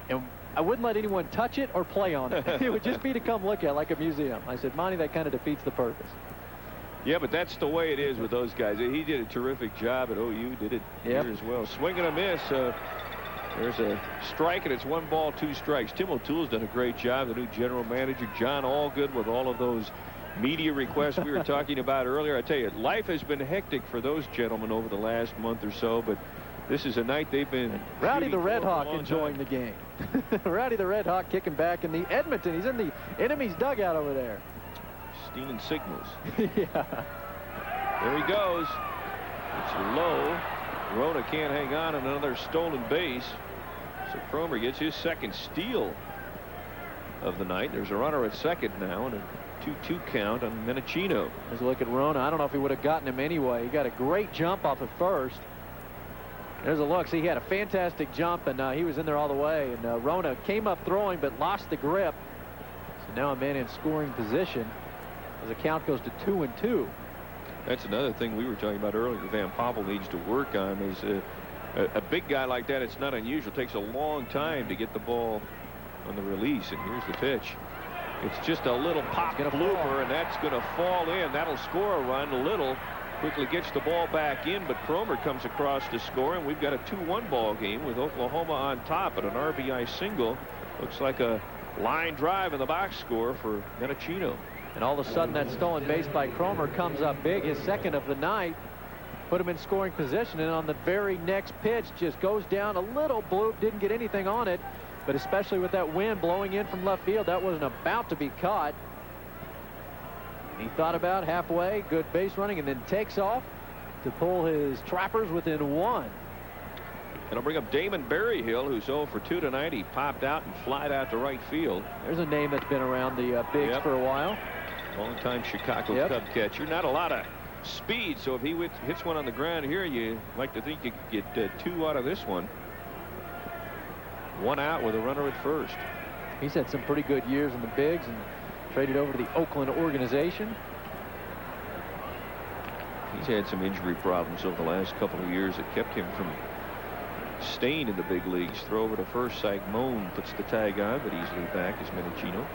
and I wouldn't let anyone touch it or play on it. It would just be to come look at, like a museum. I said, Monty, that kind of defeats the purpose. Yeah, but that's the way it is with those guys. He did a terrific job at OU, did it here as well. Swing and a miss. There's a strike, and it's 1 ball, 2 strikes. Tim O'Toole's done a great job, the new general manager. John Allgood with all of those media requests we were talking about earlier. I tell you, life has been hectic for those gentlemen over the last month or so, but this is a night they've been Rowdy the Red Hawk enjoying the game. Rowdy the Red Hawk kicking back in the Edmonton. He's in the enemy's dugout over there. Stealing signals. Yeah. There he goes. It's low. Rona can't hang on another stolen base. So Cromer gets his 2nd steal of the night. There's a runner at 2nd now, and a 2-2 count on Menachino. There's a look at Rona. I don't know if he would have gotten him anyway. He got a great jump off at first. There's a look. See, he had a fantastic jump, and he was in there all the way. And Rona came up throwing, but lost the grip. And now a man in scoring position as the count goes to 2-2. That's another thing we were talking about earlier. Van Poppel needs to work on is a big guy like that. It's not unusual. It takes a long time to get the ball on the release. And here's the pitch. It's just a little pop blooper, and that's going to fall in. That'll score a run. Little quickly gets the ball back in, but Cromer comes across to score, and we've got a 2-1 ball game with Oklahoma on top at an RBI single. Looks like a line drive in the box score for Mendocino. And all of a sudden, that stolen base by Cromer comes up big, his second of the night. Put him in scoring position, and on the very next pitch, just goes down a little bloop, didn't get anything on it. But especially with that wind blowing in from left field, that wasn't about to be caught. He thought about halfway, good base running, and then takes off to pull his trappers within 1. It'll bring up Damon Berryhill, who's 0 for 2 tonight. He popped out and flied out to right field. There's a name that's been around the bigs for a while. Long-time Chicago Cub catcher. Not a lot of speed, so if he hits one on the ground here, you like to think you could get 2 out of this one. 1 out with a runner at first. He's had some pretty good years in the bigs and traded over to the Oakland organization. He's had some injury problems over the last couple of years that kept him from staying in the big leagues. Throw over to first. Moan puts the tag on, but easily back is Mendocino.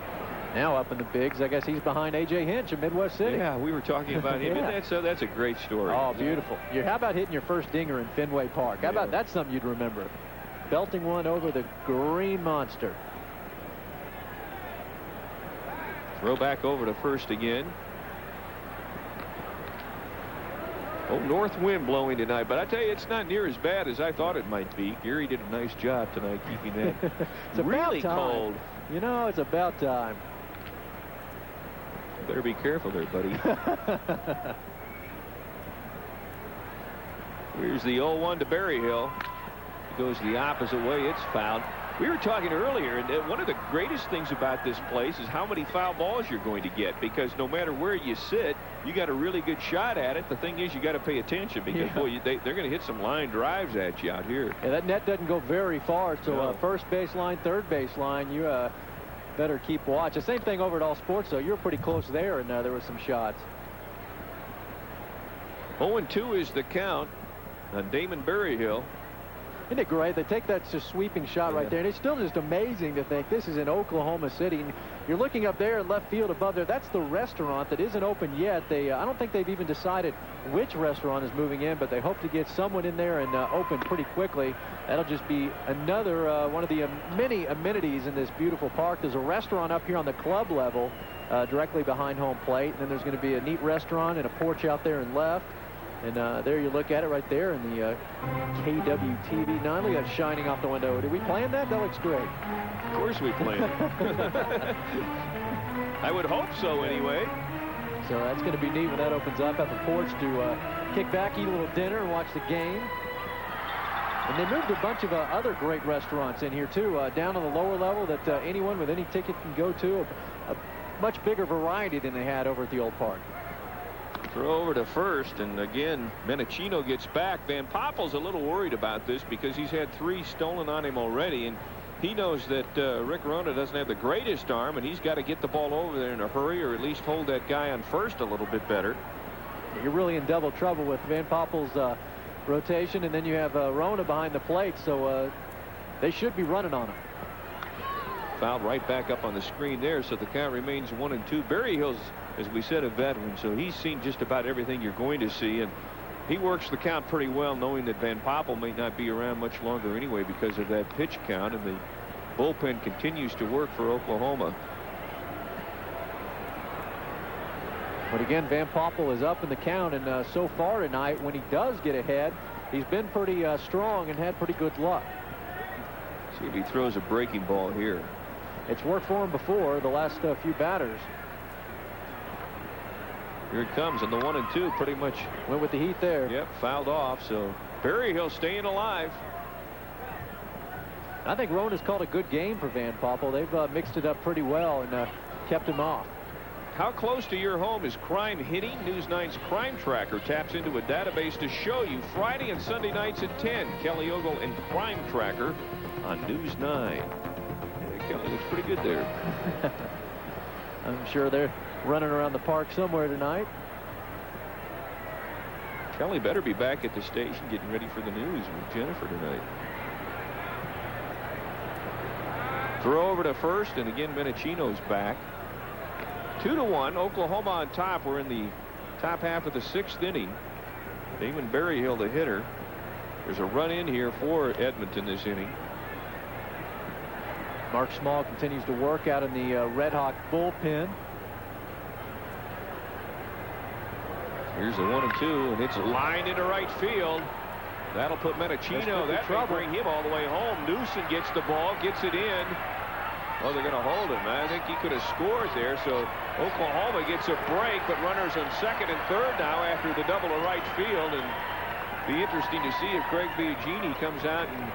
Now up in the bigs, I guess he's behind A.J. Hinch in Midwest City. Yeah, we were talking about him. Yeah. That's a great story. Oh, beautiful. How about hitting your first dinger in Fenway Park? How about that's something you'd remember? Belting one over the Green Monster. Throw back over to first again. Oh, north wind blowing tonight, but I tell you, it's not near as bad as I thought it might be. Gary did a nice job tonight keeping that it's really about time. cold. You know, it's about time. You better be careful there, buddy. Here's the 0-1 to Berryhill. It goes the opposite way. It's fouled. We were talking earlier, and one of the greatest things about this place is how many foul balls you're going to get, because no matter where you sit, you got a really good shot at it. The thing is, you got to pay attention, because boy, they're going to hit some line drives at you out here. Yeah, that net doesn't go very far, so first baseline, third baseline, you better keep watch. The same thing over at All Sports, though. You're pretty close there, and there were some shots. 0-2 is the count on Damon Berryhill. Isn't it great? They take that just sweeping shot right there, and it's still just amazing to think this is in Oklahoma City. And you're looking up there in left field above there. That's the restaurant that isn't open yet. I don't think they've even decided which restaurant is moving in, but they hope to get someone in there and open pretty quickly. That'll just be another one of the many amenities in this beautiful park. There's a restaurant up here on the club level directly behind home plate, and then there's going to be a neat restaurant and a porch out there and left. And there you look at it right there in the KWTV 9. Look at that shining off the window. Did we plan that? That looks great. Of course we planned it. I would hope so anyway. So that's going to be neat when that opens up at the porch to kick back, eat a little dinner, and watch the game. And they moved a bunch of other great restaurants in here, too, down on the lower level that anyone with any ticket can go to. A much bigger variety than they had over at the old park. Throw over to first, and again, Mendocino gets back. Van Poppel's a little worried about this because he's had 3 stolen on him already, and he knows that Rick Rona doesn't have the greatest arm, and he's got to get the ball over there in a hurry, or at least hold that guy on first a little bit better. You're really in double trouble with Van Poppel's rotation, and then you have Rona behind the plate, so they should be running on him. Fouled right back up on the screen there, so the count remains 1-2. Berryhill's, as we said, a veteran, so he's seen just about everything you're going to see, and he works the count pretty well, knowing that Van Poppel may not be around much longer anyway because of that pitch count, and the bullpen continues to work for Oklahoma. But again, Van Poppel is up in the count, and so far tonight, when he does get ahead, he's been pretty strong and had pretty good luck. See if he throws a breaking ball here. It's worked for him before, the last few batters. Here it comes, and the 1-2 pretty much went with the heat there. Yep, fouled off, so Berryhill staying alive. I think Rona's called a good game for Van Poppel. They've mixed it up pretty well and kept him off. How close to your home is crime hitting? News 9's Crime Tracker taps into a database to show you Friday and Sunday nights at 10. Kelly Ogle and Crime Tracker on News 9. Kelly looks pretty good there. I'm sure they're running around the park somewhere tonight. Kelly better be back at the station getting ready for the news with Jennifer tonight. Throw over to first, and again Minichino's back. 2-1, Oklahoma on top. We're in the top half of the 6th inning. Damon Berryhill, the hitter. There's a run in here for Edmonton this inning. Mark Small continues to work out in the Redhawk bullpen. Here's the 1-2, and it's lined into right field. That'll put Minichino. That will bring him all the way home. Newsom gets the ball, gets it in. Oh, they're going to hold him. I think he could have scored there. So Oklahoma gets a break, but runners on second and third now after the double to right field. And be interesting to see if Craig Biagini comes out, and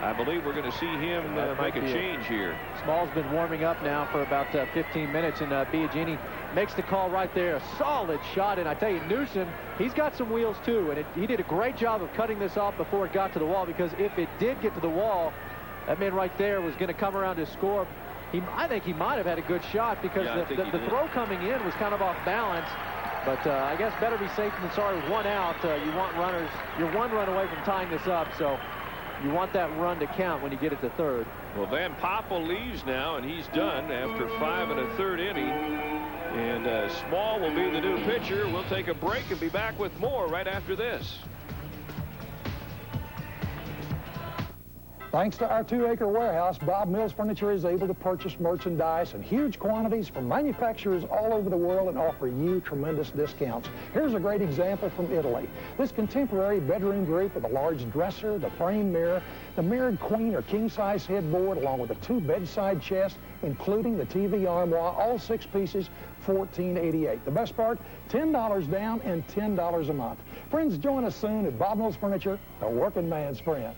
I believe we're going to see him make a change here. Small's been warming up now for about 15 minutes, and Biagini makes the call right there. A solid shot, and I tell you, Newsom, he's got some wheels too, and he did a great job of cutting this off before it got to the wall, because if it did get to the wall, that man right there was going to come around to score. I think he might have had a good shot, because the throw coming in was kind of off balance. But I guess better be safe than sorry with 1 out. You want runners. You're 1 run away from tying this up, so you want that run to count when you get it to third. Well, Van Poppel leaves now, and he's done after 5 1/3 inning. And Small will be the new pitcher. We'll take a break and be back with more right after this. Thanks to our 2-acre warehouse, Bob Mills Furniture is able to purchase merchandise in huge quantities from manufacturers all over the world and offer you tremendous discounts. Here's a great example from Italy. This contemporary bedroom group with a large dresser, the frame mirror, the mirrored queen or king-size headboard, along with the 2 bedside chests, including the TV armoire, all 6 pieces, $14.88. The best part, $10 down and $10 a month. Friends, join us soon at Bob Mills Furniture, the working man's friend.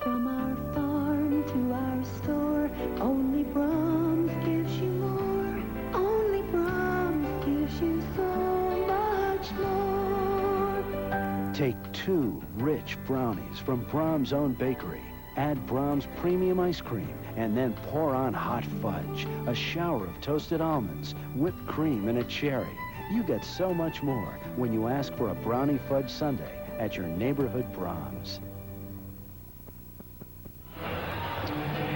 From our farm to our store, only Brahms gives you more. Only Brahms gives you so much more. Take 2 rich brownies from Brahms' own bakery. Add Brahms premium ice cream, and then pour on hot fudge, a shower of toasted almonds, whipped cream, and a cherry. You get so much more when you ask for a brownie fudge sundae at your neighborhood Brahms.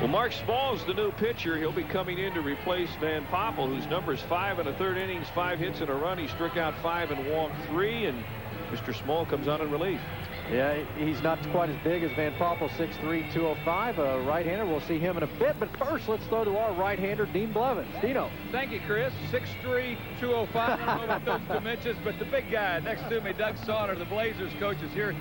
Well, Mark Small's the new pitcher. He'll be coming in to replace Van Poppel, whose number's 5 1/3 innings, 5 hits and a run. He struck out 5 and walked 3, and Mr. Small comes on in relief. Yeah, he's not quite as big as Van Poppel, 6'3", 205, a right-hander. We'll see him in a bit, but first, let's throw to our right-hander, Dean Blevins. Dino. Thank you, Chris. 6'3", 205. I don't know about those dimensions, but the big guy next to me, Doug Sauter, the Blazers coach, is here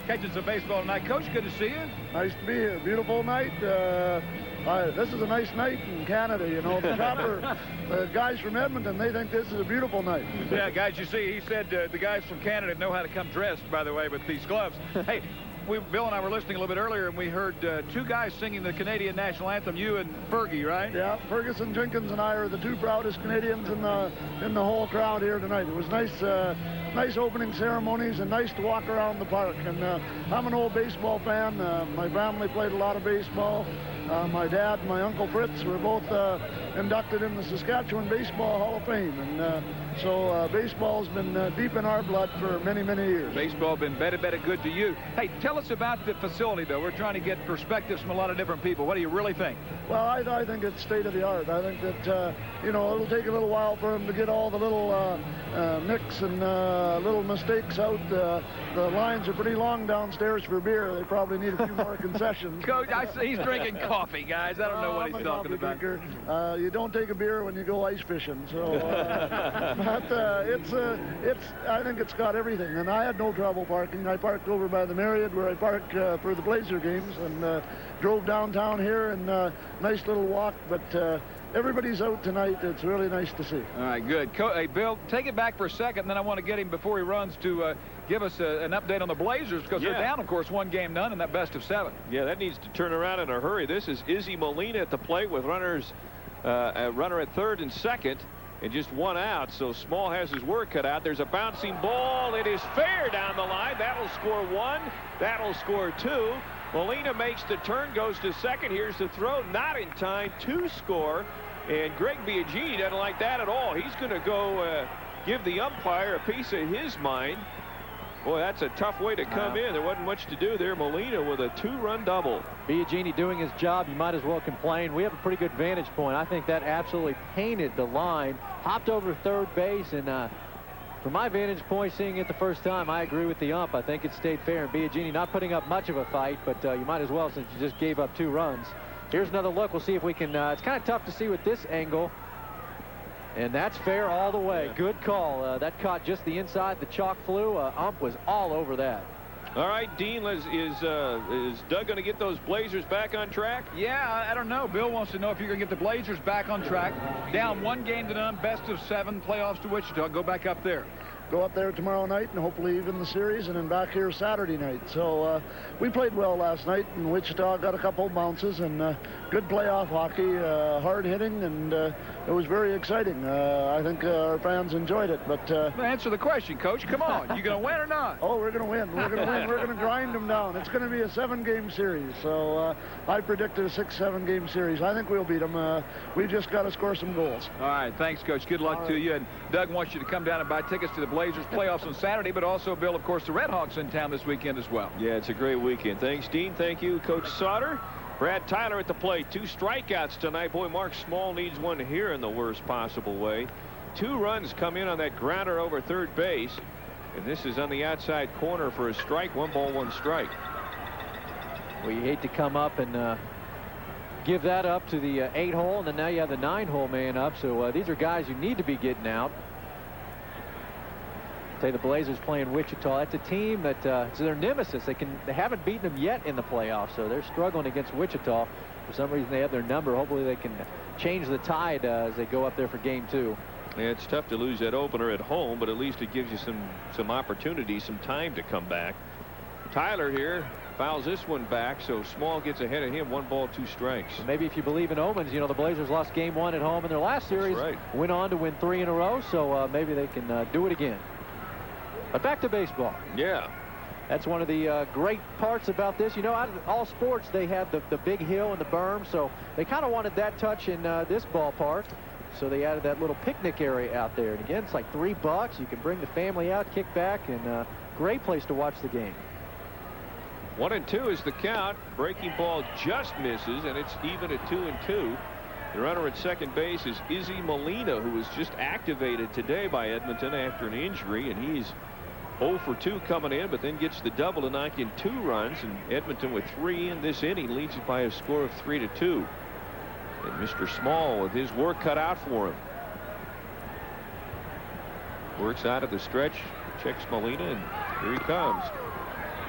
catching some baseball tonight. Coach, good to see you. Nice to be here. Beautiful night. This is a nice night in Canada, you know. The guys from Edmonton, they think this is a beautiful night. Yeah, guys, you see, he said the guys from Canada know how to come dressed, by the way, with these gloves. Hey, Bill and I were listening a little bit earlier, and we heard 2 guys singing the Canadian national anthem, you and Fergie, right? Yeah, Ferguson Jenkins and I are the 2 proudest Canadians in the whole crowd here tonight. It was nice opening ceremonies, and nice to walk around the park. And I'm an old baseball fan. My family played a lot of baseball. My dad and my Uncle Fritz were both inducted in the Saskatchewan Baseball Hall of Fame. And so baseball's been deep in our blood for many, many years. Baseball been better good to you. Hey, tell us about the facility, though. We're trying to get perspectives from a lot of different people. What do you really think? Well, I think it's state of the art. I think that, it'll take a little while for them to get all the little nicks and little mistakes out. The lines are pretty long downstairs for beer. They probably need a few more concessions. Coach, I see he's drinking coffee, guys. I don't know what he's talking about. You don't take a beer when you go ice fishing. So, but I think it's got everything. And I had no trouble parking. I parked over by the Marriott where I park for the Blazer games, and drove downtown here, and nice little walk. But everybody's out tonight. It's really nice to see. All right, good. Hey, Bill, take it back for a second, and then I want to get him before he runs to give us an update on the Blazers, because they're down, of course, 1 game none in that best of 7. Yeah, that needs to turn around in a hurry. This is Izzy Molina at the plate with runners, a runner at third and second, and just 1 out. So Small has his work cut out. There's a bouncing ball. It is fair down the line. That'll score 1. That'll score 2. Molina makes the turn, goes to second. Here's the throw. Not in time to score. And Greg Biagini doesn't like that at all. He's going to go give the umpire a piece of his mind. Boy, that's a tough way to come in. There wasn't much to do there. Molina with a 2-run double. Biagini doing his job. You might as well complain. We have a pretty good vantage point. I think that absolutely painted the line. Hopped over third base, and from my vantage point, seeing it the first time, I agree with the ump. I think it stayed fair, and Biagini not putting up much of a fight, but you might as well since you just gave up 2 runs. Here's another look. We'll see if we can. It's kind of tough to see with this angle. And that's fair all the way. Good call. That caught just the inside. The chalk flew. Ump was all over that. All right, Dean, is Doug going to get those Blazers back on track? Yeah, I don't know. Bill wants to know if you're going to get the Blazers back on track. Down 1 game to none, best of 7, playoffs to Wichita. Go back up there. Go up there tomorrow night and hopefully even the series, and then back here Saturday night. So we played well last night, and Wichita got a couple bounces, and good playoff hockey, hard hitting, and it was very exciting. I think our fans enjoyed it. But answer the question, Coach. Come on, you going to win or not? Oh, we're going to win. We're going to win. We're going to grind them down. It's going to be a 7-game series. So I predicted a 6-7 game series. I think we'll beat them. We just got to score some goals. All right, thanks, Coach. Good luck to you. And Doug wants you to come down and buy tickets to the Blazers playoffs on Saturday, but also, Bill, of course, the Redhawks in town this weekend as well. Yeah, it's a great weekend. Thanks, Dean. Thank you, Coach Sauter. Brad Tyler at the plate. 2 strikeouts tonight. Boy, Mark Small needs one here in the worst possible way. 2 runs come in on that grounder over third base, and this is on the outside corner for a strike. 1 ball, 1 strike. Well, you hate to come up and give that up to the 8-hole, and then now you have the 9-hole man up. So these are guys you need to be getting out. Say the Blazers playing Wichita. That's a team that it's their nemesis. They haven't beaten them yet in the playoffs, so they're struggling against Wichita. For some reason, they have their number. Hopefully, they can change the tide as they go up there for game 2. Yeah, it's tough to lose that opener at home, but at least it gives you some opportunity, some time to come back. Tyler here fouls this one back, so Small gets ahead of him. 1 ball, 2 strikes. Maybe if you believe in omens, you know, the Blazers lost game 1 at home in their last series. That's right. Went on to win 3 in a row, so maybe they can do it again. But back to baseball. Yeah. That's one of the great parts about this. You know, out of all sports, they have the big hill and the berm, so they kind of wanted that touch in this ballpark. So they added that little picnic area out there. And again, it's like $3. You can bring the family out, kick back, and great place to watch the game. 1-2 is the count. Breaking ball just misses, and it's even at 2-2. The runner at second base is Izzy Molina, who was just activated today by Edmonton after an injury, and he's 0 for 2 coming in, but then gets the double to knock in 2 runs, and Edmonton with 3 in this inning leads it by a score of 3-2. And Mr. Small with his work cut out for him. Works out of the stretch, checks Molina, and here he comes.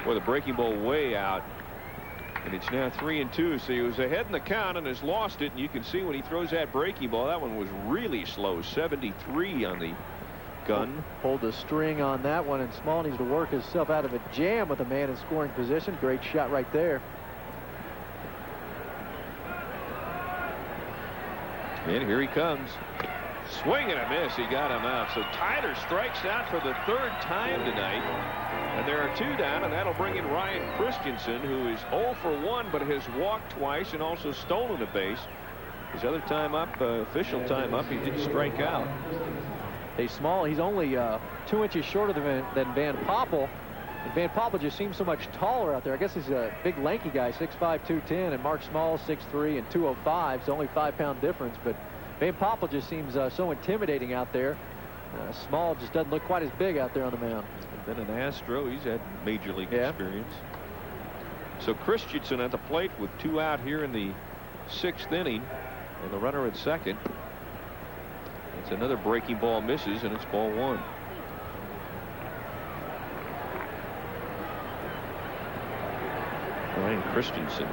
Boy, the breaking ball way out. And it's now 3-2, so he was ahead in the count and has lost it. And you can see when he throws that breaking ball, that one was really slow. 73 on the gun. Pulled the string on that one, and Small needs to work himself out of a jam with a man in scoring position. Great shot right there. And here he comes. Swing and a miss. He got him out. So Tyler strikes out for the 3rd time tonight. And there are 2 down, and that'll bring in Ryan Christensen, who is 0 for 1, but has walked twice and also stolen a base. His other time up, official time up, he did strike out. Hey, Small, he's only 2 inches shorter than Van Poppel. And Van Poppel just seems so much taller out there. I guess he's a big, lanky guy, 6'5", 210, and Mark Small, 6'3", and 205. So only 5-pound difference, but Van Poppel just seems so intimidating out there. Small just doesn't look quite as big out there on the mound. Been an Astro. He's had major league experience. So Christensen at the plate with 2 out here in the 6th inning, and the runner at second. It's another breaking ball misses, and it's ball 1. Ryan Christensen.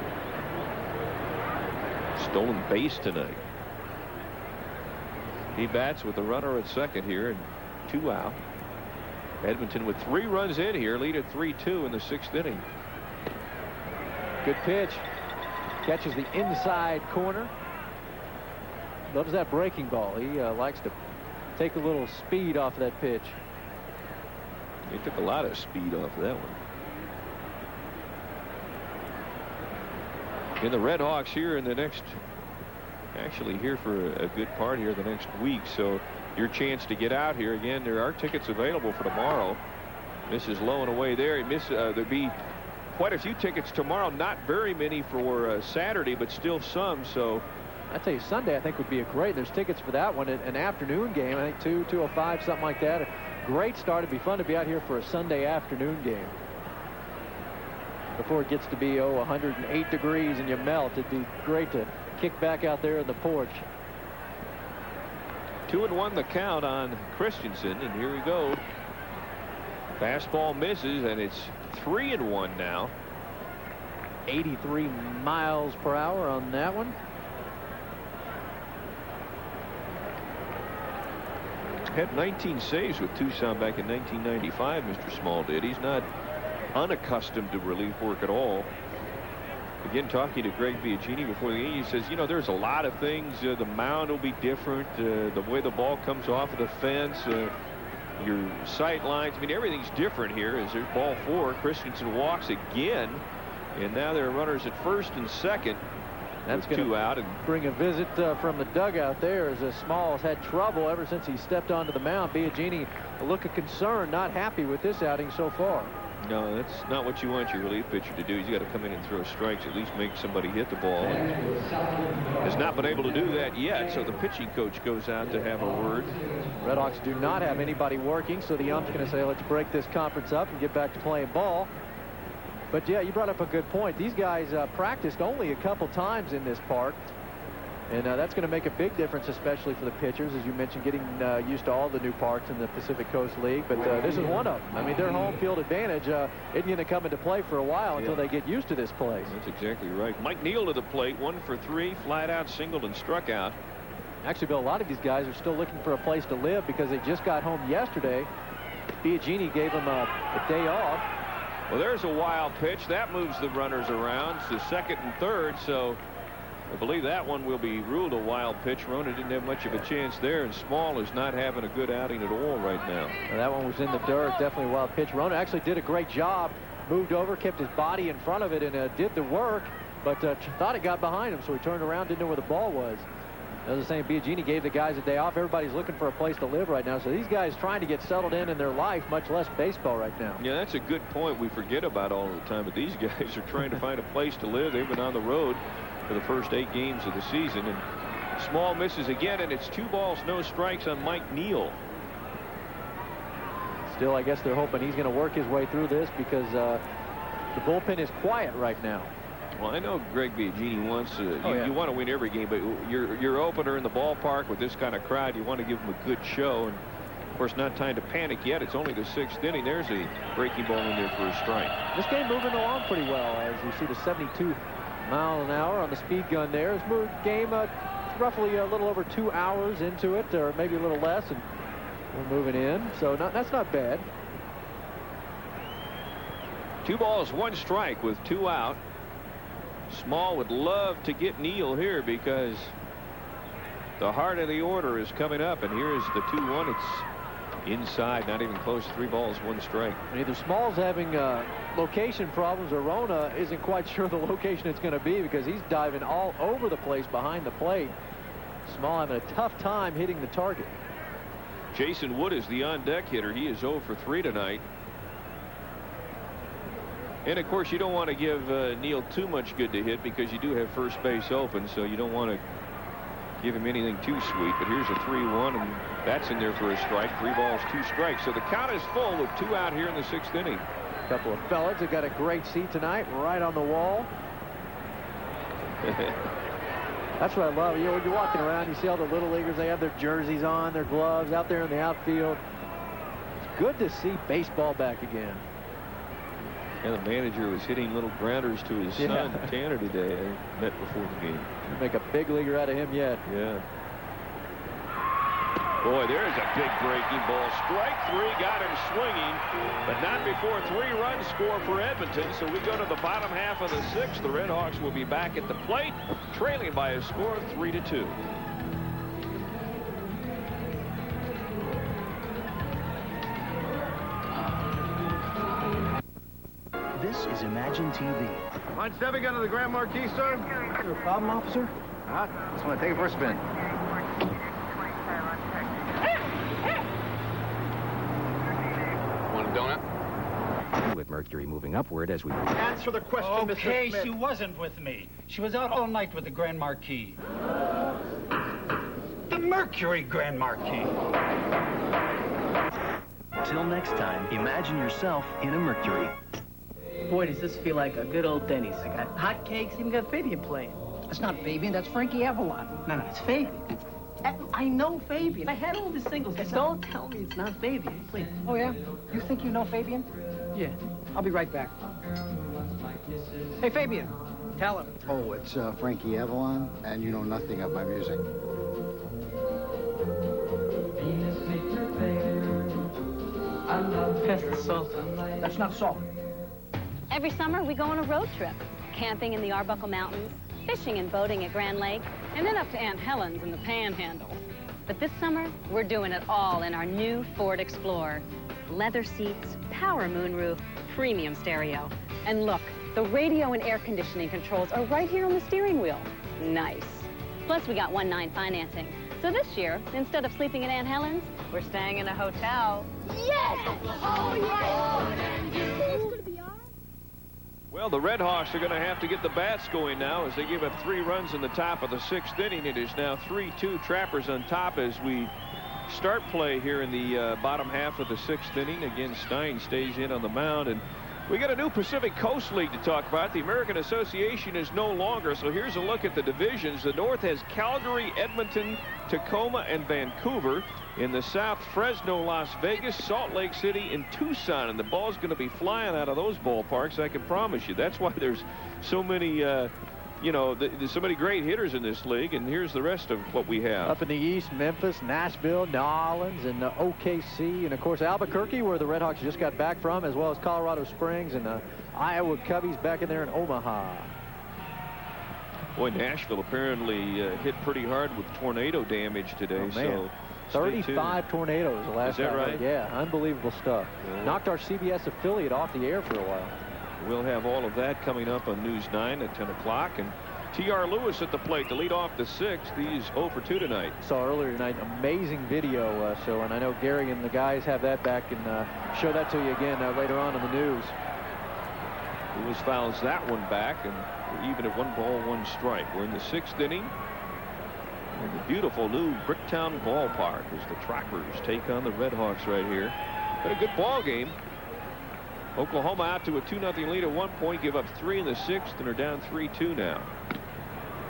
Stolen base tonight. He bats with the runner at second here, and 2 out. Edmonton with 3 runs in here, lead at 3-2 in the 6th inning. Good pitch. Catches the inside corner. Loves that breaking ball. He likes to take a little speed off that pitch. He took a lot of speed off of that one. And the Redhawks here in the next actually here for a good part here the next week. So your chance to get out here again. There are tickets available for tomorrow. Misses low and away there. There'll be quite a few tickets tomorrow. Not very many for Saturday, but still some. So I tell you, Sunday I think would be a great. There's tickets for that one. An afternoon game. I think 2:05, something like that. A great start. It'd be fun to be out here for a Sunday afternoon game. Before it gets to be 108 degrees and you melt, it'd be great to kick back out there in the porch. 2-1 the count on Christensen, and here we go. Fastball misses, and it's 3-1 now. 83 miles per hour on that one. Had 19 saves with Tucson back in 1995, Mr. Small did. He's not unaccustomed to relief work at all. Again, talking to Greg Biagini before the game, he says, you know, there's a lot of things. The mound will be different. The way the ball comes off of the fence, your sight lines. I mean, everything's different here. As there's ball 4, Christensen walks again, and now there are runners at first and second. That's going to 2 out and bring a visit from the dugout there, as Smalls had trouble ever since he stepped onto the mound. Biagini, a look of concern, not happy with this outing so far. No, that's not what you want your relief pitcher to do. He's got to come in and throw strikes, at least make somebody hit the ball. Has not been able to do that yet, so the pitching coach goes out to have a word. Redhawks do not have anybody working, so the ump's going to say, let's break this conference up and get back to playing ball. But yeah, you brought up a good point. These guys practiced only a couple times in this park, and that's going to make a big difference, especially for the pitchers, as you mentioned, getting used to all the new parks in the Pacific Coast League. But this is one of them. I mean, their home field advantage isn't going to come into play for a while until they get used to this place. That's exactly right. Mike Neal to the plate, 1 for 3, flat out, singled, and struck out. Actually, Bill, a lot of these guys are still looking for a place to live because they just got home yesterday. Biagini gave them a day off. Well, there's a wild pitch. That moves the runners around to second and third, so I believe that one will be ruled a wild pitch. Rona didn't have much of a chance there, and Small is not having a good outing at all right now. Well, that one was in the dirt. Definitely a wild pitch. Rona actually did a great job. Moved over, kept his body in front of it, and did the work, but thought it got behind him, so he turned around, didn't know where the ball was. As I was saying, Biagini gave the guys a day off. Everybody's looking for a place to live right now. So these guys trying to get settled in their life, much less baseball right now. Yeah, that's a good point we forget about all the time. But these guys are trying to find a place to live. They've been on the road for the first 8 games of the season. And Small misses again, and it's 2 balls, no strikes on Mike Neal. Still, I guess they're hoping he's going to work his way through this because the bullpen is quiet right now. Well, I know Greg Biagini wants you want to win every game, but your opener in the ballpark with this kind of crowd, you want to give them a good show. And of course, not time to panic yet. It's only the 6th inning. There's a breaking ball in there for a strike. This game moving along pretty well, as you see the 72 mile an hour on the speed gun there. This game roughly a little over 2 hours into it, or maybe a little less, and we're moving in. So that's not bad. 2 balls, 1 strike with 2 out. Small would love to get Neal here because the heart of the order is coming up, and here is the 2-1. It's inside, not even close. 3 balls, 1 strike. And either Small's having location problems or Rona isn't quite sure the location it's going to be because he's diving all over the place behind the plate. Small having a tough time hitting the target. Jason Wood is the on-deck hitter. He is 0 for 3 tonight. And, of course, you don't want to give Neal too much good to hit because you do have first base open, so you don't want to give him anything too sweet. But here's a 3-1, and that's in there for a strike. 3 balls, 2 strikes. So the count is full with 2 out here in the 6th inning. A couple of fellas that got a great seat tonight right on the wall. That's what I love. You know, when you're walking around, you see all the little leaguers. They have their jerseys on, their gloves out there in the outfield. It's good to see baseball back again. And the manager was hitting little grounders to his son, Tanner, today. I met before the game. You make a big leaguer out of him yet. Yeah. Boy, there's a big breaking ball. Strike 3, got him swinging, but not before 3 runs score for Edmonton. So we go to the bottom half of the 6th. The Redhawks will be back at the plate, trailing by a score of 3-2. This is Imagine TV. Mind stepping under the Grand Marquis, sir? Is there a problem, officer? Huh? Just want to take it for a spin. Want a donut? With Mercury moving upward as we... Answer the question, Okay, Mr. Smith. she wasn't with me. She was out all night with the Grand Marquis. The Mercury Grand Marquis. Till next time, imagine yourself in a Mercury. Boy, does this feel like a good old Denny's. I got hot cakes, even got Fabian playing. That's not Fabian, that's Frankie Avalon. No, it's Fabian. I know Fabian. I had all the singles. Don't tell me it's not Fabian, please. Oh, yeah? You think you know Fabian? Yeah. I'll be right back. Hey, Fabian, tell him. Oh, it's Frankie Avalon, and you know nothing of my music. Pass the salt. That's not salt. Every summer, we go on a road trip, camping in the Arbuckle Mountains, fishing and boating at Grand Lake, and then up to Aunt Helen's in the Panhandle. But this summer, we're doing it all in our new Ford Explorer. Leather seats, power moonroof, premium stereo. And look, the radio and air conditioning controls are right here on the steering wheel. Nice. Plus, we got 1-9 financing. So this year, instead of sleeping at Aunt Helen's, we're staying in a hotel. Yes! Oh, yes! Well, the Redhawks are going to have to get the bats going now as they give up 3 runs in the top of the 6th inning. It is now 3-2 Trappers on top as we start play here in the bottom half of the 6th inning. Again, Stein stays in on the mound, and we got a new Pacific Coast League to talk about. The American Association is no longer, so here's a look at the divisions. The North has Calgary, Edmonton, Tacoma, and Vancouver. In the South, Fresno, Las Vegas, Salt Lake City, and Tucson. And the ball's going to be flying out of those ballparks, I can promise you. That's why there's so many, there's so many great hitters in this league. And here's the rest of what we have. Up in the East, Memphis, Nashville, New Orleans, and OKC. And, of course, Albuquerque, where the Redhawks just got back from, as well as Colorado Springs and Iowa Cubbies back in there in Omaha. Boy, Nashville apparently hit pretty hard with tornado damage today. Oh, man. So 35 tornadoes the last time. Is that right? Yeah, unbelievable stuff. Yeah. Knocked our CBS affiliate off the air for a while. We'll have all of that coming up on News 9 at 10 o'clock. And T.R. Lewis at the plate to lead off the 6th. He's 0 for 2 tonight. Saw earlier tonight, amazing video. And I know Gary and the guys have that back and show that to you again later on in the news. Lewis fouls that one back, and we're even at 1 ball, 1 strike. We're in the 6th inning. And the beautiful new Bricktown Ballpark as the Trappers take on the Redhawks right here. But a good ball game. Oklahoma out to a 2-0 lead at 1 point, give up 3 in the 6th, and are down 3-2 now.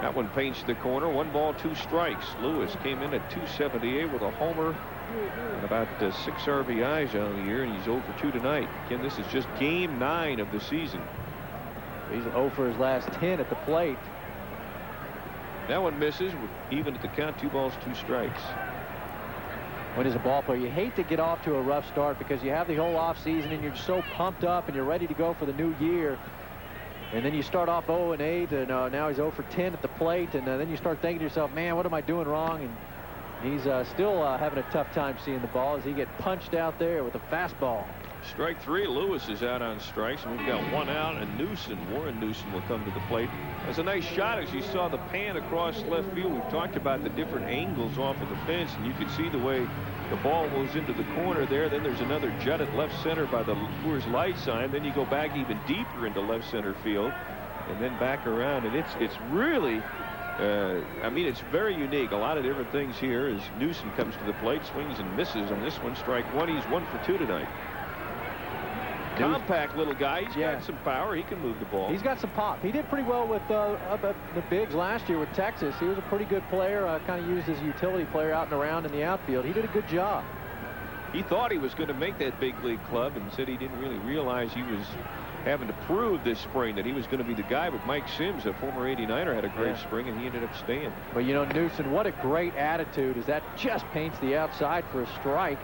That one paints the corner. 1 ball, 2 strikes. Lewis came in at 278 with a homer and about 6 RBIs on the year, and he's 0 for 2 tonight. Again, this is just game 9 of the season. He's 0 for his last 10 at the plate. That one misses, even at the count, 2 balls, 2 strikes. When as a ball player, you hate to get off to a rough start because you have the whole off season and you're so pumped up and you're ready to go for the new year. And then you start off 0-8, and now he's 0 for 10 at the plate, and then you start thinking to yourself, man, what am I doing wrong? And he's still having a tough time seeing the ball as he gets punched out there with a fastball. Strike 3. Lewis is out on strikes, and we've got 1 out, and Warren Newson will come to the plate. That's a nice shot as you saw the pan across left field. We've talked about the different angles off of the fence, and you can see the way the ball goes into the corner there. Then there's another jut at left center by the Coors Light sign. Then you go back even deeper into left center field, and then back around. And it's really, I mean, it's very unique. A lot of different things here as Newson comes to the plate, swings and misses on this one. Strike 1. He's 1 for 2 tonight. Compact little guy. He's got some power. He can move the ball. He's got some pop. He did pretty well with the bigs last year with Texas. He was a pretty good player. Kind of used as a utility player out and around in the outfield. He did a good job. He thought he was going to make that big league club and said he didn't really realize he was having to prove this spring that he was going to be the guy. But Mike Sims, a former 89er, had a great spring, and he ended up staying. But, you know, Newson, what a great attitude as that just paints the outside for a strike.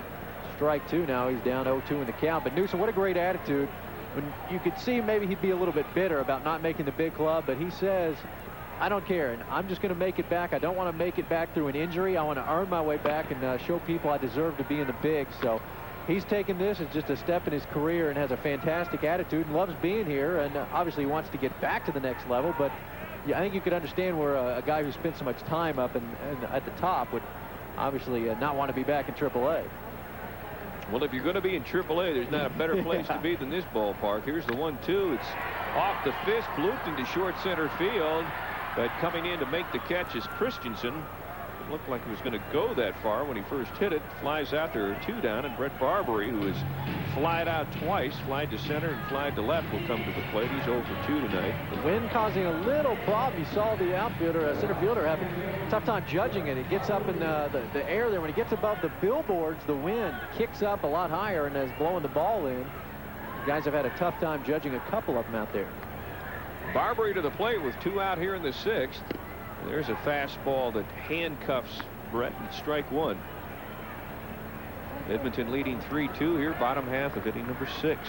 Strike 2 now. He's down 0-2 in the count. But Newsom, what a great attitude. When you could see maybe he'd be a little bit bitter about not making the big club, but he says, I don't care, and I'm just going to make it back. I don't want to make it back through an injury. I want to earn my way back and show people I deserve to be in the bigs. So he's taken this as just a step in his career and has a fantastic attitude and loves being here, and obviously wants to get back to the next level, but I think you could understand where a guy who spent so much time up and at the top would obviously not want to be back in AAA. Well, if you're going to be in AAA, there's not a better place to be than this ballpark. Here's the 1-2. It's off the fist, blooped into short center field. But coming in to make the catch is Christensen. It looked like he was going to go that far when he first hit it. Flies out there, 2 down, and Brett Barbary, who has flied out twice, flied to center and flied to left, will come to the plate. He's 0 for 2 tonight. The wind causing a little problem. You saw the outfielder, center fielder, having a tough time judging it. It gets up in the air there. When it gets above the billboards, the wind kicks up a lot higher and is blowing the ball in. The guys have had a tough time judging a couple of them out there. Barbary to the plate with 2 out here in the 6th. There's a fastball that handcuffs Brett, and strike 1. Edmonton leading 3-2 here, bottom half of inning number 6.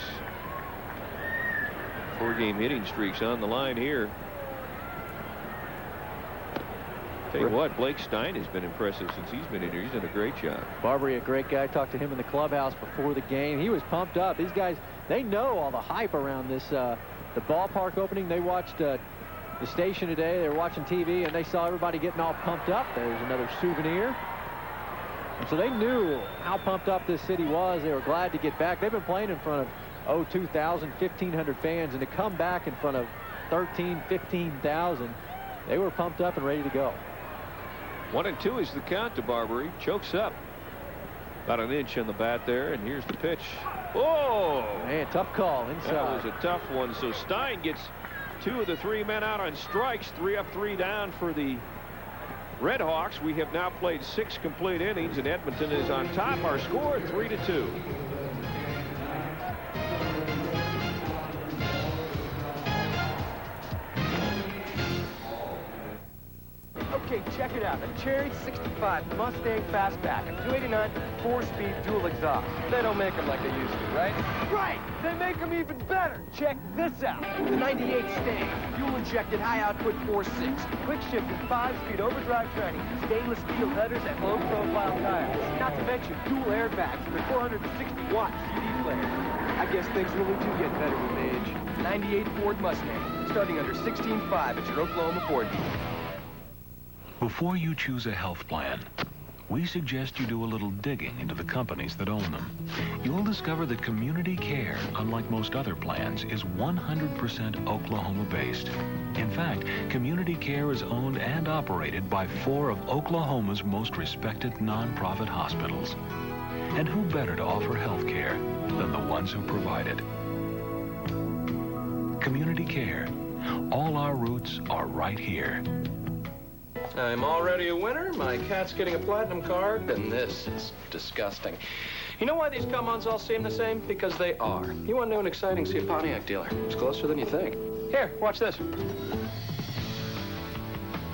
4-game hitting streaks on the line here. Tell you what, Blake Stein has been impressive since he's been in here. He's done a great job. Barbary, a great guy. Talked to him in the clubhouse before the game. He was pumped up. These guys, they know all the hype around this, the ballpark opening. They watched the station today. They were watching TV, and they saw everybody getting all pumped up. There's another souvenir. And so they knew how pumped up this city was. They were glad to get back. They've been playing in front of 2,000, 1,500 fans, and to come back in front of 13, 15,000, they were pumped up and ready to go. 1-2 is the count to Barbary. Chokes up. About an inch on the bat there, and here's the pitch. Oh! Man, tough call inside. That was a tough one. So Stein gets 2 of the 3 men out on strikes. 3 up, 3 down for the Redhawks. We have now played 6 complete innings, and Edmonton is on top. Our score 3-2. Okay, check it out. A Cherry 65 Mustang Fastback, a 289 4-speed dual exhaust. They don't make them like they used to, right? Right! They make them even better. Check this out. The 98 Stang, fuel-injected high-output 4.6, quick-shifted 5-speed overdrive tranny, stainless steel headers, and low-profile tires. Not to mention dual airbags and the 460-watt CD player. I guess things really do get better with age. 98 Ford Mustang, starting under $16,500 at your Oklahoma Ford dealer. Before you choose a health plan, we suggest you do a little digging into the companies that own them. You'll discover that Community Care, unlike most other plans, is 100% Oklahoma-based. In fact, Community Care is owned and operated by 4 of Oklahoma's most respected nonprofit hospitals. And who better to offer health care than the ones who provide it? Community Care. All our roots are right here. I'm already a winner, my cat's getting a platinum card, and this is disgusting. You know why these come-ons all seem the same? Because they are. You want new and exciting, see a Pontiac dealer. It's closer than you think. Here, watch this.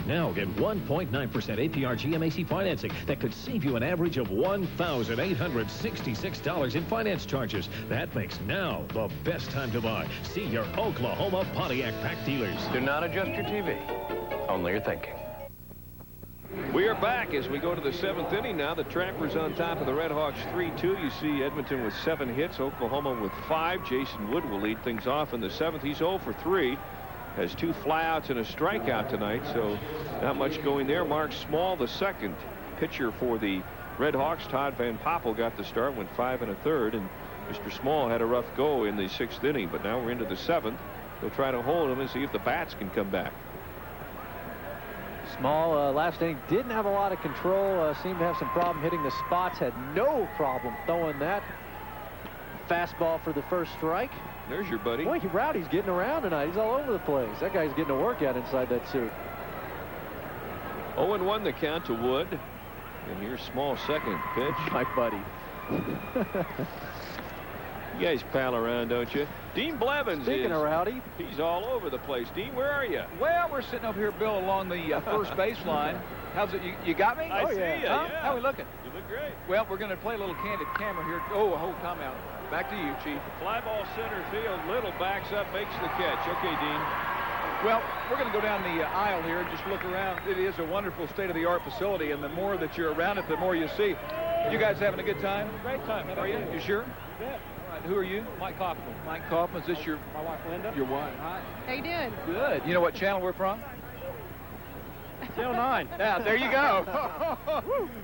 Now get 1.9% APR GMAC financing that could save you an average of $1,866 in finance charges. That makes now the best time to buy. See your Oklahoma Pontiac Pack dealers. Do not adjust your TV. Only your thinking. We are back as we go to the 7th inning now. The Trappers on top of the Redhawks 3-2. You see Edmonton with 7 hits, Oklahoma with 5. Jason Wood will lead things off in the 7th. He's 0 for 3. Has 2 flyouts and a strikeout tonight, so not much going there. Mark Small, the second pitcher for the Redhawks. Todd Van Poppel got the start, went 5 1/3, and Mr. Small had a rough go in the 6th inning, but now we're into the 7th. They'll try to hold him and see if the bats can come back. Small last inning didn't have a lot of control, seemed to have some problem hitting the spots, had no problem throwing that. Fastball for the first strike. There's your buddy. Boy, Rowdy's getting around tonight. He's all over the place. That guy's getting a workout inside that suit. 0-1 the count to Wood. And here's Small second pitch. My buddy. You guys pal around, don't you? Dean Blevins Speaking of Rowdy. He's all over the place. Dean, where are you? Well, we're sitting over here, Bill, along the first baseline. How's it? You got me? I see you. Huh? Yeah. How we looking? You look great. Well, we're going to play a little candid camera here. Oh, hold timeout. Back to you, Chief. Fly ball center field. Little backs up, makes the catch. Okay, Dean. Well, we're going to go down the aisle here and just look around. It is a wonderful state-of-the-art facility, and the more that you're around it, the more you see. You guys having a good time? Great time. How are you? You sure? Yeah. All right. Who are you? Mike Kaufman. Mike Kaufman. Is this your my wife, Linda? Your wife? Hi. How you doing? Good. You know what channel we're from? Still 9. Yeah, there you go.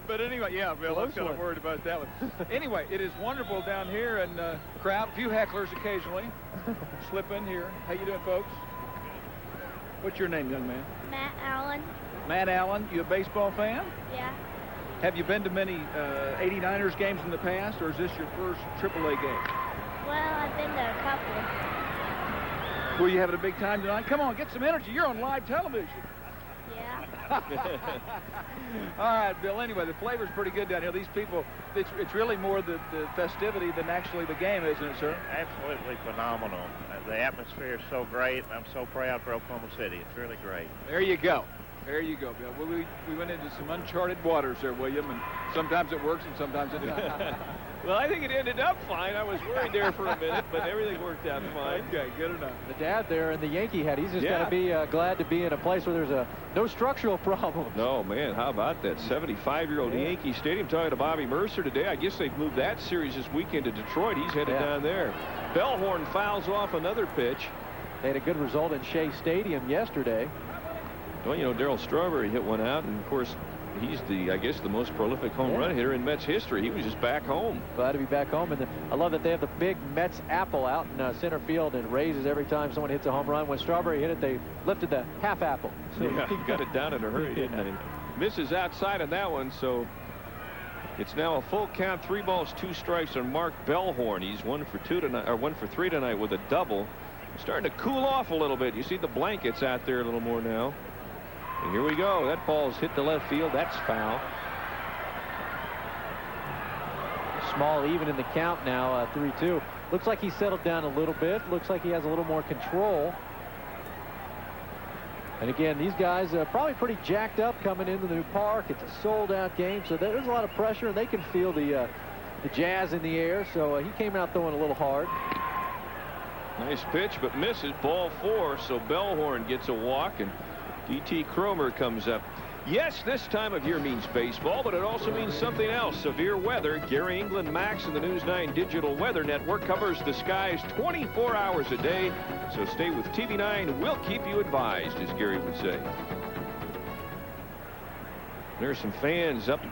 But anyway, yeah, Bill, I was kind of worried about that one. Anyway, it is wonderful down here, and crowd, a few hecklers occasionally slip in here. How you doing, folks? What's your name, young man? Matt Allen. Matt Allen. You a baseball fan? Yeah. Have you been to many 89ers games in the past, or is this your first AAA game? Well, I've been to a couple. Were you having a big time tonight? Come on, get some energy. You're on live television. Yeah. All right, Bill. Anyway, the flavor's pretty good down here. These people, it's really more the festivity than actually the game, isn't it, sir? Absolutely phenomenal. The atmosphere is so great. I'm so proud for Oklahoma City. It's really great. There you go. There you go, Bill. Well, we went into some uncharted waters there, William, and sometimes it works and sometimes it doesn't. Well, I think it ended up fine. I was worried there for a minute, but everything worked out fine. Okay, good enough. The dad there in the Yankee hat, he's just got to be glad to be in a place where there's no structural problems. No, man, how about that? 75-year-old Yankee Stadium. Talking to Bobby Mercer today. I guess they've moved that series this weekend to Detroit. He's headed down there. Bellhorn fouls off another pitch. They had a good result in Shea Stadium yesterday. Well, you know, Darryl Strawberry hit one out, and of course, he's I guess the most prolific home run hitter in Mets history. He was just back home. Glad to be back home. And I love that they have the big Mets apple out in center field and raises every time someone hits a home run. When Strawberry hit it, they lifted the half apple. So yeah, he got it down in a hurry, didn't he? Misses outside on that one, so it's now a full count, 3 balls, 2 strikes on Mark Bellhorn. He's 1 for 2 tonight, or 1 for 3 tonight with a double. Starting to cool off a little bit. You see the blankets out there a little more now. And here we go. That ball's hit the left field. That's foul. Small even in the count now, 3-2. Looks like he's settled down a little bit. Looks like he has a little more control. And again, these guys are probably pretty jacked up coming into the new park. It's a sold-out game, so there's a lot of pressure, and they can feel the jazz in the air. So he came out throwing a little hard. Nice pitch, but misses. Ball 4, so Bellhorn gets a walk, and D.T. Cromer comes up. Yes, this time of year means baseball, but it also means something else. Severe weather. Gary England Max and the News 9 Digital Weather Network covers the skies 24 hours a day. So stay with TV9. We'll keep you advised, as Gary would say. There's some fans up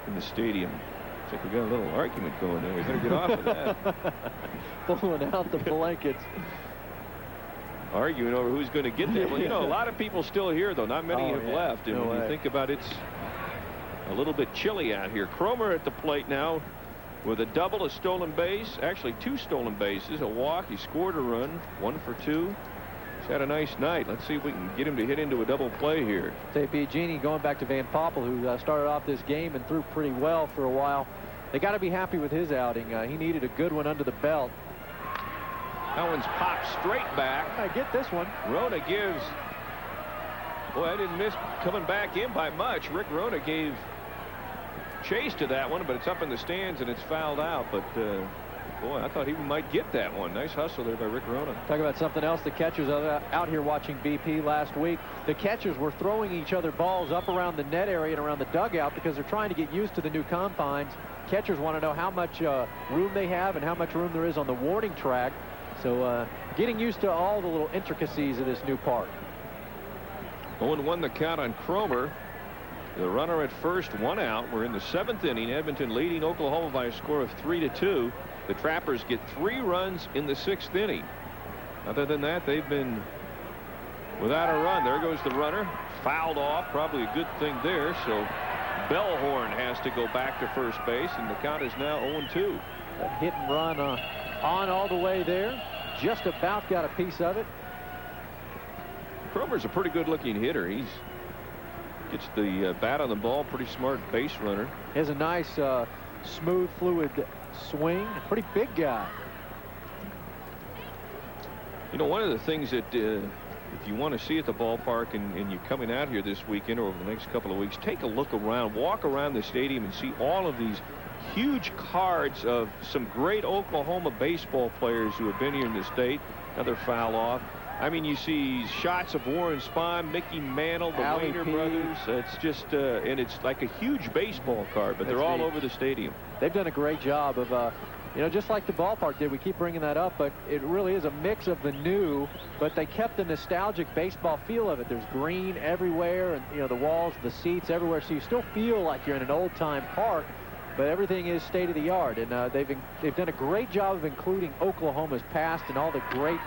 in the stadium. Looks like we got a little argument going there. We better get off of that. Pulling out the blankets. Arguing over who's going to get there. Well, you know, a lot of people still here, though. Not many have left. And when you think about it, it's a little bit chilly out here. Cromer at the plate now with a double, a stolen base. Actually, 2 stolen bases, a walk. He scored a run, 1 for 2. He's had a nice night. Let's see if we can get him to hit into a double play here. Say, Biagini going back to Van Poppel, who started off this game and threw pretty well for a while. They got to be happy with his outing. He needed a good one under the belt. That one's popped straight back. I get this one. Rona gives. Boy, I didn't miss coming back in by much. Rick Rona gave chase to that one, but it's up in the stands and it's fouled out. But boy, I thought he might get that one. Nice hustle there by Rick Rona. Talk about something else. The catchers out here watching BP last week. The catchers were throwing each other balls up around the net area and around the dugout because they're trying to get used to the new confines. Catchers want to know how much room they have and how much room there is on the warning track. So getting used to all the little intricacies of this new park. 0-1 the count on Cromer. The runner at first, 1 out. We're in the 7th inning. Edmonton leading Oklahoma by a score of 3-2. The Trappers get 3 runs in the 6th inning. Other than that, they've been without a run. There goes the runner. Fouled off. Probably a good thing there. So Bellhorn has to go back to first base, and the count is now 0-2. That hit and run on all the way there. Just about got a piece of it. Cromer's a pretty good-looking hitter. He gets the bat on the ball. Pretty smart base runner. He has a nice, smooth, fluid swing. Pretty big guy. You know, one of the things that if you want to see at the ballpark and you're coming out here this weekend or over the next couple of weeks, take a look around, walk around the stadium and see all of these huge cards of some great Oklahoma baseball players who have been here in the state. Another foul off. I mean, you see shots of Warren Spahn, Mickey Mantle, the Wayner brothers. It's just, and it's like a huge baseball card, but they're all over the stadium. They've done a great job of You know, just like the ballpark did, we keep bringing that up, but it really is a mix of the new, but they kept the nostalgic baseball feel of it. There's green everywhere, and, you know, the walls, the seats everywhere, so you still feel like you're in an old-time park, but everything is state-of-the-art, and they've done a great job of including Oklahoma's past and all the great...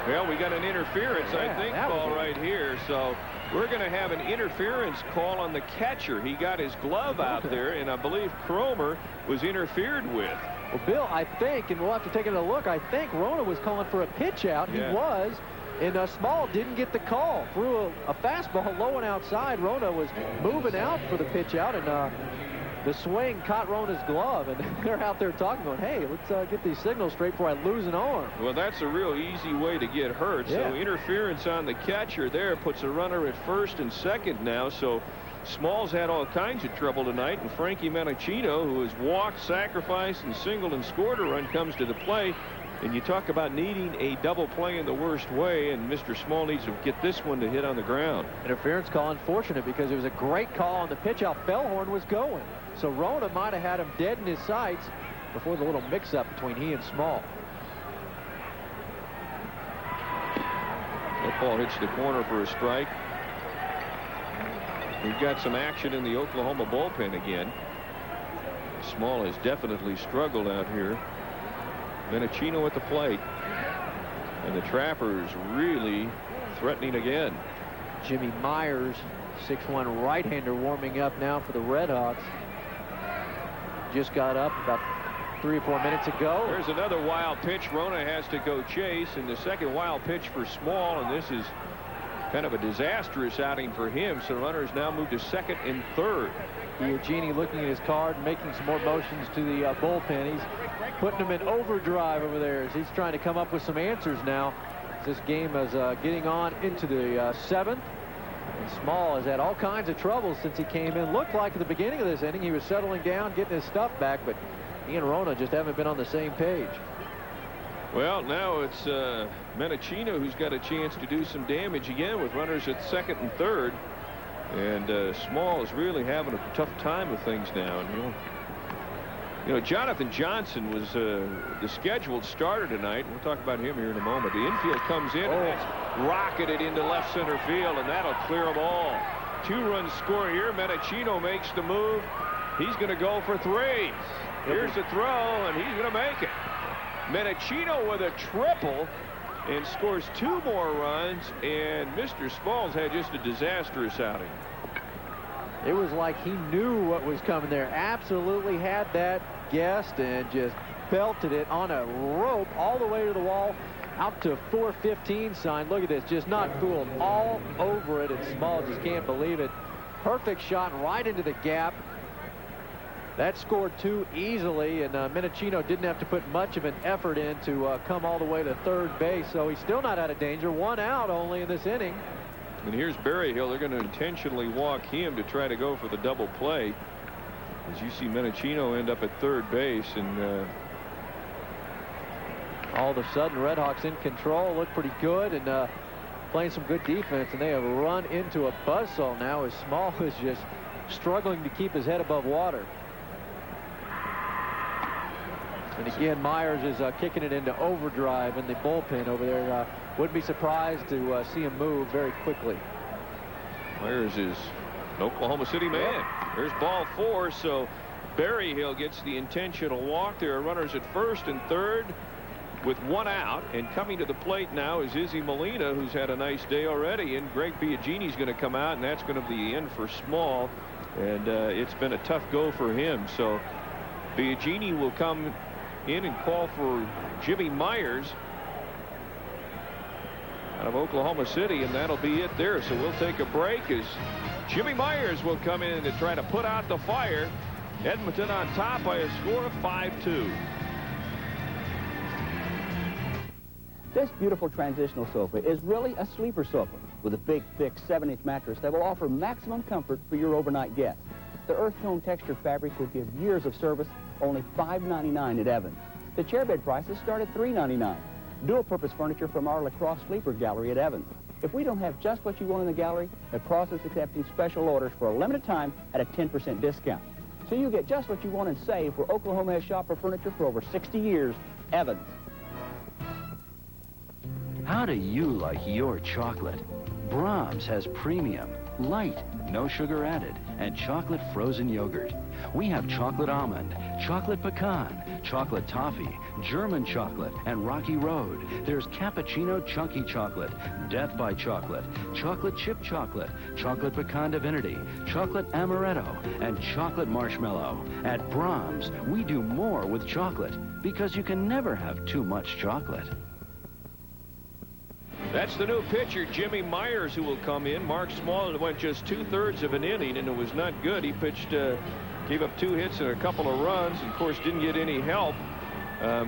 Well, we got an interference, I think, call right here, so we're going to have an interference call on the catcher. He got his glove out there, and I believe Cromer was interfered with. Well, Bill, I think, and we'll have to take another look, I think Rona was calling for a pitch out. Yeah. He was, and Small didn't get the call. Threw a fastball low and outside. Rona was moving out for the pitch out, and the swing caught Rona's glove, and they're out there talking, going, hey, let's get these signals straight before I lose an arm. Well, that's a real easy way to get hurt. Yeah. So interference on the catcher there puts a runner at first and second now. So Smalls had all kinds of trouble tonight, and Frankie Menachino, who has walked, sacrificed, and singled and scored a run, comes to the plate. And you talk about needing a double play in the worst way, and Mr. Small needs to get this one to hit on the ground. Interference call unfortunate because it was a great call on the pitch out. Bellhorn was going. So Rona might have had him dead in his sights before the little mix-up between he and Small. That ball hits the corner for a strike. We've got some action in the Oklahoma bullpen again. Small has definitely struggled out here. Menachino at the plate. And the Trappers really threatening again. Jimmy Myers, 6'1" right-hander, warming up now for the Redhawks. Just got up about 3 or 4 minutes ago. There's another wild pitch. Rona has to go chase, and the second wild pitch for Small, and this is kind of a disastrous outing for him. So runners now move to second and third. Eugenie looking at his card, making some more motions to the bullpen. He's putting them in overdrive over there as he's trying to come up with some answers now. This game is getting on into the 7th. And Small has had all kinds of trouble since he came in. Looked like at the beginning of this inning he was settling down, getting his stuff back, but he and Rona just haven't been on the same page. Well, now it's Menachino who's got a chance to do some damage again with runners at second and third. And Small is really having a tough time with things now. And, you know, Jonathan Johnson was the scheduled starter tonight. We'll talk about him here in a moment. The infield comes in, and that's rocketed into left center field, and that'll clear them all. 2-run score here. Menachino makes the move. He's going to go for 3. Here's the throw, and he's going to make it. Menachino with a triple and scores 2 more runs, and Mr. Smalls had just a disastrous outing. It was like he knew what was coming there. Absolutely had that guessed and just belted it on a rope all the way to the wall out to 415 sign. Look at this, just not fooled, all over it, and Small just can't believe it. Perfect shot right into the gap. That scored 2 easily, and Menachino didn't have to put much of an effort in to come all the way to third base, so he's still not out of danger. 1 out only in this inning. And here's Berryhill. They're going to intentionally walk him to try to go for the double play. As you see Menachino end up at third base, and all of a sudden Redhawks in control, look pretty good, and playing some good defense, and they have run into a buzzsaw now as Small is just struggling to keep his head above water. And again, Myers is kicking it into overdrive in the bullpen over there. Wouldn't be surprised to see him move very quickly. Myers is an Oklahoma City man. There's ball 4, so Berryhill gets the intentional walk. There are runners at first and third with 1 out, and coming to the plate now is Izzy Molina, who's had a nice day already, and Greg Biagini's going to come out, and that's going to be the end for Small, and it's been a tough go for him. So Biagini will come in and call for Jimmy Myers out of Oklahoma City, and that'll be it there. So we'll take a break as Jimmy Myers will come in to try to put out the fire. Edmonton on top by a score of 5-2. This beautiful transitional sofa is really a sleeper sofa with a big, thick 7-inch mattress that will offer maximum comfort for your overnight guests. The earth tone texture fabric will give years of service, only $5.99 at Evans. The chairbed prices start at $3.99. Dual-purpose furniture from our Lacrosse Sleeper Gallery at Evans. If we don't have just what you want in the gallery, Lacrosse is accepting special orders for a limited time at a 10% discount. So you get just what you want and save where Oklahoma has shopped for furniture for over 60 years. Evans. How do you like your chocolate? Brahms has premium, light, no sugar added, and chocolate frozen yogurt. We have chocolate almond, chocolate pecan, chocolate toffee, German chocolate, and Rocky Road. There's cappuccino chunky chocolate, death by chocolate, chocolate chip chocolate, chocolate pecan divinity, chocolate amaretto, and chocolate marshmallow. At Brahms, we do more with chocolate because you can never have too much chocolate. That's the new pitcher, Jimmy Myers, who will come in. Mark Small went just 2/3 of an inning, and it was not good. He pitched, gave up 2 hits and a couple of runs, and of course didn't get any help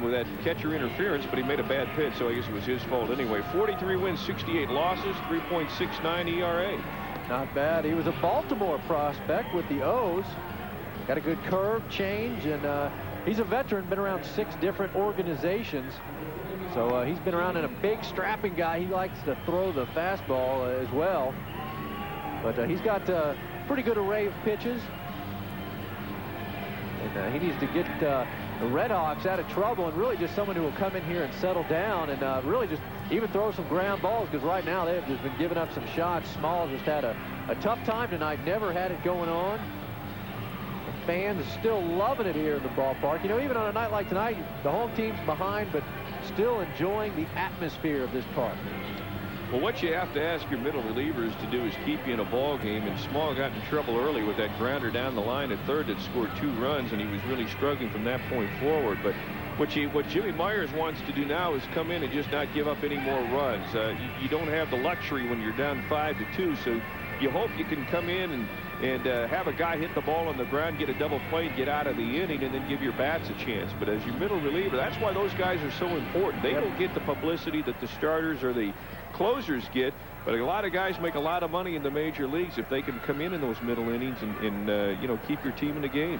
with that catcher interference, but he made a bad pitch, so I guess it was his fault anyway. 43 wins, 68 losses, 3.69 ERA. Not bad. He was a Baltimore prospect with the O's. Got a good curve, change, and he's a veteran, been around 6 different organizations. So he's been around in a big, strapping guy. He likes to throw the fastball as well. But he's got a pretty good array of pitches. And he needs to get the Redhawks out of trouble, and really just someone who will come in here and settle down and really just even throw some ground balls, because right now they have just been giving up some shots. Small just had a tough time tonight, never had it going on. The fans are still loving it here in the ballpark. You know, even on a night like tonight, the home team's behind, but still enjoying the atmosphere of this park. Well, what you have to ask your middle relievers to do is keep you in a ball game, and Small got in trouble early with that grounder down the line at third that scored 2 runs, and he was really struggling from that point forward. But what Jimmy Myers wants to do now is come in and just not give up any more runs. You don't have the luxury when you're down 5-2, so you hope you can come in and have a guy hit the ball on the ground, get a double play, get out of the inning, and then give your bats a chance. But as your middle reliever, that's why those guys are so important. They don't get the publicity that the starters or the closers get, but a lot of guys make a lot of money in the major leagues if they can come in those middle innings and you know, keep your team in the game.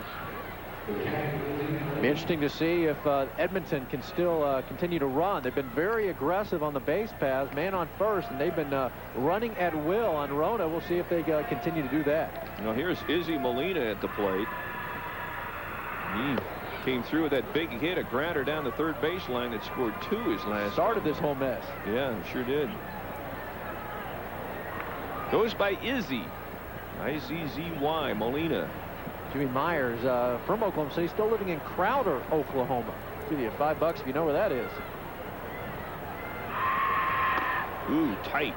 Be interesting to see if Edmonton can still continue to run. They've been very aggressive on the base paths, man on first, and they've been running at will on Rona. We'll see if they continue to do that. Now here's Izzy Molina at the plate. He came through with that big hit, a grounder down the third baseline that scored 2 his last. Started this whole mess. Yeah, sure did. Goes by Izzy. I-Z-Z-Y, Molina. Jimmy Myers from Oklahoma City, still living in Crowder, Oklahoma. Give you $5 if you know where that is. Ooh, tight.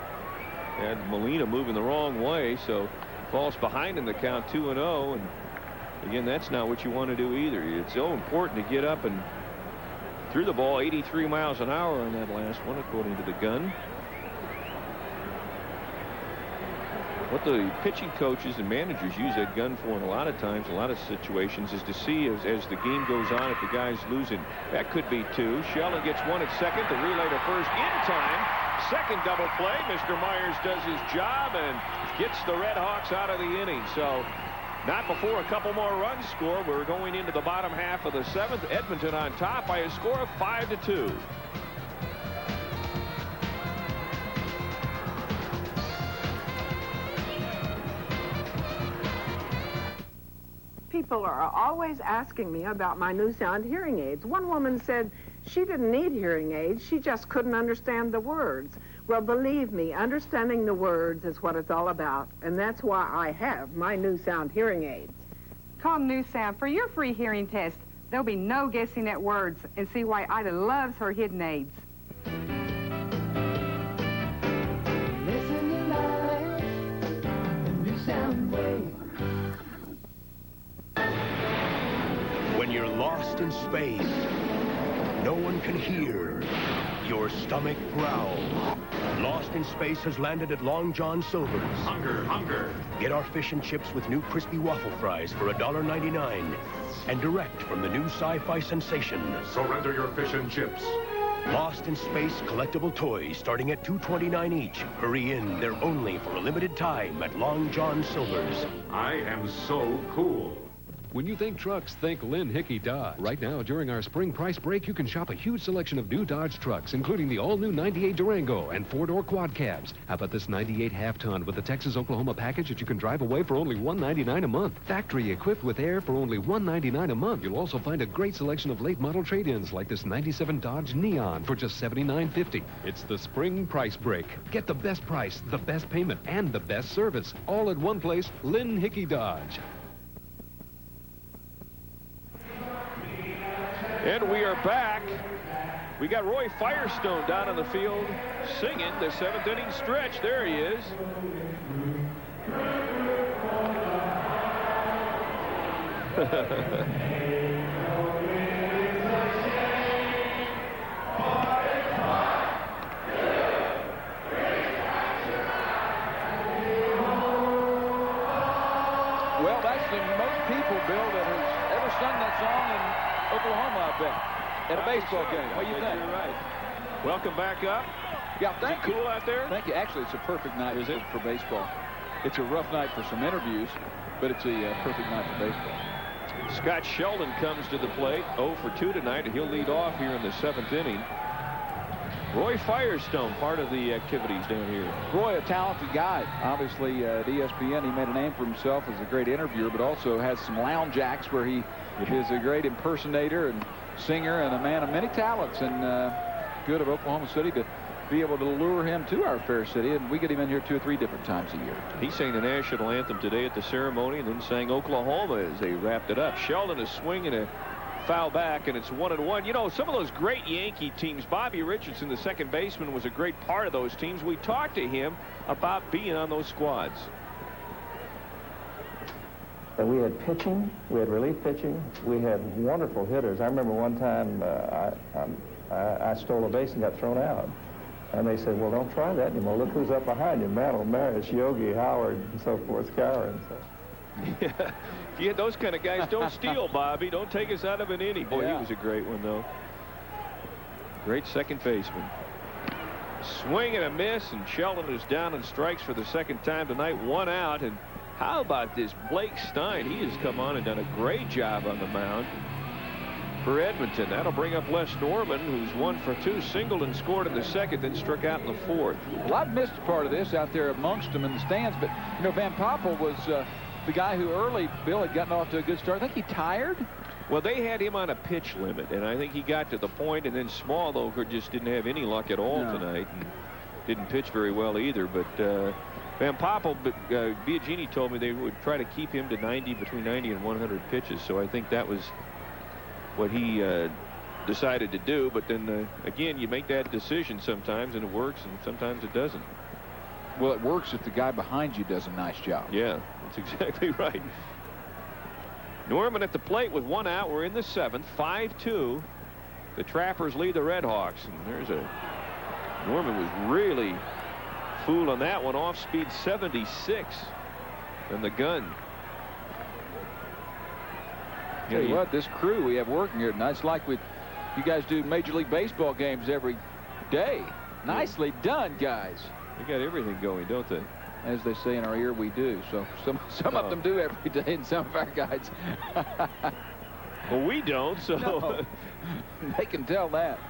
And Molina moving the wrong way, so falls behind in the count 2-0. And again, that's not what you want to do either. It's so important to get up and threw the ball 83 miles an hour on that last one, according to the gun. What the pitching coaches and managers use that gun for in a lot of times, a lot of situations, is to see as the game goes on if the guy's losing. That could be 2. Sheldon gets 1 at second. The relay to first in time. Second double play. Mr. Myers does his job and gets the Redhawks out of the inning. So not before a couple more runs score. We're going into the bottom half of the 7th. Edmonton on top by a score of 5-2. People are always asking me about my new sound hearing aids. One woman said she didn't need hearing aids, she just couldn't understand the words. Well, believe me, understanding the words is what it's all about, and that's why I have my new sound hearing aids. Call New Sound for your free hearing test. There'll be no guessing at words, and see why Ida loves her hidden aids. Listen to life, the New Sound wave. When you're lost in space, no one can hear your stomach growl. Lost in Space has landed at Long John Silver's. Hunger, hunger. Get our fish and chips with new crispy waffle fries for $1.99. And direct from the new sci-fi sensation. Surrender your fish and chips. Lost in Space collectible toys starting at $2.29 each. Hurry in, they're only for a limited time at Long John Silver's. I am so cool. When you think trucks, think Lynn Hickey Dodge. Right now, during our spring price break, you can shop a huge selection of new Dodge trucks, including the all-new 98 Durango and 4-door quad cabs. How about this 98 half-ton with the Texas-Oklahoma package that you can drive away for only $199 a month? Factory equipped with air for only $199 a month. You'll also find a great selection of late model trade-ins like this 97 Dodge Neon for just $79.50. It's the spring price break. Get the best price, the best payment, and the best service. All at one place, Lynn Hickey Dodge. And we are back. We got Roy Firestone down on the field singing the 7th inning stretch. There he is. Well, that's the most people, Bill, that has ever sung that song in Oklahoma, I bet, at a baseball game. What do you think? You're right. Welcome back up. Yeah, thank you. Cool out there? Thank you. Actually, it's a perfect night for baseball. It's a rough night for some interviews, but it's a perfect night for baseball. Scott Sheldon comes to the plate, 0 for 2 tonight, and he'll lead off here in the 7th inning. Roy Firestone, part of the activities down here. Roy, a talented guy. Obviously, at ESPN, he made a name for himself as a great interviewer, but also has some lounge acts where he is a great impersonator and singer and a man of many talents, and good of Oklahoma City to be able to lure him to our fair city, and we get him in here 2 or 3 different times a year. He sang the national anthem today at the ceremony and then sang Oklahoma as they wrapped it up. Sheldon is swinging a foul back, and it's 1-1. You know, some of those great Yankee teams, Bobby Richardson, the second baseman, was a great part of those teams. We talked to him about being on those squads. We had pitching, we had relief pitching, we had wonderful hitters. I remember one time I stole a base and got thrown out. And they said, well, don't try that anymore. Look who's up behind you. Mantle, Maris, Yogi, Howard, and so forth, Coward. So. Yeah, those kind of guys don't steal, Bobby. Don't take us out of an inning. Boy, Yeah. He was a great one, though. Great second baseman. Swing and a miss, and Sheldon is down and strikes for the second time tonight. 1 out, and how about this Blake Stein? He has come on and done a great job on the mound for Edmonton. That'll bring up Les Norman, who's 1 for 2, singled and scored in the second, then struck out in the 4th. Well, I've missed part of this out there amongst them in the stands, but, you know, Van Poppel was the guy who early, Bill, had gotten off to a good start. I think he tired. Well, they had him on a pitch limit, and I think he got to the point, and then Smallhofer just didn't have any luck at all tonight, and didn't pitch very well either. But Van Poppel, Biagini told me they would try to keep him to 90, between 90 and 100 pitches, so I think that was what he decided to do. But then, again, you make that decision sometimes, and it works, and sometimes it doesn't. Well, it works if the guy behind you does a nice job. Yeah, that's exactly right. Norman at the plate with 1 out. We're in the 7th, 5-2. The Trappers lead the Redhawks. And there's Norman was really fooled on that one. Off speed 76 and the gun. Tell you what, this crew we have working here tonight, it's like you guys do Major League Baseball games every day. Nicely done, guys. They got everything going, don't they? As they say in our ear, we do. So some of them do every day, and some of our guys. Well, we don't, so. No. They can tell that.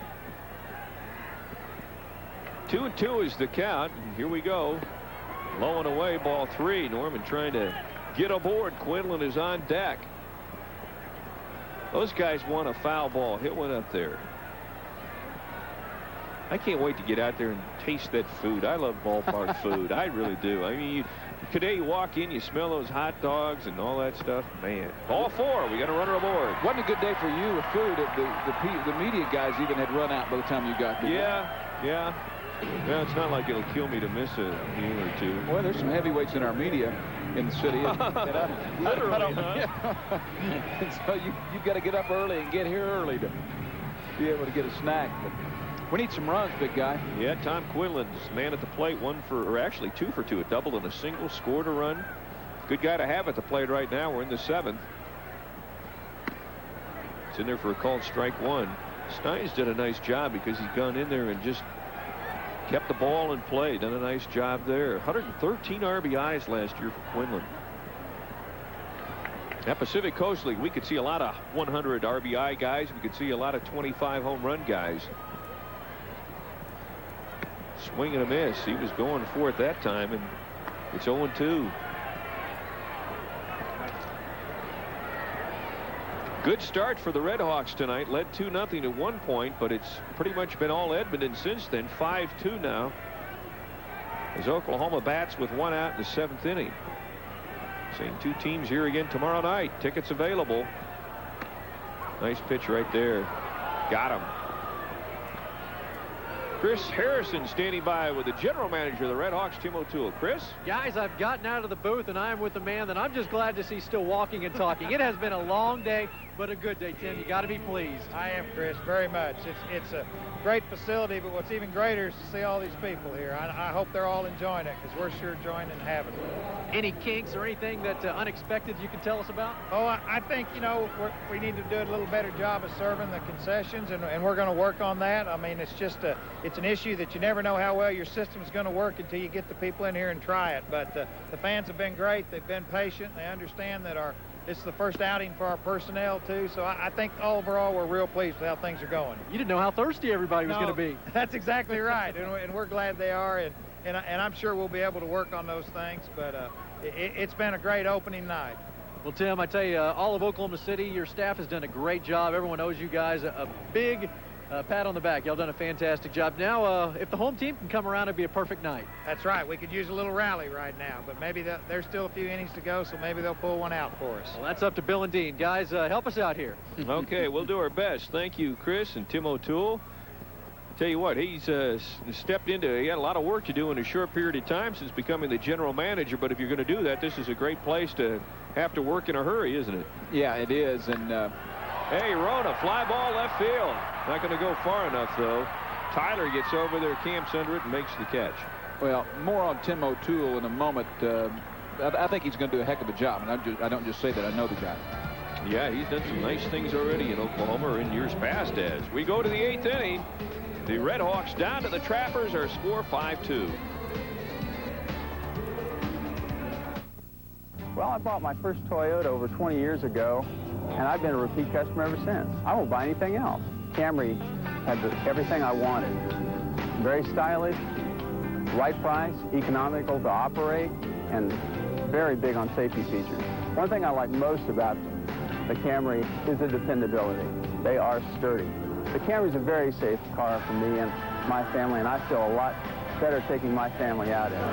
2-2 is the count. And here we go. Low and away, ball 3. Norman trying to get aboard. Quinlan is on deck. Those guys want a foul ball. Hit one up there. I can't wait to get out there and taste that food. I love ballpark food. I really do. I mean, today you walk in, you smell those hot dogs and all that stuff. Man, ball 4. We got a runner aboard. Wasn't a good day for you with food. The media guys even had run out by the time you got there. Yeah. Well, it's not like it'll kill me to miss a meal or two. Well, there's some heavyweights in our media in the city. Literally, huh? And so you've got to get up early and get here early to be able to get a snack. But we need some runs, big guy. Yeah, Tom Quinlan's man at the plate, 2 for 2, a double and a single, scored a run. Good guy to have at the plate right now. We're in the 7th. It's in there for a called strike 1. Stein's did a nice job because he's gone in there and just kept the ball in play. Done a nice job there. 113 RBIs last year for Quinlan. At Pacific Coast League, we could see a lot of 100 RBI guys. We could see a lot of 25 home run guys. Swing and a miss. He was going for it that time, and it's 0-2. Good start for the Redhawks tonight. Led 2-0 at one point, but it's pretty much been all Edmonton since then. 5-2 now, as Oklahoma bats with 1 out in the 7th inning. Same 2 teams here again tomorrow night. Tickets available. Nice pitch right there. Got him. Chris Harrison standing by with the general manager of the Redhawks, Tim O'Toole. Chris? Guys, I've gotten out of the booth, and I am with a man that I'm just glad to see still walking and talking. It has been a long day, but a good day, Tim. You got to be pleased. I am, Chris, very much. It's a great facility, but what's even greater is to see all these people here. I hope they're all enjoying it, because we're sure enjoying and having it. Any kinks or anything that unexpected you can tell us about? Oh, I think, you know, we need to do a little better job of serving the concessions, and we're going to work on that. I mean, it's an issue that you never know how well your system is going to work until you get the people in here and try it. But the fans have been great. They've been patient. They understand that it's the first outing for our personnel, too. So I think overall we're real pleased with how things are going. You didn't know how thirsty everybody was going to be. That's exactly right. and we're glad they are. And I'm sure we'll be able to work on those things. But it's been a great opening night. Well, Tim, I tell you, all of Oklahoma City, your staff has done a great job. Everyone owes you guys a big pat on the back. Y'all done a fantastic job. Now, if the home team can come around, it'd be a perfect night. That's right. We could use a little rally right now, but maybe there's still a few innings to go, so maybe they'll pull one out for us. Well, that's up to Bill and Dean. Guys, help us out here. Okay, we'll do our best. Thank you, Chris and Tim O'Toole. Tell you what, he's stepped into, he had a lot of work to do in a short period of time since becoming the general manager, but if you're going to do that, this is a great place to have to work in a hurry, isn't it? Yeah, it is. And hey, Rona, fly ball left field. Not going to go far enough, though. Tyler gets over there, camps under it, and makes the catch. Well, more on Tim O'Toole in a moment. I think he's going to do a heck of a job, and I don't just say that. I know the guy. Yeah, he's done some nice things already in Oklahoma or in years past. As we go to the 8th inning, the Redhawks down to the Trappers. Our score 5-2. Well, I bought my first Toyota over 20 years ago, and I've been a repeat customer ever since. I won't buy anything else. Camry had everything I wanted. Very stylish, right price, economical to operate, and very big on safety features. One thing I like most about the Camry is the dependability. They are sturdy. The Camry's a very safe car for me and my family, and I feel a lot better taking my family out in it.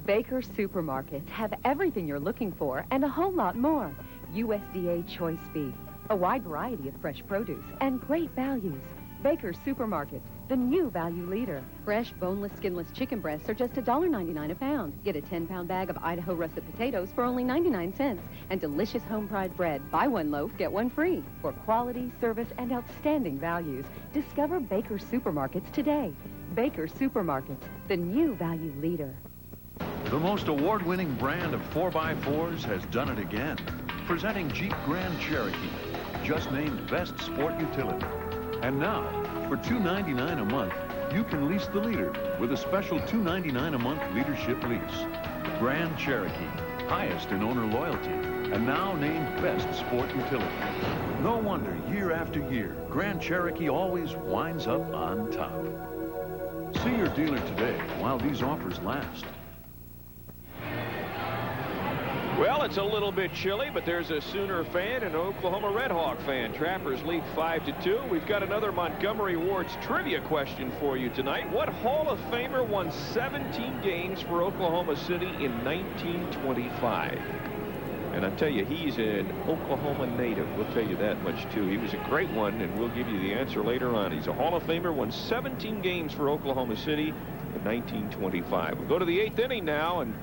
Baker Supermarkets have everything you're looking for and a whole lot more. USDA choice beef, a wide variety of fresh produce, and great values. Baker Supermarkets, the new value leader. Fresh, boneless, skinless chicken breasts are just $1.99 a pound. Get a 10-pound bag of Idaho russet potatoes for only 99 cents. And delicious home pride bread. Buy one loaf, get one free. For quality, service, and outstanding values, discover Baker Supermarkets today. Baker Supermarkets, the new value leader. The most award-winning brand of 4x4s has done it again. Presenting Jeep Grand Cherokee, just named Best Sport Utility. And now, for $299 a month, you can lease the leader with a special $299 a month leadership lease. Grand Cherokee, highest in owner loyalty, and now named Best Sport Utility. No wonder year after year, Grand Cherokee always winds up on top. See your dealer today while these offers last. Well, it's a little bit chilly, but there's a Sooner fan and an Oklahoma Redhawk fan. Trappers lead 5-2. We've got another Montgomery Ward's trivia question for you tonight. What Hall of Famer won 17 games for Oklahoma City in 1925? And I tell you, he's an Oklahoma native. We'll tell you that much, too. He was a great one, and we'll give you the answer later on. He's a Hall of Famer, won 17 games for Oklahoma City in 1925. We go to the 8th inning now, and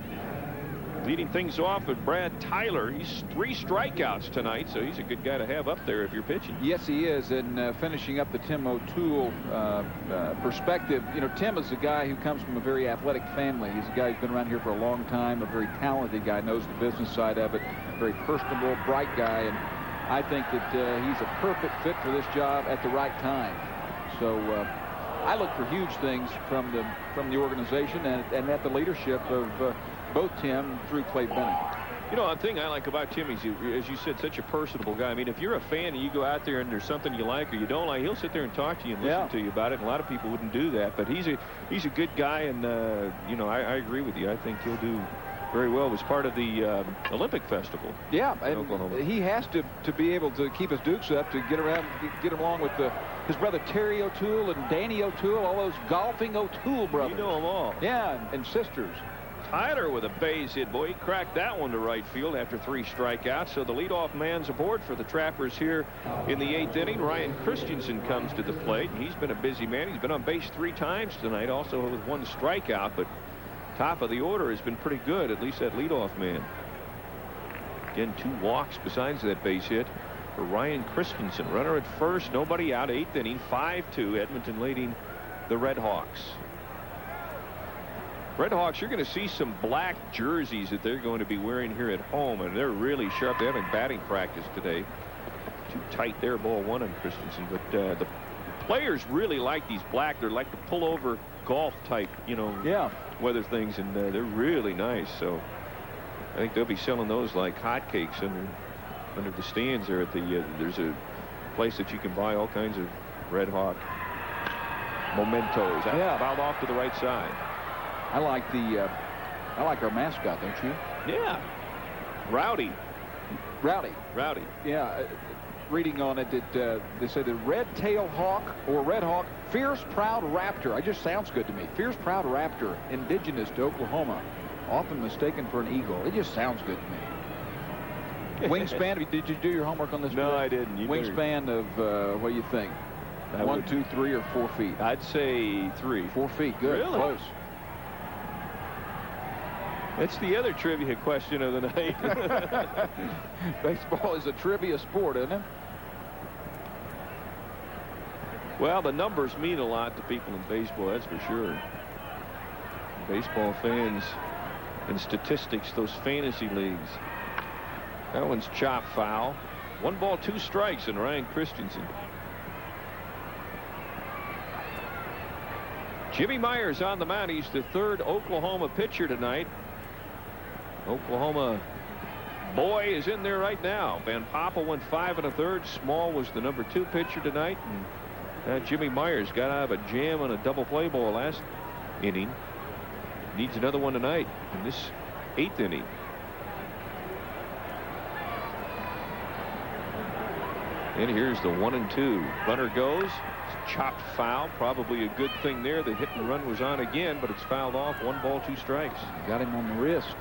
leading things off with Brad Tyler. He's 3 strikeouts tonight, so he's a good guy to have up there if you're pitching. Yes, he is. And finishing up the Tim O'Toole perspective, you know, Tim is a guy who comes from a very athletic family. He's a guy who's been around here for a long time, a very talented guy, knows the business side of it, very personable, bright guy, and I think that he's a perfect fit for this job at the right time. So I look for huge things from the organization and at the leadership of both Tim through Clay Bennett. You know, the thing I like about Tim is, as you said, such a personable guy. I mean, if you're a fan and you go out there and there's something you like or you don't like, he'll sit there and talk to you and listen to you about it. And a lot of people wouldn't do that, but he's a good guy, and you know, I agree with you. I think he'll do very well. Was part of the Olympic Festival. Yeah, and he has to be able to keep his dukes up to get along with his brother Terry O'Toole and Danny O'Toole, all those golfing O'Toole brothers. You know them all. Yeah, and sisters. Tyler with a base hit. Boy, he cracked that one to right field after 3 strikeouts. So the leadoff man's aboard for the Trappers here in the 8th inning. Ryan Christensen comes to the plate. He's been a busy man. He's been on base 3 times tonight, also with 1 strikeout. But top of the order has been pretty good, at least that leadoff man. Again, 2 walks besides that base hit for Ryan Christensen. Runner at first, nobody out. 8th inning, 5-2. Edmonton leading the Redhawks. Redhawks, you're going to see some black jerseys that they're going to be wearing here at home, and they're really sharp. They're having batting practice today. Too tight there, ball 1 on Christensen. But the players really like these black. They're like the pullover golf type, you know, weather things, and they're really nice. So I think they'll be selling those like hotcakes under the stands there at the. There's a place that you can buy all kinds of Redhawk mementos. Fouled off to the right side. I like our mascot, don't you? Yeah. Rowdy. Yeah. Reading on it that they said the red-tailed hawk or red hawk, fierce, proud raptor. It just sounds good to me. Fierce, proud raptor, indigenous to Oklahoma, often mistaken for an eagle. It just sounds good to me. Wingspan. Did you do your homework on this? No, I didn't. Wingspan of what do you think? 1, 2, 3, or 4 feet? I'd say 3. 4 feet. Good. Really? Close. That's the other trivia question of the night. Baseball is a trivia sport, isn't it? Well, the numbers mean a lot to people in baseball, that's for sure. Baseball fans and statistics, those fantasy leagues. That one's chopped foul. 1 ball, 2 strikes, and Ryan Christensen. Jimmy Myers on the mound. He's the 3rd Oklahoma pitcher tonight. Oklahoma boy is in there right now. Van Poppel went 5 1/3. Small was the number 2 pitcher tonight. And Jimmy Myers got out of a jam on a double play ball last inning. Needs another one tonight in this 8th inning. And here's the 1-2. Runner goes. It's chopped foul. Probably a good thing there. The hit and run was on again, but it's fouled off. 1 ball, 2 strikes. Got him on the wrist.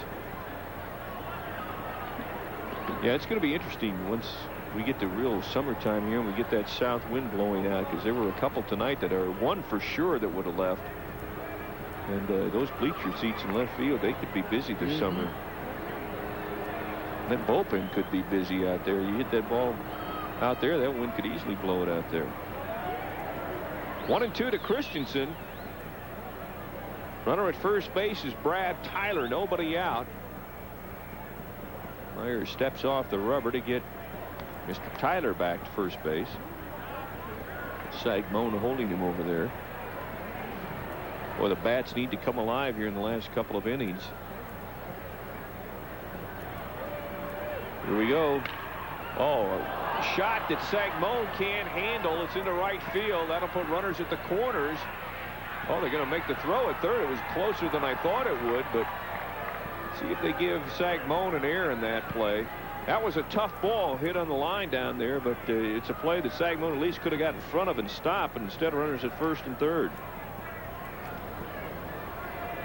Yeah, it's going to be interesting once we get the real summertime here and we get that south wind blowing out, because there were a couple tonight that are one for sure that would have left. And those bleacher seats in left field, they could be busy this summer. That bullpen could be busy out there. You hit that ball out there, that wind could easily blow it out there. 1-2 to Christensen. Runner at first base is Brad Tyler. Nobody out. Myers steps off the rubber to get Mr. Tyler back to first base. Sagmon holding him over there. Boy, the bats need to come alive here in the last couple of innings. Here we go. Oh, a shot that Sagmon can't handle. It's into right field. That'll put runners at the corners. Oh, they're going to make the throw at third. It was closer than I thought it would, but see if they give Sagmon an error in that play. That was a tough ball hit on the line down there, but it's a play that Sagmon at least could have got in front of and stopped, and instead runners at first and third.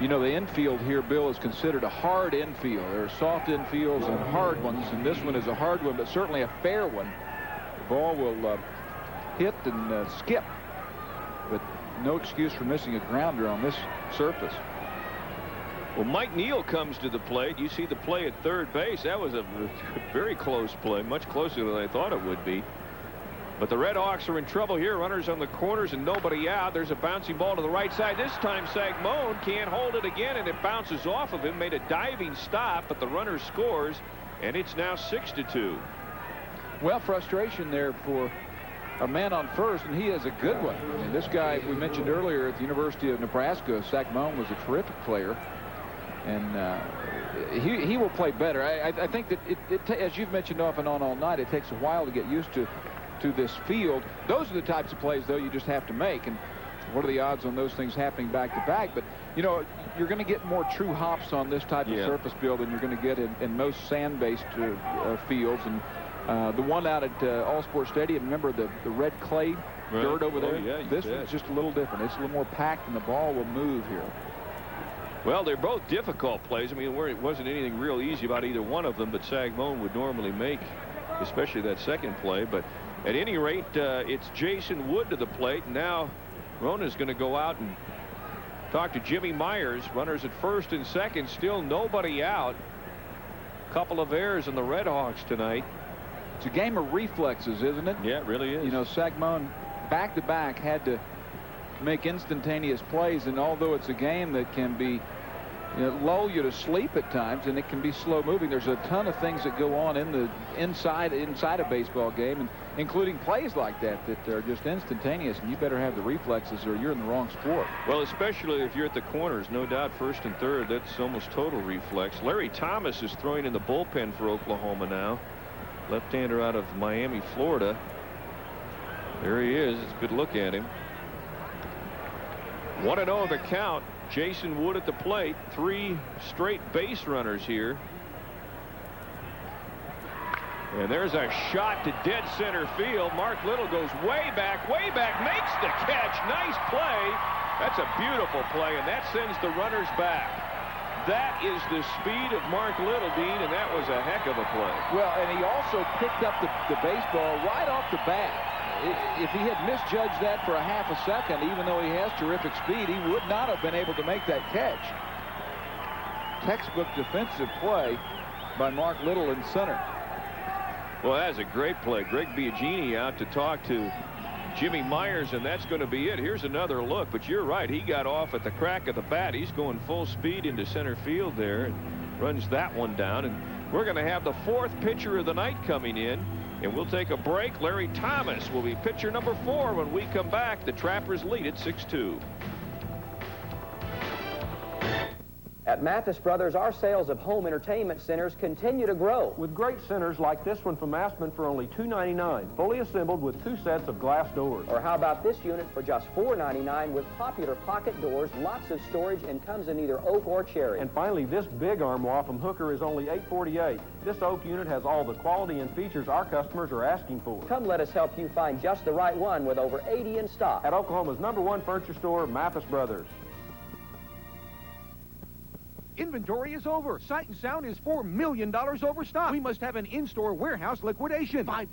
You know, the infield here, Bill, is considered a hard infield. There are soft infields and hard ones, and this one is a hard one, but certainly a fair one. The ball will hit and skip, but no excuse for missing a grounder on this surface. Well, Mike Neal comes to the plate. You see the play at third base. That was a very close play, much closer than I thought it would be. But the Redhawks are in trouble here. Runners on the corners and nobody out. There's a bouncing ball to the right side. This time Sagmon can't hold it again, and it bounces off of him. Made a diving stop, but the runner scores, and it's now 6-2. Well, frustration there for a man on first, and he is a good one. I mean, this guy we mentioned earlier at the University of Nebraska, Zach Moan, was a terrific player, and he will play better. I think that as you've mentioned off and on all night, it takes a while to get used to this field. Those are the types of plays, though, you just have to make. And what are the odds on those things happening back to back? But, you know, you're going to get more true hops on this type of surface build than you're going to get in most sand-based fields. And the one out at All Sports Stadium, remember the red clay dirt over there? Yeah, this one's just a little different. It's a little more packed, and the ball will move here. Well, they're both difficult plays. I mean, it wasn't anything real easy about either one of them, but Sagmon would normally make, especially that second play. But at any rate, it's Jason Wood to the plate. And now Rona's going to go out and talk to Jimmy Myers. Runners at first and second, still nobody out. Couple of errors in the Redhawks tonight. It's a game of reflexes, isn't it? Yeah, it really is. You know, Sagmon back-to-back had to make instantaneous plays, and although it's a game that can be, you know, lull you to sleep at times, and it can be slow moving, there's a ton of things that go on in the inside a baseball game, and including plays like that are just instantaneous, and you better have the reflexes or you're in the wrong sport. Well, especially if you're at the corners, no doubt first and third, that's almost total reflex. Larry Thomas is throwing in the bullpen for Oklahoma now. Left-hander out of Miami, Florida. There he is. It's a good look at him. 1-0 the count. Jason Wood at the plate. 3 straight base runners here. And there's a shot to dead center field. Mark Little goes way back, makes the catch. Nice play. That's a beautiful play, and that sends the runners back. That is the speed of Mark Little, Dean, and that was a heck of a play. Well, and he also picked up the baseball right off the bat. If he had misjudged that for a half a second, even though he has terrific speed, he would not have been able to make that catch. Textbook defensive play by Mark Little in center. Well, that's a great play. Greg Biagini out to talk to Jimmy Myers, and that's going to be it. Here's another look, but you're right. He got off at the crack of the bat. He's going full speed into center field there and runs that one down. And we're going to have the 4th pitcher of the night coming in, and we'll take a break. Larry Thomas will be pitcher number 4 when we come back. The Trappers lead at 6-2. At Mathis Brothers, our sales of home entertainment centers continue to grow. With great centers like this one from Aspen for only $2.99, fully assembled with 2 sets of glass doors. Or how about this unit for just $4.99 with popular pocket doors, lots of storage, and comes in either oak or cherry. And finally, this big armoire from Hooker is only $8.48. This oak unit has all the quality and features our customers are asking for. Come let us help you find just the right one with over 80 in stock. At Oklahoma's #1 furniture store, Mathis Brothers. Inventory is over. Sight and Sound is $4 million overstocked. We must have an in-store warehouse liquidation. 5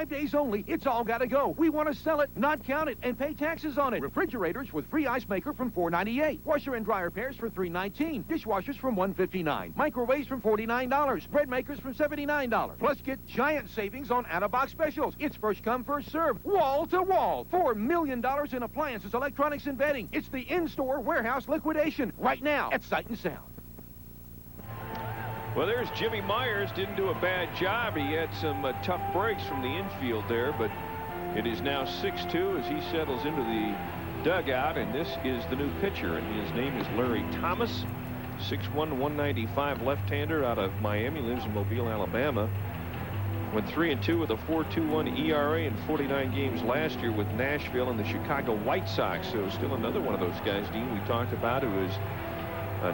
days only. It's all got to go. We want to sell it, not count it, and pay taxes on it. Refrigerators with free ice maker from $4.98. Washer and dryer pairs for $3.19. Dishwashers from $1.59. Microwaves from $49. Bread makers from $79. Plus get giant savings on out-of-box specials. It's first come, first served. Wall to wall. $4 million in appliances, electronics, and bedding. It's the in-store warehouse liquidation right now at Sight and Sound. Well, there's Jimmy Myers. Didn't do a bad job. He had some tough breaks from the infield there, but it is now 6-2 as he settles into the dugout, and this is the new pitcher, and his name is Larry Thomas, 6'1", 195 left-hander out of Miami, lives in Mobile, Alabama. Went 3-2 with a 4.21 ERA in 49 games last year with Nashville and the Chicago White Sox. So still another one of those guys, Dean, we talked about, who is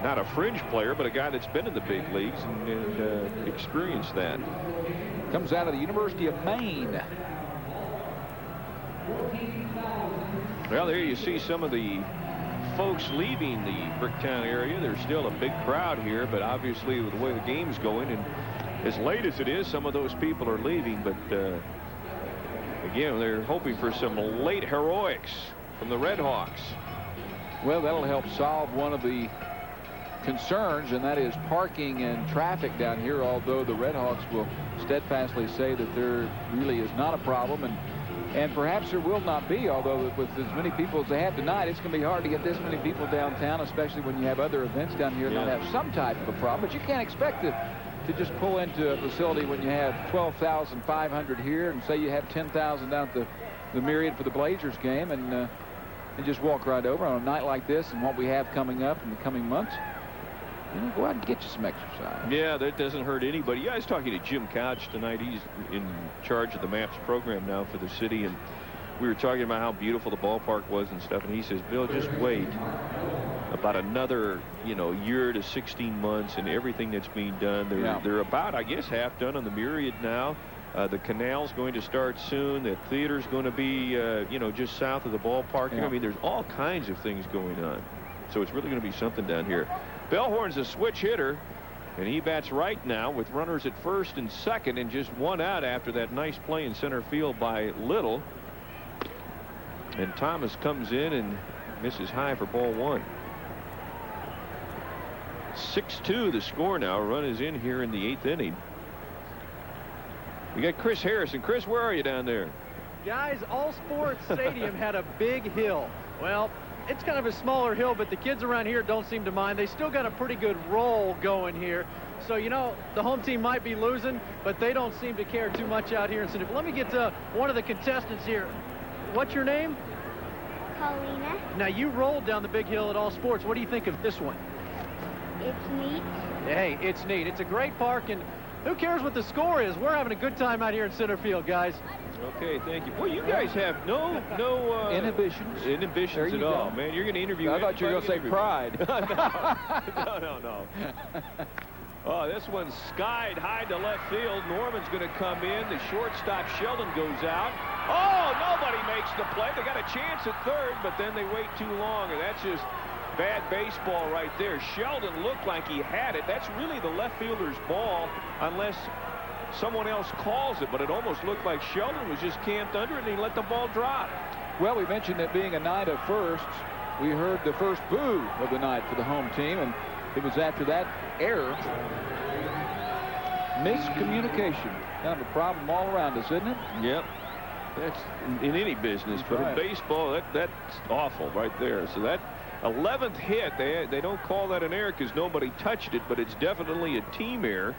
not a fringe player, but a guy that's been in the big leagues and experienced that. Comes out of the University of Maine. Well, there you see some of the folks leaving the Bricktown area. There's still a big crowd here, but obviously with the way the game's going and as late as it is, some of those people are leaving. But again, they're hoping for some late heroics from the Redhawks. Well, that'll help solve one of the concerns, and that is parking and traffic down here, although the Redhawks will steadfastly say that there really is not a problem, and perhaps there will not be, although with as many people as they have tonight, it's going to be hard to get this many people downtown, especially when you have other events down here and not have some type of a problem. But you can't expect to just pull into a facility when you have 12,500 here and say you have 10,000 down at the the Myriad for the Blazers game and just walk right over on a night like this and what we have coming up in the coming months. You know, go out and get you some exercise. Yeah, that doesn't hurt anybody. You guys talking to Jim Couch tonight. He's in charge of the MAPS program now for the city, and we were talking about how beautiful the ballpark was and stuff, and he says, Bill, just wait about another, year to 16 months and everything that's being done. They're about, I guess, half done on the Myriad now. The canal's going to start soon. The theater's going to be, just south of the ballpark. Yeah. I mean, there's all kinds of things going on. So it's really going to be something down here. Bellhorn's a switch hitter, and he bats right now with runners at first and second and just one out after that nice play in center field by Little. And Thomas comes in and misses high for ball one. 6-2 the score now. Run is in here in the 8th inning. We got Chris Harrison. Chris, where are you down there? Guys, All Sports Stadium had a big hill. Well, it's kind of a smaller hill, but the kids around here don't seem to mind. They still got a pretty good roll going here. So, the home team might be losing, but they don't seem to care too much out here in City. Let me get to one of the contestants here. What's your name? Paulina. Now, you rolled down the big hill at All Sports. What do you think of this one? It's neat. Hey, it's neat. It's a great park, and who cares what the score is? We're having a good time out here in center field, guys. Okay, thank you. Boy, you guys have no inhibitions at all, man. You're going to interview. I thought you were going to say pride. No. Oh, this one's skied high to left field. Norman's going to come in. The shortstop, Sheldon, goes out. Oh, nobody makes the play. They got a chance at third, but then they wait too long, and that's just bad baseball right there. Sheldon looked like he had it. That's really the left fielder's ball unless someone else calls it, but it almost looked like Sheldon was just camped under it and he let the ball drop. Well, we mentioned it being a night of firsts. We heard the first boo of the night for the home team, and it was after that error. Miscommunication. Kind of a problem all around us, isn't it? Yep. That's in any business, but in baseball, that's awful right there. So that 11th hit, they don't call that an error because nobody touched it, but it's definitely a team error.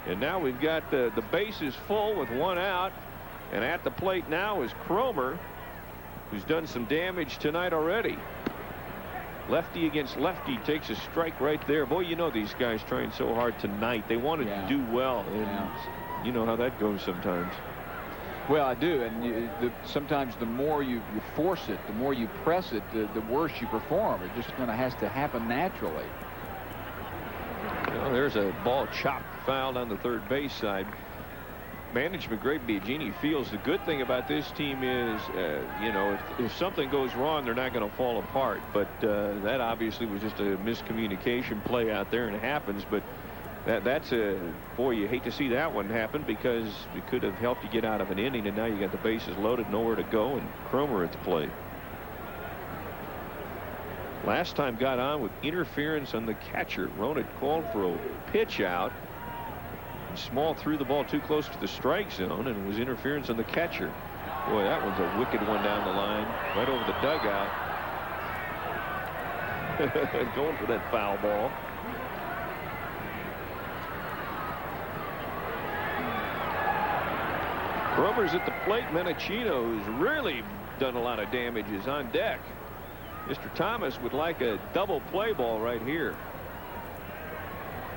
And now we've got the bases full with one out. And at the plate now is Cromer, who's done some damage tonight already. Lefty against lefty takes a strike right there. Boy, these guys trying so hard tonight. They wanted to do well. And you know how that goes sometimes. Well, I do. And sometimes the more you force it, the more you press it, the worse you perform. It just kind of has to happen naturally. Well, there's a ball chopped fouled on the third base side. Management, Greg Biagini, feels the good thing about this team is, if something goes wrong, they're not going to fall apart. But that obviously was just a miscommunication play out there, and it happens. But that's boy, you hate to see that one happen because it could have helped you get out of an inning, and now you got the bases loaded, nowhere to go, and Cromer at the plate. Last time got on with interference on the catcher. Rona called for a pitch out. Small threw the ball too close to the strike zone, and it was interference on the catcher. Boy, that one's a wicked one down the line, right over the dugout. Going for that foul ball. Cromer's at the plate. Menachino, who's really done a lot of damage, is on deck. Mr. Thomas would like a double play ball right here.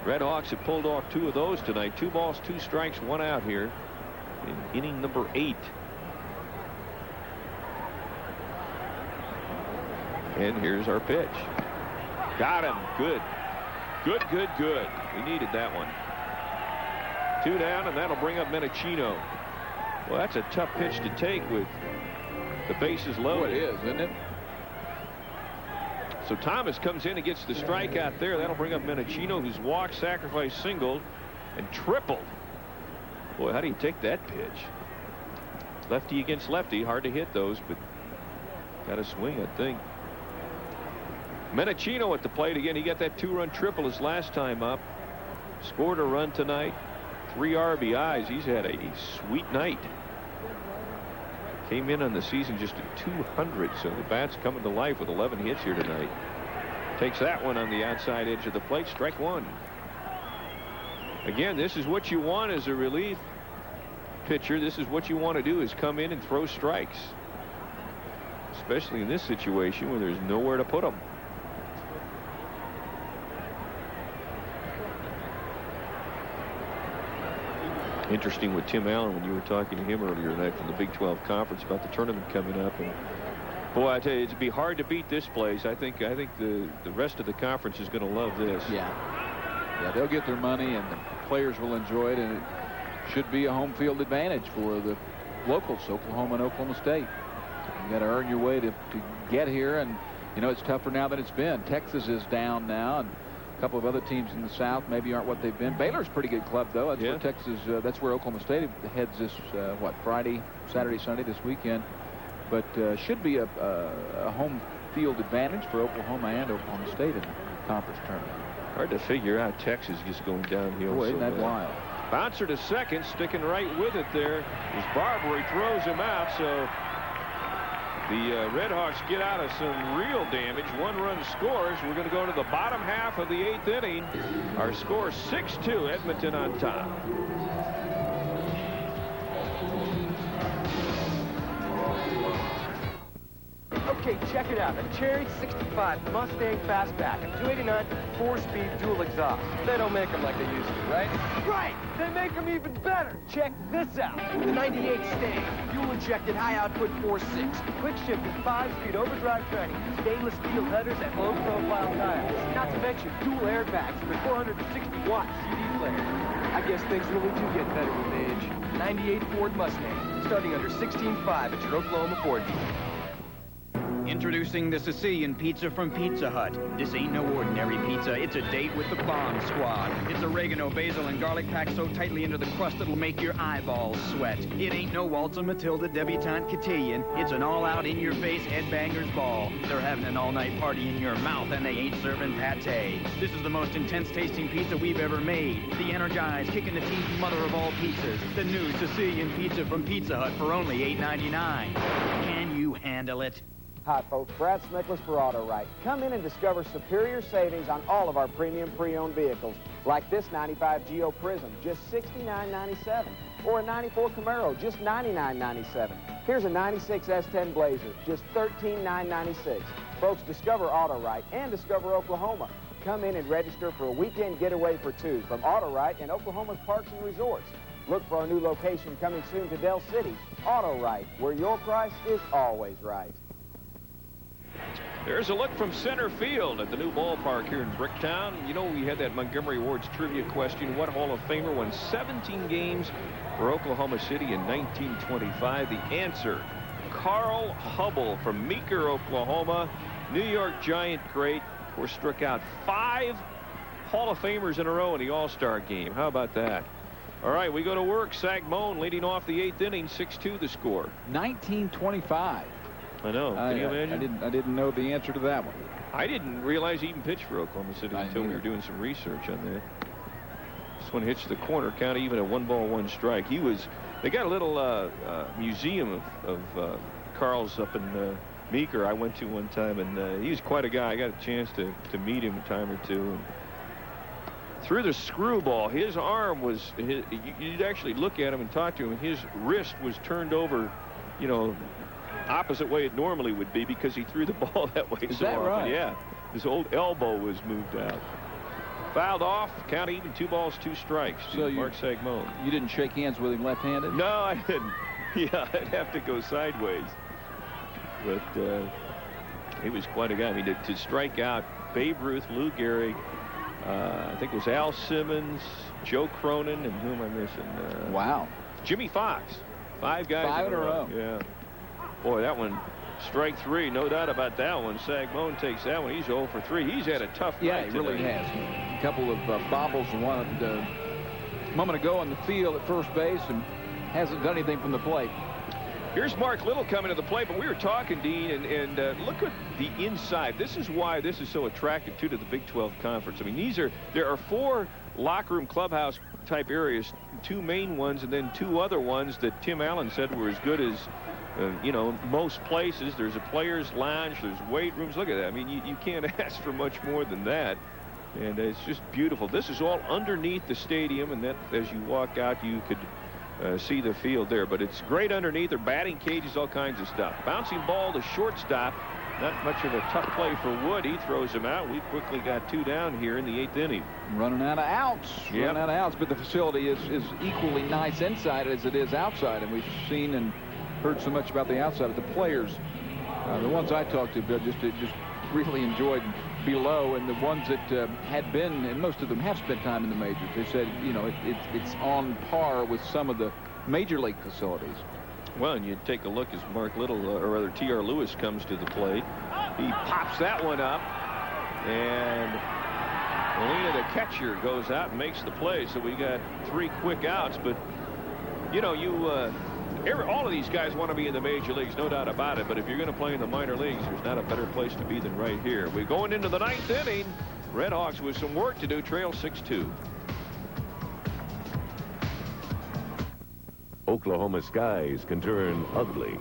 Redhawks have pulled off 2 of those tonight. 2 balls, 2 strikes, 1 out here in inning number 8. And here's our pitch. Got him. Good. Good. We needed that one. 2 down, and that'll bring up Menachino. Well, that's a tough pitch to take with the bases loaded. It is, isn't it? So Thomas comes in and gets the strikeout there. That'll bring up Menachino, who's walked, sacrificed, singled, and tripled. Boy, how do you take that pitch? Lefty against lefty. Hard to hit those, but got to swing, I think. Menachino at the plate again. He got that 2-run triple his last time up. Scored a run tonight. 3 RBIs. He's had a sweet night. Came in on the season just at 200, so the bat's coming to life with 11 hits here tonight. Takes that one on the outside edge of the plate. Strike 1. Again, this is what you want as a relief pitcher. This is what you want to do, is come in and throw strikes. especially in this situation where there's nowhere to put them. Interesting with Tim Allen when you were talking to him earlier tonight from the Big 12 Conference about the tournament coming up. And boy, I tell you, it'd be hard to beat this place. I think the rest of the conference is going to love this. Yeah, they'll get their money, and the players will enjoy it, and it should be a home field advantage for the locals, Oklahoma and Oklahoma State. You got to earn your way to get here, and you know it's tougher now than it's been. Texas is down now, and a couple of other teams in the South maybe aren't what they've been. Baylor's a pretty good club, though. That's where Texas. That's where Oklahoma State heads this Friday, Saturday, Sunday this weekend. But should be a home field advantage for Oklahoma and Oklahoma State in the conference tournament. Hard to figure out Texas just going downhill. Boy, isn't that wild? Bouncer to second, sticking right with it there. As Barbary throws him out, so the Redhawks get out of some real damage. 1-run scores. We're going to go to the bottom half of the 8th inning. Our score 6-2, Edmonton on top. Okay, check it out. A Cherry 65 Mustang Fastback, a 289 4-speed dual exhaust. They don't make them like they used to, right? Right! They make them even better. Check this out. The 98 Stang, fuel-injected high-output 4.6, quick-shifting 5-speed overdrive training, stainless steel headers, and low-profile tires. Not to mention dual airbags with 460-watt CD player. I guess things really do get better with age. 98 Ford Mustang, starting under $16,500 at your Oklahoma Ford dealer. Introducing the Sicilian pizza from Pizza Hut. This ain't no ordinary pizza. It's a date with the bomb squad. It's oregano, basil, and garlic packed so tightly into the crust it'll make your eyeballs sweat. It ain't no Walter Matilda debutante cotillion. It's an all-out, in-your-face headbangers ball. They're having an all-night party in your mouth, and they ain't serving pate. This is the most intense-tasting pizza we've ever made. The energized, kicking-the-teeth mother of all pizzas. The new Sicilian pizza from Pizza Hut for only $8.99. Can you handle it? Hi, folks. Brad Smickless for Auto Right. Come in and discover superior savings on all of our premium pre-owned vehicles, like this 95 Geo Prism, just $69.97, or a 94 Camaro, just $99.97. Here's a 96 S10 Blazer, just $13,996. Folks, discover Auto Right and discover Oklahoma. Come in and register for a weekend getaway for two from Auto Right and Oklahoma's Parks and Resorts. Look for our new location coming soon to Del City. Auto Right, where your price is always right. There's a look from center field at the new ballpark here in Bricktown. You know, we had that Montgomery Awards trivia question. What Hall of Famer won 17 games for Oklahoma City in 1925? The answer, Carl Hubble from Meeker, Oklahoma. New York Giant great. Of course, struck out 5 Hall of Famers in a row in the All-Star game. How about that? All right, we go to work. Sagmon leading off the 8th inning, 6-2 the score. 1925. I know. Can you imagine? I didn't know the answer to that one. I didn't realize he even pitched for Oklahoma City until we were doing some research on that. This one hits the corner, count even a 1-ball, 1-strike. They got a little museum of Carl's up in Meeker I went to one time, and he was quite a guy. I got a chance to meet him a time or two. And through the screwball, his arm was, you'd actually look at him and talk to him, and his wrist was turned over, you know, opposite way it normally would be because he threw the ball that way so often. Right? Yeah. His old elbow was moved out. Fouled off, count even, 2 balls, 2 strikes. So Mark Sagmon. You didn't shake hands with him left-handed? No, I didn't. Yeah, I'd have to go sideways. But he was quite a guy. I mean, to strike out Babe Ruth, Lou Gehrig, I think it was Al Simmons, Joe Cronin, and who am I missing? Wow. Jimmy Fox. 5 guys 5 in a row. Yeah. Boy, that one, strike 3, no doubt about that one. Sagmon takes that one. He's 0 for 3. He's had a tough night. Yeah, he really has. A couple of bobbles, one a moment ago on the field at first base, and hasn't done anything from the plate. Here's Mark Little coming to the plate, but we were talking, Dean, and look at the inside. This is why this is so attractive, too, to the Big 12 Conference. I mean, there are 4 locker room clubhouse type areas, 2 main ones, and then 2 other ones that Tim Allen said were as good as you know, most places. There's a player's lounge, there's weight rooms. Look at that. I mean, you can't ask for much more than that. And it's just beautiful. This is all underneath the stadium, and that as you walk out, you could see the field there. But it's great underneath. Their batting cages, all kinds of stuff. Bouncing ball to shortstop. Not much of a tough play for Wood. He throws him out. We quickly got 2 down here in the 8th inning. Running out of outs. Yep. Running out of outs. But the facility is equally nice inside as it is outside. And we've seen and heard so much about the outside of the players. The ones I talked to, Bill, just really enjoyed below, and the ones that had been, and most of them have spent time in the majors, they said, you know, it's on par with some of the major league facilities. Well, and you take a look as Mark Little, or rather T.R. Lewis, comes to the plate. He pops that one up, and Molina, the catcher, goes out and makes the play. So we got 3 quick outs. But, you know, all of these guys want to be in the major leagues, no doubt about it. But if you're going to play in the minor leagues, there's not a better place to be than right here. We're going into the 9th inning. Redhawks with some work to do, trail 6-2. Oklahoma skies can turn ugly.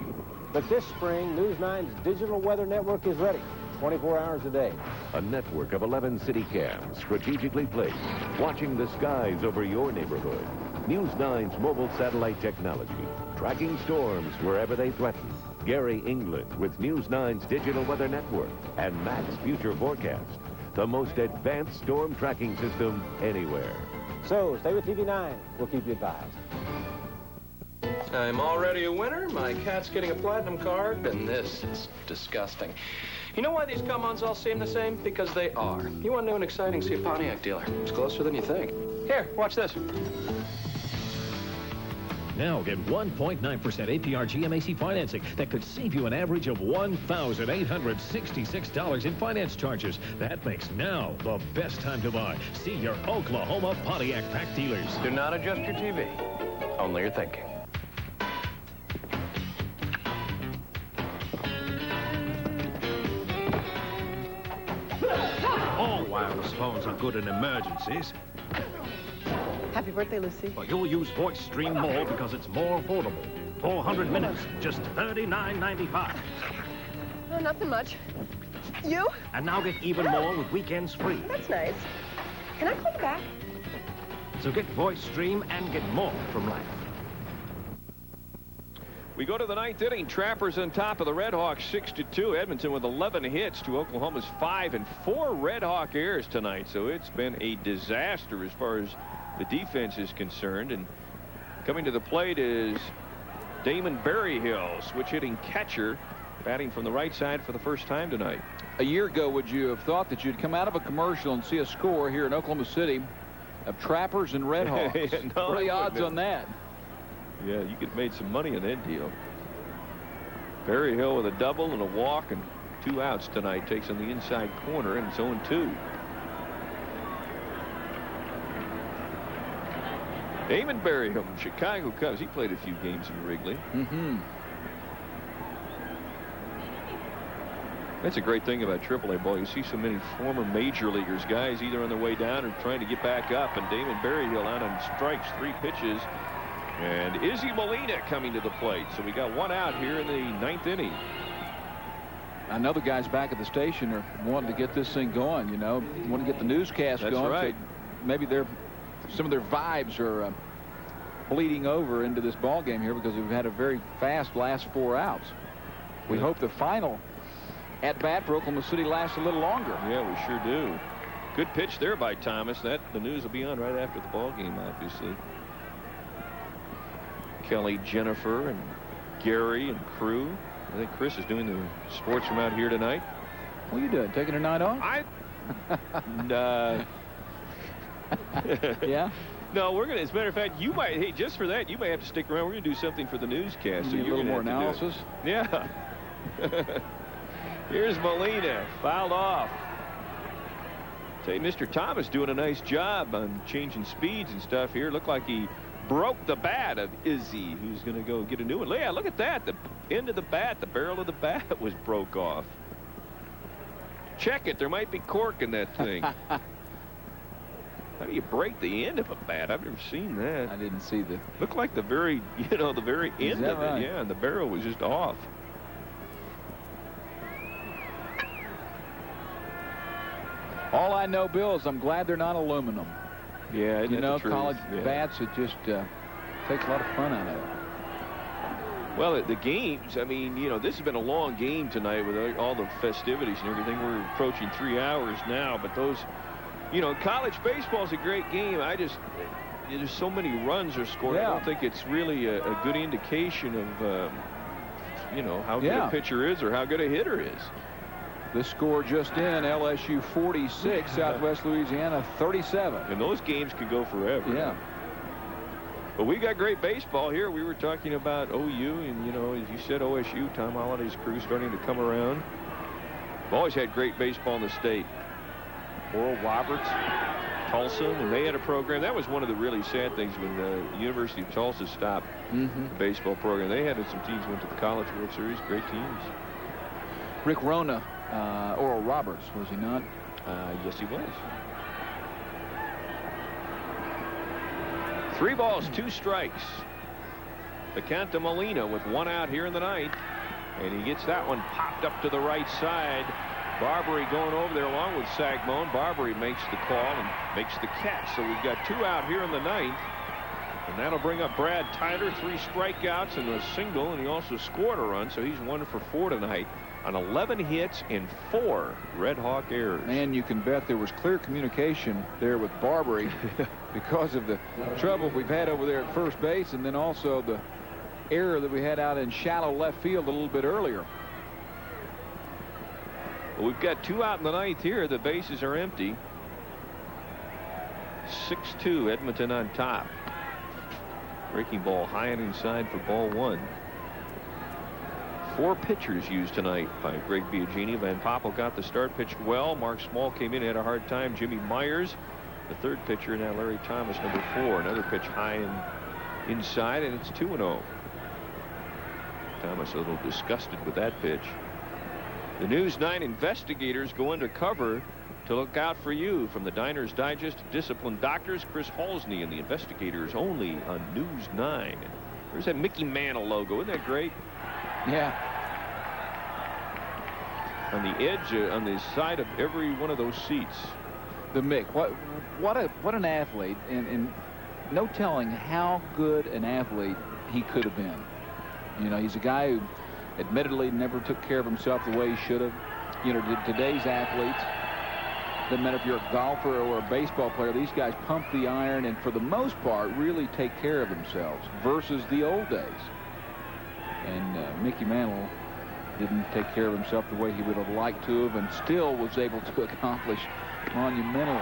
But this spring, News 9's digital weather network is ready 24 hours a day. A network of 11 city cams strategically placed, watching the skies over your neighborhood. News 9's mobile satellite technology, tracking storms wherever they threaten. Gary England with News 9's digital weather network and Matt's future forecast. The most advanced storm tracking system anywhere. So, stay with TV9. We'll keep you advised. I'm already a winner. My cat's getting a platinum card, and this is disgusting. You know why these come-ons all seem the same? Because they are. You want to know an exciting? See a Pontiac dealer. It's closer than you think. Here, watch this. Now get 1.9% APR GMAC financing that could save you an average of $1,866 in finance charges. That makes now the best time to buy. See your Oklahoma Pontiac Pack dealers. Do not adjust your TV. Only your thinking. All wireless phones are good in emergencies. Happy birthday, Lucy. But you'll use Voice Stream more because it's more affordable. 400 minutes, just $39.95. Oh, nothing much. You? And now get even more with weekends free. That's nice. Can I call you back? So get Voice Stream and get more from life. We go to the 9th inning. Trappers on top of the Redhawks 6-2. Edmonton with 11 hits to Oklahoma's 5 and 4 Redhawk errors tonight. So it's been a disaster as far as the defense is concerned. And coming to the plate is Damon Berryhill, switch hitting catcher, batting from the right side for the first time tonight. A year ago, would you have thought that you'd come out of a commercial and see a score here in Oklahoma City of Trappers and Redhawks? No, what are the odds on that? Yeah, you could have made some money on that deal. Berryhill with a double and a walk and 2 outs tonight. Takes on the inside corner, and it's 0-2. Damon Berryhill, Chicago Cubs. He played a few games in Wrigley. That's a great thing about AAA ball. You see so many former major leaguers, guys either on their way down or trying to get back up. And Damon Berryhill out on strikes, 3 pitches. And Izzy Molina coming to the plate. So we got 1 out here in the 9th inning. I know the guys back at the station are wanting to get this thing going, you know, want to get the newscast That's going. right. Maybe some of their vibes are bleeding over into this ball game here because we've had a very fast last 4 outs. We hope the final at-bat for Oklahoma City lasts a little longer. Yeah, we sure do. Good pitch there by Thomas. The news will be on right after the ball game, obviously. Kelly, Jennifer, and Gary and crew. I think Chris is doing the sports from out here tonight. What are you doing? Taking a night off? Yeah? No, we're going to, as a matter of fact, you might, hey, just for that, you may have to stick around. We're going to do something for the newscast. So a little more analysis? Yeah. Here's Molina, fouled off. Tell you, Mr. Thomas doing a nice job on changing speeds and stuff here. Looked like he broke the bat of Izzy, who's going to go get a new one. Yeah, look at that. The end of the bat, the barrel of the bat was broke off. Check it. There might be cork in that thing. How do you break the end of a bat? I've never seen that. I didn't see the... Looked like the very, the very end of right? it. Yeah, and the barrel was just off. All I know, Bill, is I'm glad they're not aluminum. Yeah, you know, college bats are just takes a lot of fun out of it. Well, the games, I mean, you know, this has been a long game tonight with all the festivities and everything. We're approaching 3 hours now, but those, you know, college baseball is a great game. There's so many runs are scored. I don't think it's really a good indication of, you know, how good a pitcher is or how good a hitter is. The score just in, LSU 46, Southwest Louisiana 37. And those games could go forever. Yeah. But we got great baseball here. We were talking about OU and, you know, as you said, OSU, Tom Holliday's crew starting to come around. We've always had great baseball in the state. Oral Roberts, Tulsa, when they had a program. That was one of the really sad things when the University of Tulsa stopped the baseball program. They had some teams went to the College World Series, great teams. Rick Rona, Oral Roberts, was he not? Yes, he was. 3 balls, 2 strikes. Bacanta Molina with 1 out here in the ninth. And he gets that one popped up to the right side. Barbary going over there along with Sagmon. Barbary makes the call and makes the catch. So we've got 2 out here in the ninth. And that'll bring up Brad Tyler, 3 strikeouts and a single. And he also scored a run. So he's 1 for 4 tonight on 11 hits and 4 Red Hawk errors. Man, you can bet there was clear communication there with Barbary because of the trouble we've had over there at first base, and then also the error that we had out in shallow left field a little bit earlier. Well, we've got 2 out in the ninth here. The bases are empty. 6-2 Edmonton on top. Breaking ball high and inside for ball 1. 4 pitchers used tonight by Greg Biagini. Van Poppel got the start, pitched well. Mark Small came in, had a hard time. Jimmy Myers, the 3rd pitcher, now Larry Thomas, number 4. Another pitch high and inside, and it's 2-0. Thomas a little disgusted with that pitch. The News 9 investigators go undercover to look out for you. From the Diners Digest Disciplined Doctors, Chris Halsney and the investigators only on News 9. There's that Mickey Mantle logo. Isn't that great? Yeah. On the edge, on the side of every one of those seats. The Mick, what an athlete, and no telling how good an athlete he could have been. You know, he's a guy who admittedly never took care of himself the way he should have. You know, today's athletes, doesn't matter if you're a golfer or a baseball player, these guys pump the iron and for the most part really take care of themselves versus the old days. And Mickey Mantle didn't take care of himself the way he would have liked to have, and still was able to accomplish monumental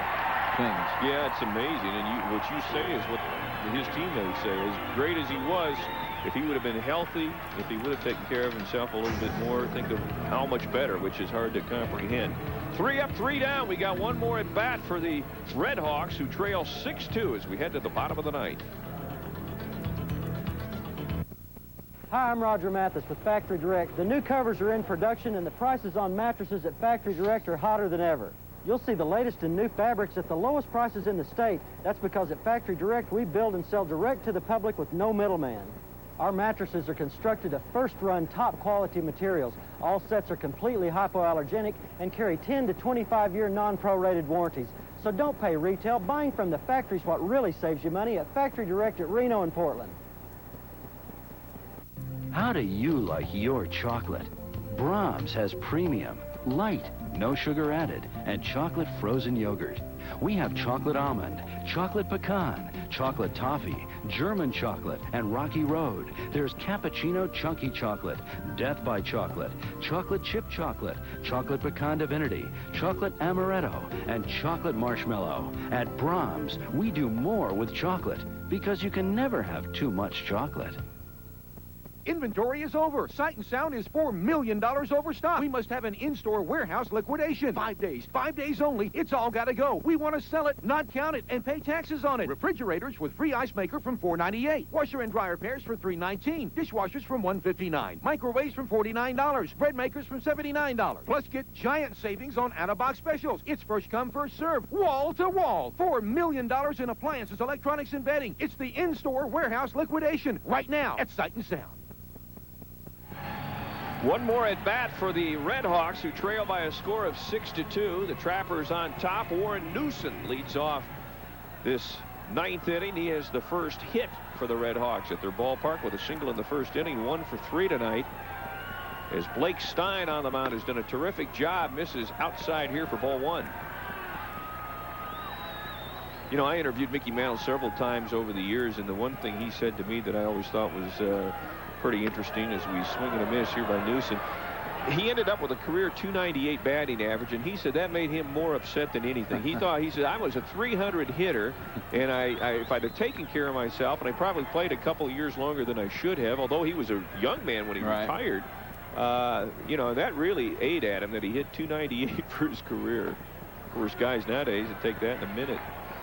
things. Yeah, it's amazing. And what you say is what his teammates say. As great as he was, if he would have been healthy, if he would have taken care of himself a little bit more, think of how much better, which is hard to comprehend. 3 up, 3 down. We got 1 more at bat for the Redhawks, who trail 6-2 as we head to the bottom of the ninth. Hi, I'm Roger Mathis with Factory Direct. The new covers are in production, and the prices on mattresses at Factory Direct are hotter than ever. You'll see the latest in new fabrics at the lowest prices in the state. That's because at Factory Direct, we build and sell direct to the public with no middleman. Our mattresses are constructed of first-run, top-quality materials. All sets are completely hypoallergenic and carry 10 to 25-year non-prorated warranties. So don't pay retail. Buying from the factory is what really saves you money at Factory Direct at Reno and Portland. How do you like your chocolate? Brahms has premium, light, no sugar added, and chocolate frozen yogurt. We have chocolate almond, chocolate pecan, chocolate toffee, German chocolate, and Rocky Road. There's cappuccino chunky chocolate, death by chocolate, chocolate chip chocolate, chocolate pecan divinity, chocolate amaretto, and chocolate marshmallow. At Brahms, we do more with chocolate because you can never have too much chocolate. Inventory is over. Sight and Sound is $4 million overstocked. We must have an in-store warehouse liquidation. 5 days only. It's all got to go. We want to sell it, not count it, and pay taxes on it. Refrigerators with free ice maker from $4.98. Washer and dryer pairs for $3.19. Dishwashers from $1.59. Microwaves from $49. Bread makers from $79. Plus get giant savings on out-of-box specials. It's first come, first served. Wall to wall. $4 million in appliances, electronics, and bedding. It's the in-store warehouse liquidation right now at Sight and Sound. 1 more at bat for the Redhawks, who trail by a score of 6-2. The Trappers on top. Warren Newson leads off this ninth inning. He has the first hit for the Redhawks at their ballpark with a single in the first inning. 1 for 3 tonight. As Blake Stein on the mound has done a terrific job. Misses outside here for ball 1. You know, I interviewed Mickey Mantle several times over the years, and the one thing he said to me that I always thought was pretty interesting as we swing and a miss here by Newsom. He ended up with a career .298 batting average, and he said that made him more upset than anything. He said, I was a .300 hitter, and if I'd have taken care of myself, and I probably played a couple of years longer than I should have, although he was a young man when he retired, you know, that really ate at him that he hit .298 for his career. Of course, guys nowadays would take that in a minute.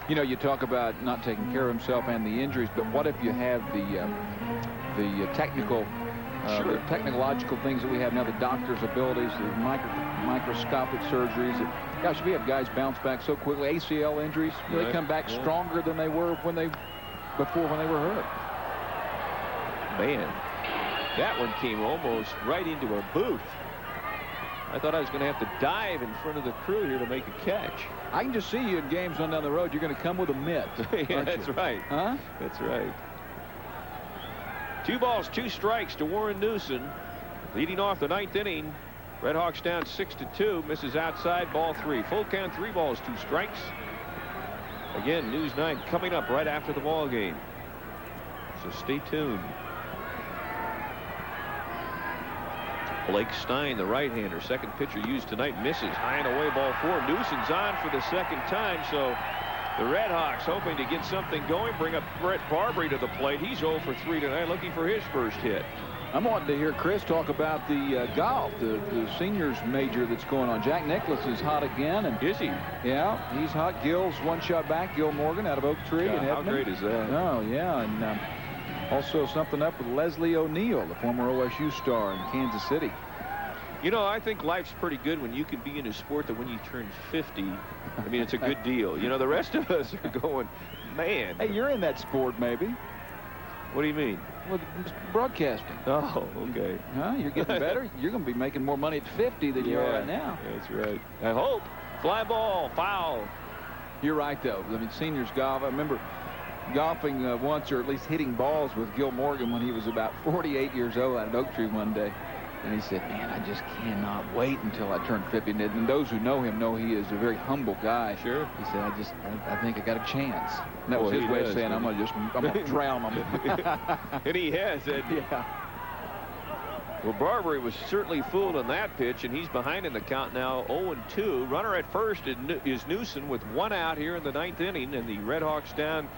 You know, you talk about not taking care of himself and the injuries, but what if you have the technical, the technological things that we have now, the doctor's abilities, the microscopic surgeries. Gosh, we have guys bounce back so quickly. ACL injuries, they come back stronger than they were when they were hurt. Man, that one came almost right into a booth. I thought I was going to have to dive in front of the crew here to make a catch. I can just see you in games on down the road. You're going to come with a mitt. Yeah, that's right. Huh? That's right. 2 balls, 2 strikes to Warren Newsom. Leading off the 9th inning. Redhawks down 6-2. Misses outside, ball 3. Full count, 3 balls, 2 strikes. Again, News 9 coming up right after the ball game. So stay tuned. Blake Stein, the right-hander, second pitcher used tonight, misses. High and away, ball 4. Newsom's on for the second time, so the Redhawks hoping to get something going, bring up Brett Barbary to the plate. He's 0 for 3 tonight, looking for his first hit. I'm wanting to hear Chris talk about the golf, the seniors major that's going on. Jack Nicklaus is hot again. And is he? Yeah, he's hot. Gil's 1 shot back. Gil Morgan out of Oak Tree in Edmonton. How great is that? Oh, yeah, and also something up with Leslie O'Neal, the former OSU star in Kansas City. You know, I think life's pretty good when you can be in a sport that when you turn 50, I mean, it's a good deal. You know, the rest of us are going, man. Hey, you're in that sport, maybe. What do you mean? Well, broadcasting. Oh, okay. Huh? You're getting better. You're going to be making more money at 50 than you are right now. That's right. I hope. Fly ball, foul. You're right, though. I mean, seniors golf. I remember golfing once, or at least hitting balls with Gil Morgan when he was about 48 years old at Oak Tree one day. And he said, man, I just cannot wait until I turn 50. And those who know him know he is a very humble guy. Sure. He said, I think I got a chance. And that was his way of saying, I'm going to drown him. And he has, hasn't he? Yeah. Well, Barbary was certainly fooled on that pitch, and he's behind in the count now, 0-2. Runner at first is Newsom with 1 out here in the 9th inning, and the Redhawks down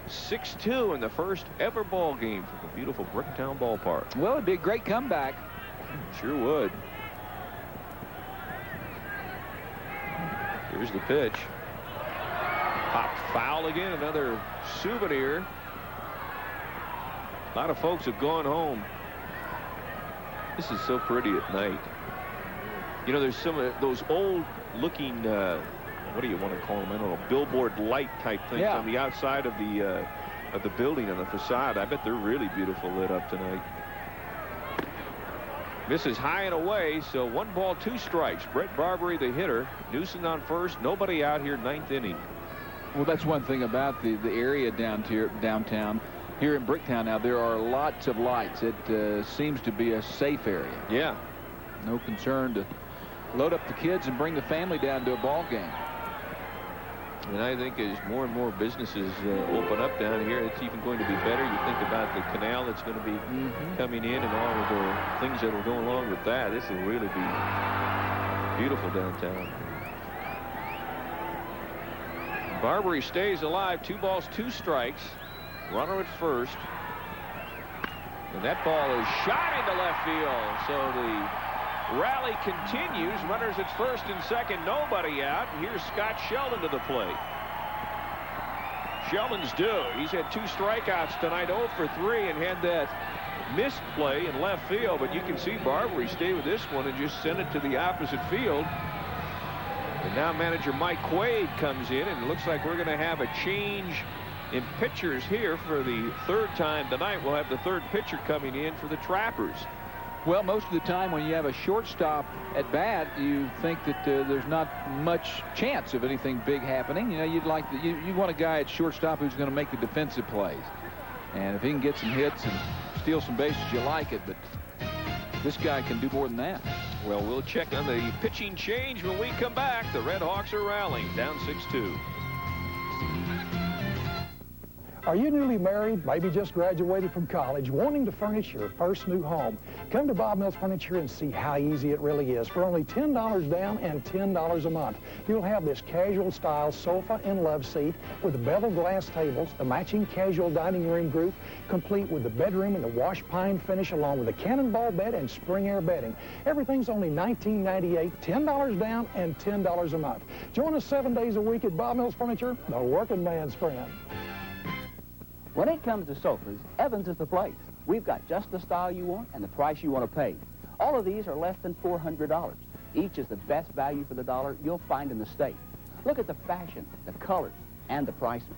6-2 in the first ever ball game from the beautiful Bricktown Ballpark. Well, it'd be a great comeback. Sure would. Here's the pitch. Popped foul again. Another souvenir. A lot of folks have gone home. This is so pretty at night. You know, there's some of those old looking, what do you want to call them? I don't know, billboard light type things on the outside of the building on the facade. I bet they're really beautiful lit up tonight. Misses high and away, so 1 ball, 2 strikes. Brett Barbary, the hitter. Newsom on first. Nobody out here, 9th inning. Well, that's one thing about the area downtown. Here in Bricktown now, there are lots of lights. It seems to be a safe area. Yeah. No concern to load up the kids and bring the family down to a ball game. And I think as more and more businesses open up down here, it's even going to be better. You think about the canal that's going to be coming in and all of the things that will go along with that. This will really be beautiful downtown. Barbary stays alive. 2 balls, 2 strikes. Runner at first. And that ball is shot into left field. So the rally continues. Runners at first and second. Nobody out. And here's Scott Sheldon to the plate. Sheldon's due. He's had 2 strikeouts tonight, 0 for 3, and had that missed play in left field. But you can see Barbary stay with this one and just send it to the opposite field. And now manager Mike Quaid comes in, and it looks like we're going to have a change in pitchers here for the 3rd time tonight. We'll have the 3rd pitcher coming in for the Trappers. Well, most of the time when you have a shortstop at bat, you think that there's not much chance of anything big happening. You know, you want a guy at shortstop who's going to make the defensive plays. And if he can get some hits and steal some bases, you like it. But this guy can do more than that. Well, we'll check on the pitching change when we come back. The Redhawks are rallying, down 6-2. Are you newly married, maybe just graduated from college, wanting to furnish your first new home? Come to Bob Mills Furniture and see how easy it really is. For only $10 down and $10 a month, you'll have this casual style sofa and love seat with the bevel glass tables, the matching casual dining room group, complete with the bedroom and the wash pine finish, along with a cannonball bed and spring air bedding. Everything's only $19.98, $10 down and $10 a month. Join us 7 days a week at Bob Mills Furniture, the working man's friend. When it comes to sofas, Evans is the place. We've got just the style you want and the price you want to pay. All of these are less than $400. Each is the best value for the dollar you'll find in the state. Look at the fashion, the colors, and the prices.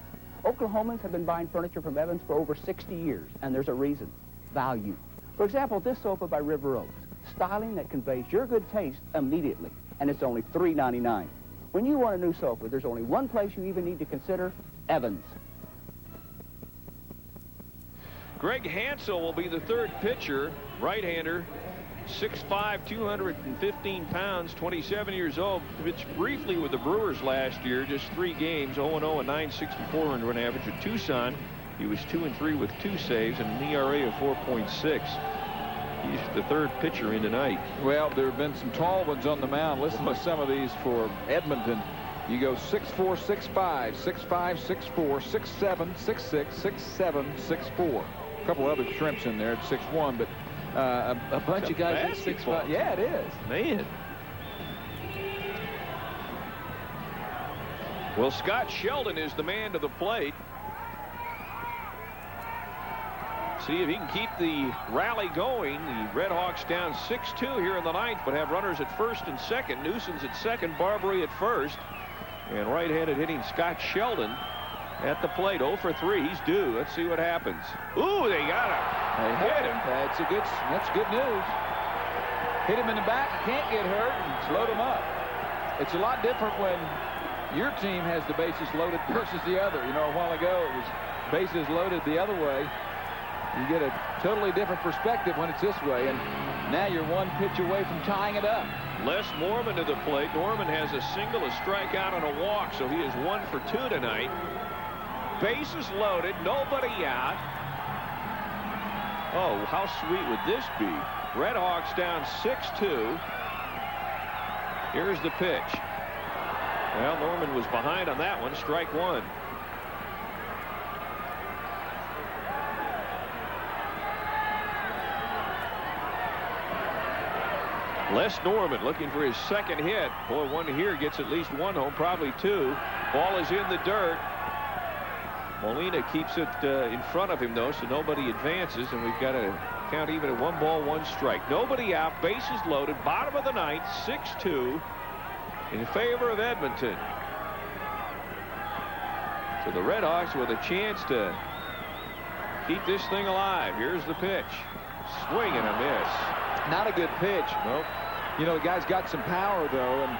Oklahomans have been buying furniture from Evans for over 60 years, and there's a reason: value. For example, this sofa by River Oaks, styling that conveys your good taste immediately, and it's only $3.99. When you want a new sofa, there's only one place you even need to consider: Evans. Greg Hansel will be the third pitcher, right-hander, 6'5", 215 pounds, 27 years old. Pitched briefly with the Brewers last year, just 3 games, 0-0 and 964 earned run average. At Tucson, he was 2-3 with 2 saves and an ERA of 4.6. He's the third pitcher in tonight. Well, there have been some tall ones on the mound. Listen to some of these for Edmonton. You go 6'4", 6'5", 6'5", 6'4", 6'7", 6'6", 6'7", 6'4". A couple other shrimps in there at 6'1", but a bunch of guys at 6'5". Yeah, it is. Man. Well, Scott Sheldon is the man to the plate. See if he can keep the rally going. The Redhawks down 6-2 here in the ninth, but have runners at first and second. Newson's at second, Barbary at first. And right-handed hitting Scott Sheldon at the plate. 0 for 3. He's due. Let's see what happens. Ooh, they got him. They hit him. That's good news. Hit him in the back. Can't get hurt and load him up. It's a lot different when your team has the bases loaded versus the other. You know, a while ago it was bases loaded the other way. You get a totally different perspective when it's this way, and now you're one pitch away from tying it up. Les Norman to the plate. Norman has a single, a strikeout, and a walk, so he is 1 for 2 tonight. Bases loaded, nobody out. Oh, how sweet would this be? Redhawks down 6-2. Here's the pitch. Well, Norman was behind on that one. Strike 1. Les Norman looking for his second hit. Boy, one here gets at least 1 home, probably 2. Ball is in the dirt. Molina keeps it in front of him, though, so nobody advances, and we've got to count even at 1 ball, 1 strike. Nobody out, bases loaded, bottom of the ninth, 6-2 in favor of Edmonton. So the Redhawks with a chance to keep this thing alive. Here's the pitch. Swing and a miss. Not a good pitch. Nope. You know, the guy's got some power, though, and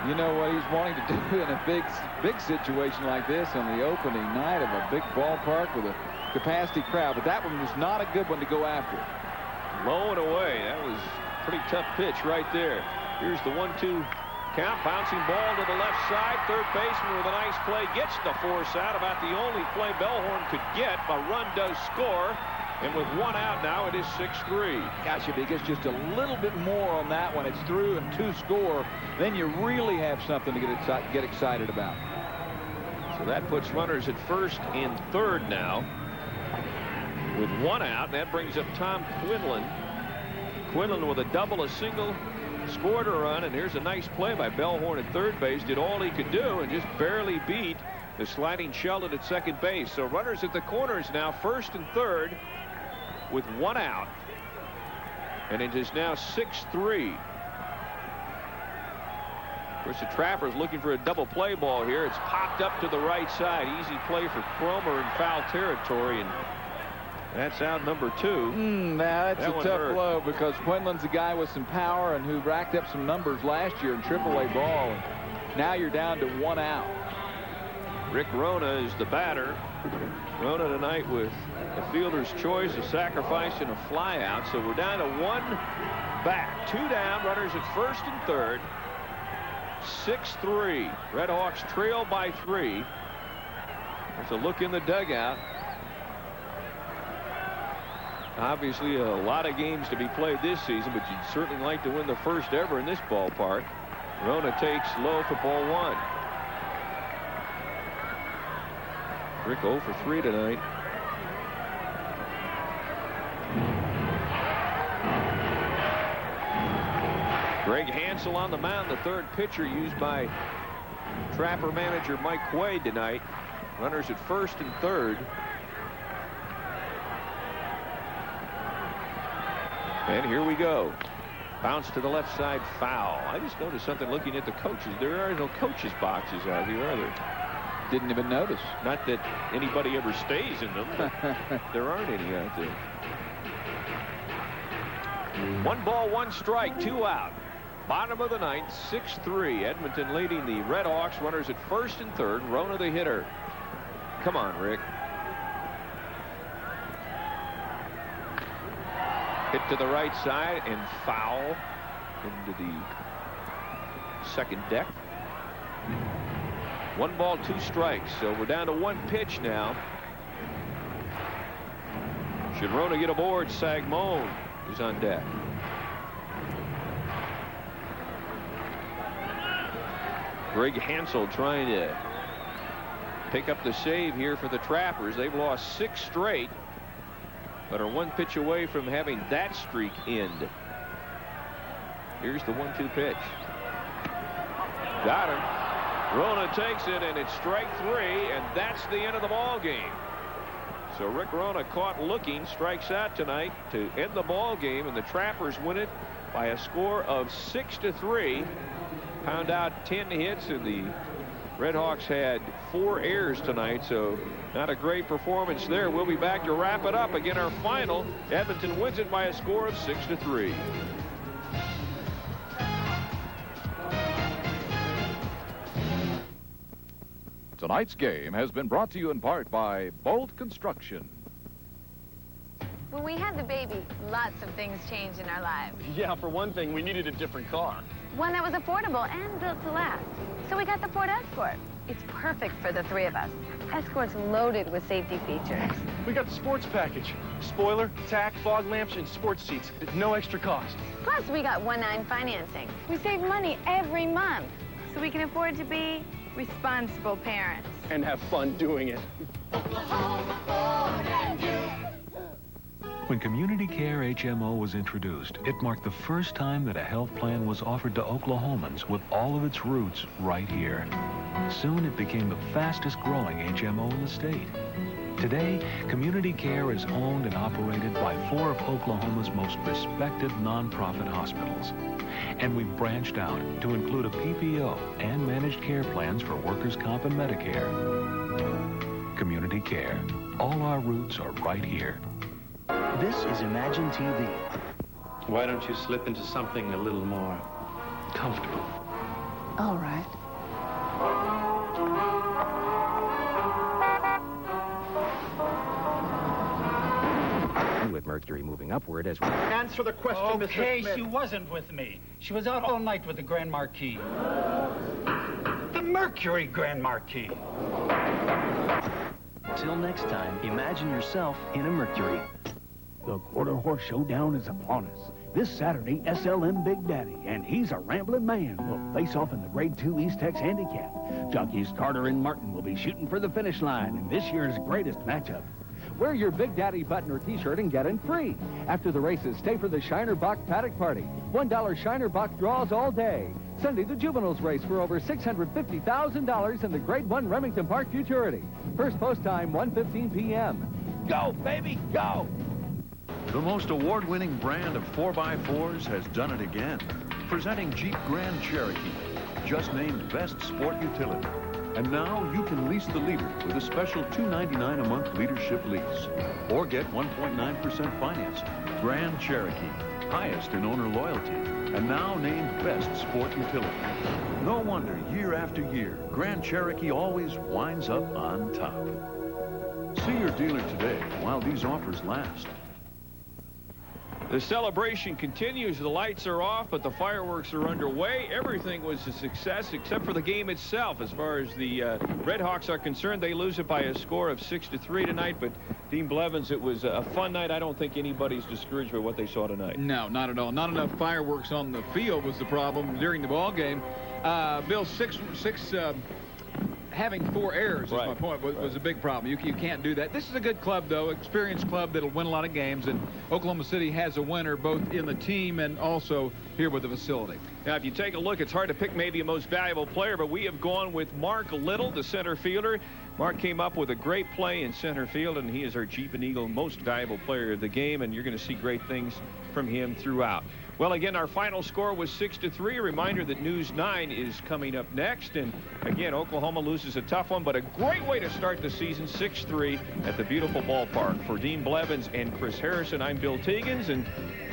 you know what he's wanting to do in a big situation like this on the opening night of a big ballpark with a capacity crowd. But that one was not a good one to go after. Low and away. That was a pretty tough pitch right there. Here's the 1-2 count. Bouncing ball to the left side. Third baseman with a nice play gets the force out. About the only play Bellhorn could get. A run does score. And with 1 out now, it is 6-3. Gosh, if he gets just a little bit more on that one, it's through and 2 score, then you really have something to get excited about. So that puts runners at first and third now with 1 out. That brings up Tom Quinlan. Quinlan with a double, a single, scored a run, and here's a nice play by Bellhorn at third base. Did all he could do and just barely beat the sliding Sheldon at second base. So runners at the corners now, first and third, with 1 out, and it is now 6-3. Of course, the Trapper's looking for a double play ball here. It's popped up to the right side. Easy play for Cromer in foul territory, and That's out number 2. That's That a one tough hurt. blow because Quinlan's a guy with some power and who racked up some numbers last year in AAA ball. And now you're down to 1 out. Rick Rona is the batter. Rona tonight with a fielder's choice, a sacrifice, and a fly out. So we're down to 1 back. 2 down, runners at first and third. 6-3. Redhawks trail by 3. There's a look in the dugout. Obviously a lot of games to be played this season, but you'd certainly like to win the first ever in this ballpark. Rona takes low for ball 1. Rick 0 for 3 tonight. Greg Hansel on the mound, the third pitcher used by Trapper manager Mike Quaid tonight. Runners at first and third. And here we go. Bounce to the left side, foul. I just noticed something looking at the coaches. There are no coaches' boxes out here, are there? Didn't even notice. Not that anybody ever stays in them, but there aren't any out there. 1 ball, 1 strike, 2 out. Bottom of the 9th, 6-3. Edmonton leading the Redhawks. Runners at first and third. Rona the hitter. Come on, Rick. Hit to the right side and foul into the second deck. 1 ball, 2 strikes. So we're down to 1 pitch now. Should Rona get aboard, Sagmon is on deck. Greg Hansel trying to pick up the save here for the Trappers. They've lost 6 straight, but are 1 pitch away from having that streak end. Here's the 1-2 pitch. Got him. Rona takes it, and it's strike 3, and that's the end of the ball game. So Rick Rona caught looking, strikes out tonight to end the ball game, and the Trappers win it by a score of 6-3. Pound out 10 hits, and the Redhawks had 4 errors tonight, so not a great performance there. We'll be back to wrap it up. Again, our final, Edmonton wins it by a score of 6-3. Tonight's game has been brought to you in part by Bolt Construction. When we had the baby, lots of things changed in our lives. Yeah, for one thing, we needed a different car. One that was affordable and built to last. So we got the Ford Escort. It's perfect for the 3 of us. Escort's loaded with safety features. We got the sports package. Spoiler, tack, fog lamps, and sports seats at no extra cost. Plus, we got 1-9 financing. We save money every month, so we can afford to be responsible parents. And have fun doing it. When Community Care HMO was introduced, it marked the first time that a health plan was offered to Oklahomans with all of its roots right here. Soon it became the fastest growing HMO in the state. Today, Community Care is owned and operated by 4 of Oklahoma's most respected nonprofit hospitals. And we've branched out to include a PPO and managed care plans for workers' comp and Medicare. Community Care. All our roots are right here. This is Imagine TV. Why don't you slip into something a little more comfortable? All right. With Mercury moving upward as we... Answer the question, Mr. Okay, Smith. she wasn't with me. She was out all night with the Grand Marquis. The Mercury Grand Marquis. Till next time, imagine yourself in a Mercury. The Quarter Horse Showdown is upon us. This Saturday, SLM Big Daddy, and he's a rambling man, will face off in the Grade 2 East Tex Handicap. Jockeys Carter and Martin will be shooting for the finish line in this year's greatest matchup. Wear your Big Daddy button or T-shirt and get in free. After the races, stay for the Shiner Bach Paddock Party. $1 Shiner Bach draws all day. Sunday, the Juveniles race for over $650,000 in the Grade 1 Remington Park Futurity. First post time, 1:15 p.m. Go, baby, go! The most award-winning brand of 4x4s has done it again. Presenting Jeep Grand Cherokee, just named Best Sport Utility. And now you can lease the leader with a special $2.99 a month leadership lease. Or get 1.9% financing. Grand Cherokee, highest in owner loyalty, and now named Best Sport Utility. No wonder year after year, Grand Cherokee always winds up on top. See your dealer today while these offers last. The celebration continues. The lights are off, but the fireworks are underway. Everything was a success except for the game itself. As far as the Redhawks are concerned, they lose it by a score of 6-3 tonight. But Dean Blevins, it was a fun night. I don't think anybody's discouraged by what they saw tonight. No, not at all. Not enough fireworks on the field was the problem during the ball game. Bill, having 4 errors, is my point, was a big problem. You can't do that. This is a good club, though, experienced club that'll win a lot of games, and Oklahoma City has a winner both in the team and also here with the facility. Now, if you take a look, it's hard to pick maybe a most valuable player, but we have gone with Mark Little, the center fielder. Mark came up with a great play in center field, and he is our Jeep and Eagle most valuable player of the game, and you're going to see great things from him throughout. Well, again, our final score was 6-3. A reminder that News 9 is coming up next. And, again, Oklahoma loses a tough one, but a great way to start the season, 6-3 at the beautiful ballpark. For Dean Blevins and Chris Harrison, I'm Bill Tegans. And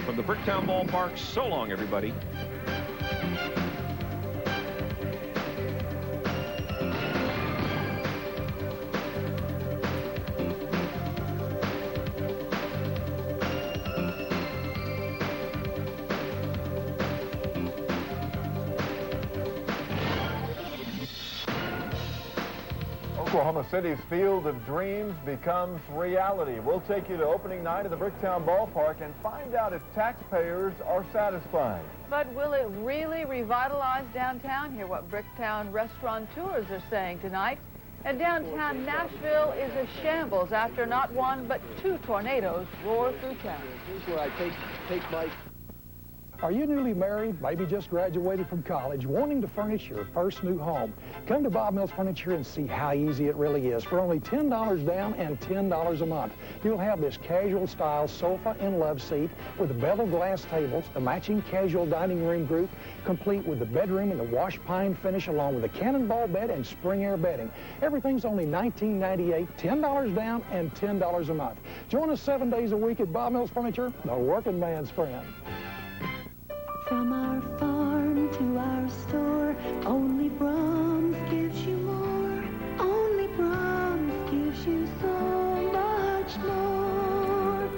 from the Bricktown Ballpark, so long, everybody. Oklahoma City's field of dreams becomes reality. We'll take you to opening night of the Bricktown Ballpark and find out if taxpayers are satisfied. But will it really revitalize downtown? Hear what Bricktown restaurateurs are saying tonight. And downtown Nashville is a shambles after not one but 2 tornadoes roar through town. Here's where I take my... Are you newly married, maybe just graduated from college, wanting to furnish your first new home? Come to Bob Mills Furniture and see how easy it really is. For only $10 down and $10 a month, you'll have this casual style sofa and love seat with the beveled glass tables, the matching casual dining room group, complete with the bedroom and the wash pine finish, along with a cannonball bed and spring air bedding. Everything's only $19.98, $10 down and $10 a month. Join us 7 days a week at Bob Mills Furniture, the working man's friend. From our farm to our store, only Brahms gives you more. Only Brahms gives you so much more.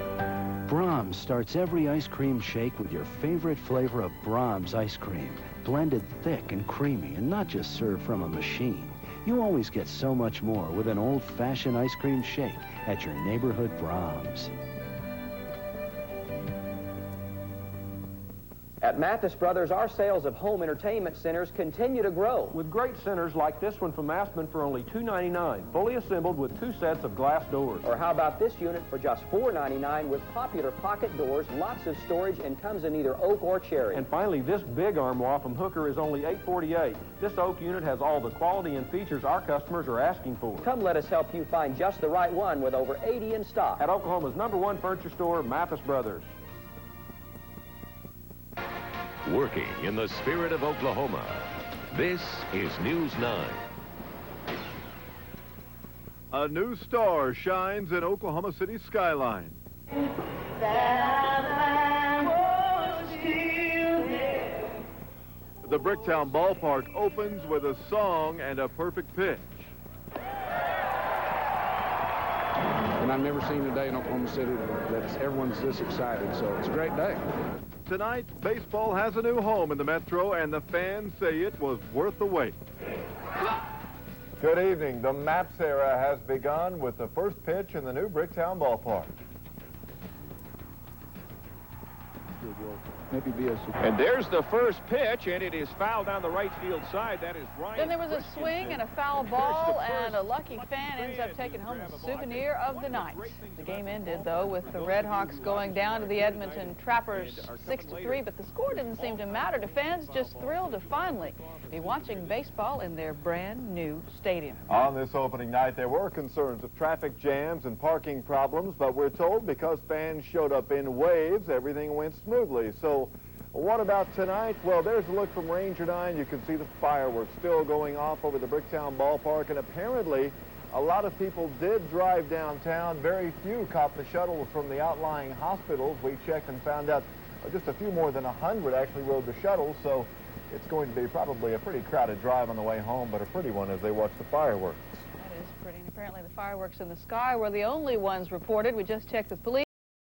Brahms starts every ice cream shake with your favorite flavor of Brahms ice cream. Blended thick and creamy and not just served from a machine. You always get so much more with an old-fashioned ice cream shake at your neighborhood Brahms. At Mathis Brothers, our sales of home entertainment centers continue to grow. With great centers like this one from Aspen for only $2.99, fully assembled with 2 sets of glass doors. Or how about this unit for just $4.99 with popular pocket doors, lots of storage, and comes in either oak or cherry. And finally, this big armoire from Hooker is only $848. This oak unit has all the quality and features our customers are asking for. Come let us help you find just the right one with over 80 in stock. At Oklahoma's #1 furniture store, Mathis Brothers. Working in the spirit of Oklahoma, this is News 9. A new star shines in Oklahoma City's skyline. The Bricktown Ballpark opens with a song and a perfect pitch. And I've never seen a day in Oklahoma City that everyone's this excited, so it's a great day. Tonight, baseball has a new home in the Metro, and the fans say it was worth the wait. Good evening. The Maps era has begun with the first pitch in the new Bricktown Ballpark. And there's the first pitch, and it is fouled down the right field side. That is Ryan. Then there was a swing and a foul ball, and a lucky fan ends up taking home a souvenir of the night. The game ended, though, with the Redhawks going down to the Edmonton Trappers 6-3, but the score didn't seem to matter to fans, just thrilled to finally be watching baseball in their brand new stadium. On this opening night, there were concerns of traffic jams and parking problems, but we're told because fans showed up in waves, everything went smoothly. So What about tonight? Well, there's a look from Ranger 9. You can see the fireworks still going off over the Bricktown Ballpark, and apparently a lot of people did drive downtown. Very few caught the shuttle from the outlying hospitals. We checked and found out just a few more than 100 actually rode the shuttle, so it's going to be probably a pretty crowded drive on the way home, but a pretty one as they watch the fireworks. That is pretty. And apparently the fireworks in the sky were the only ones reported. We just checked with police.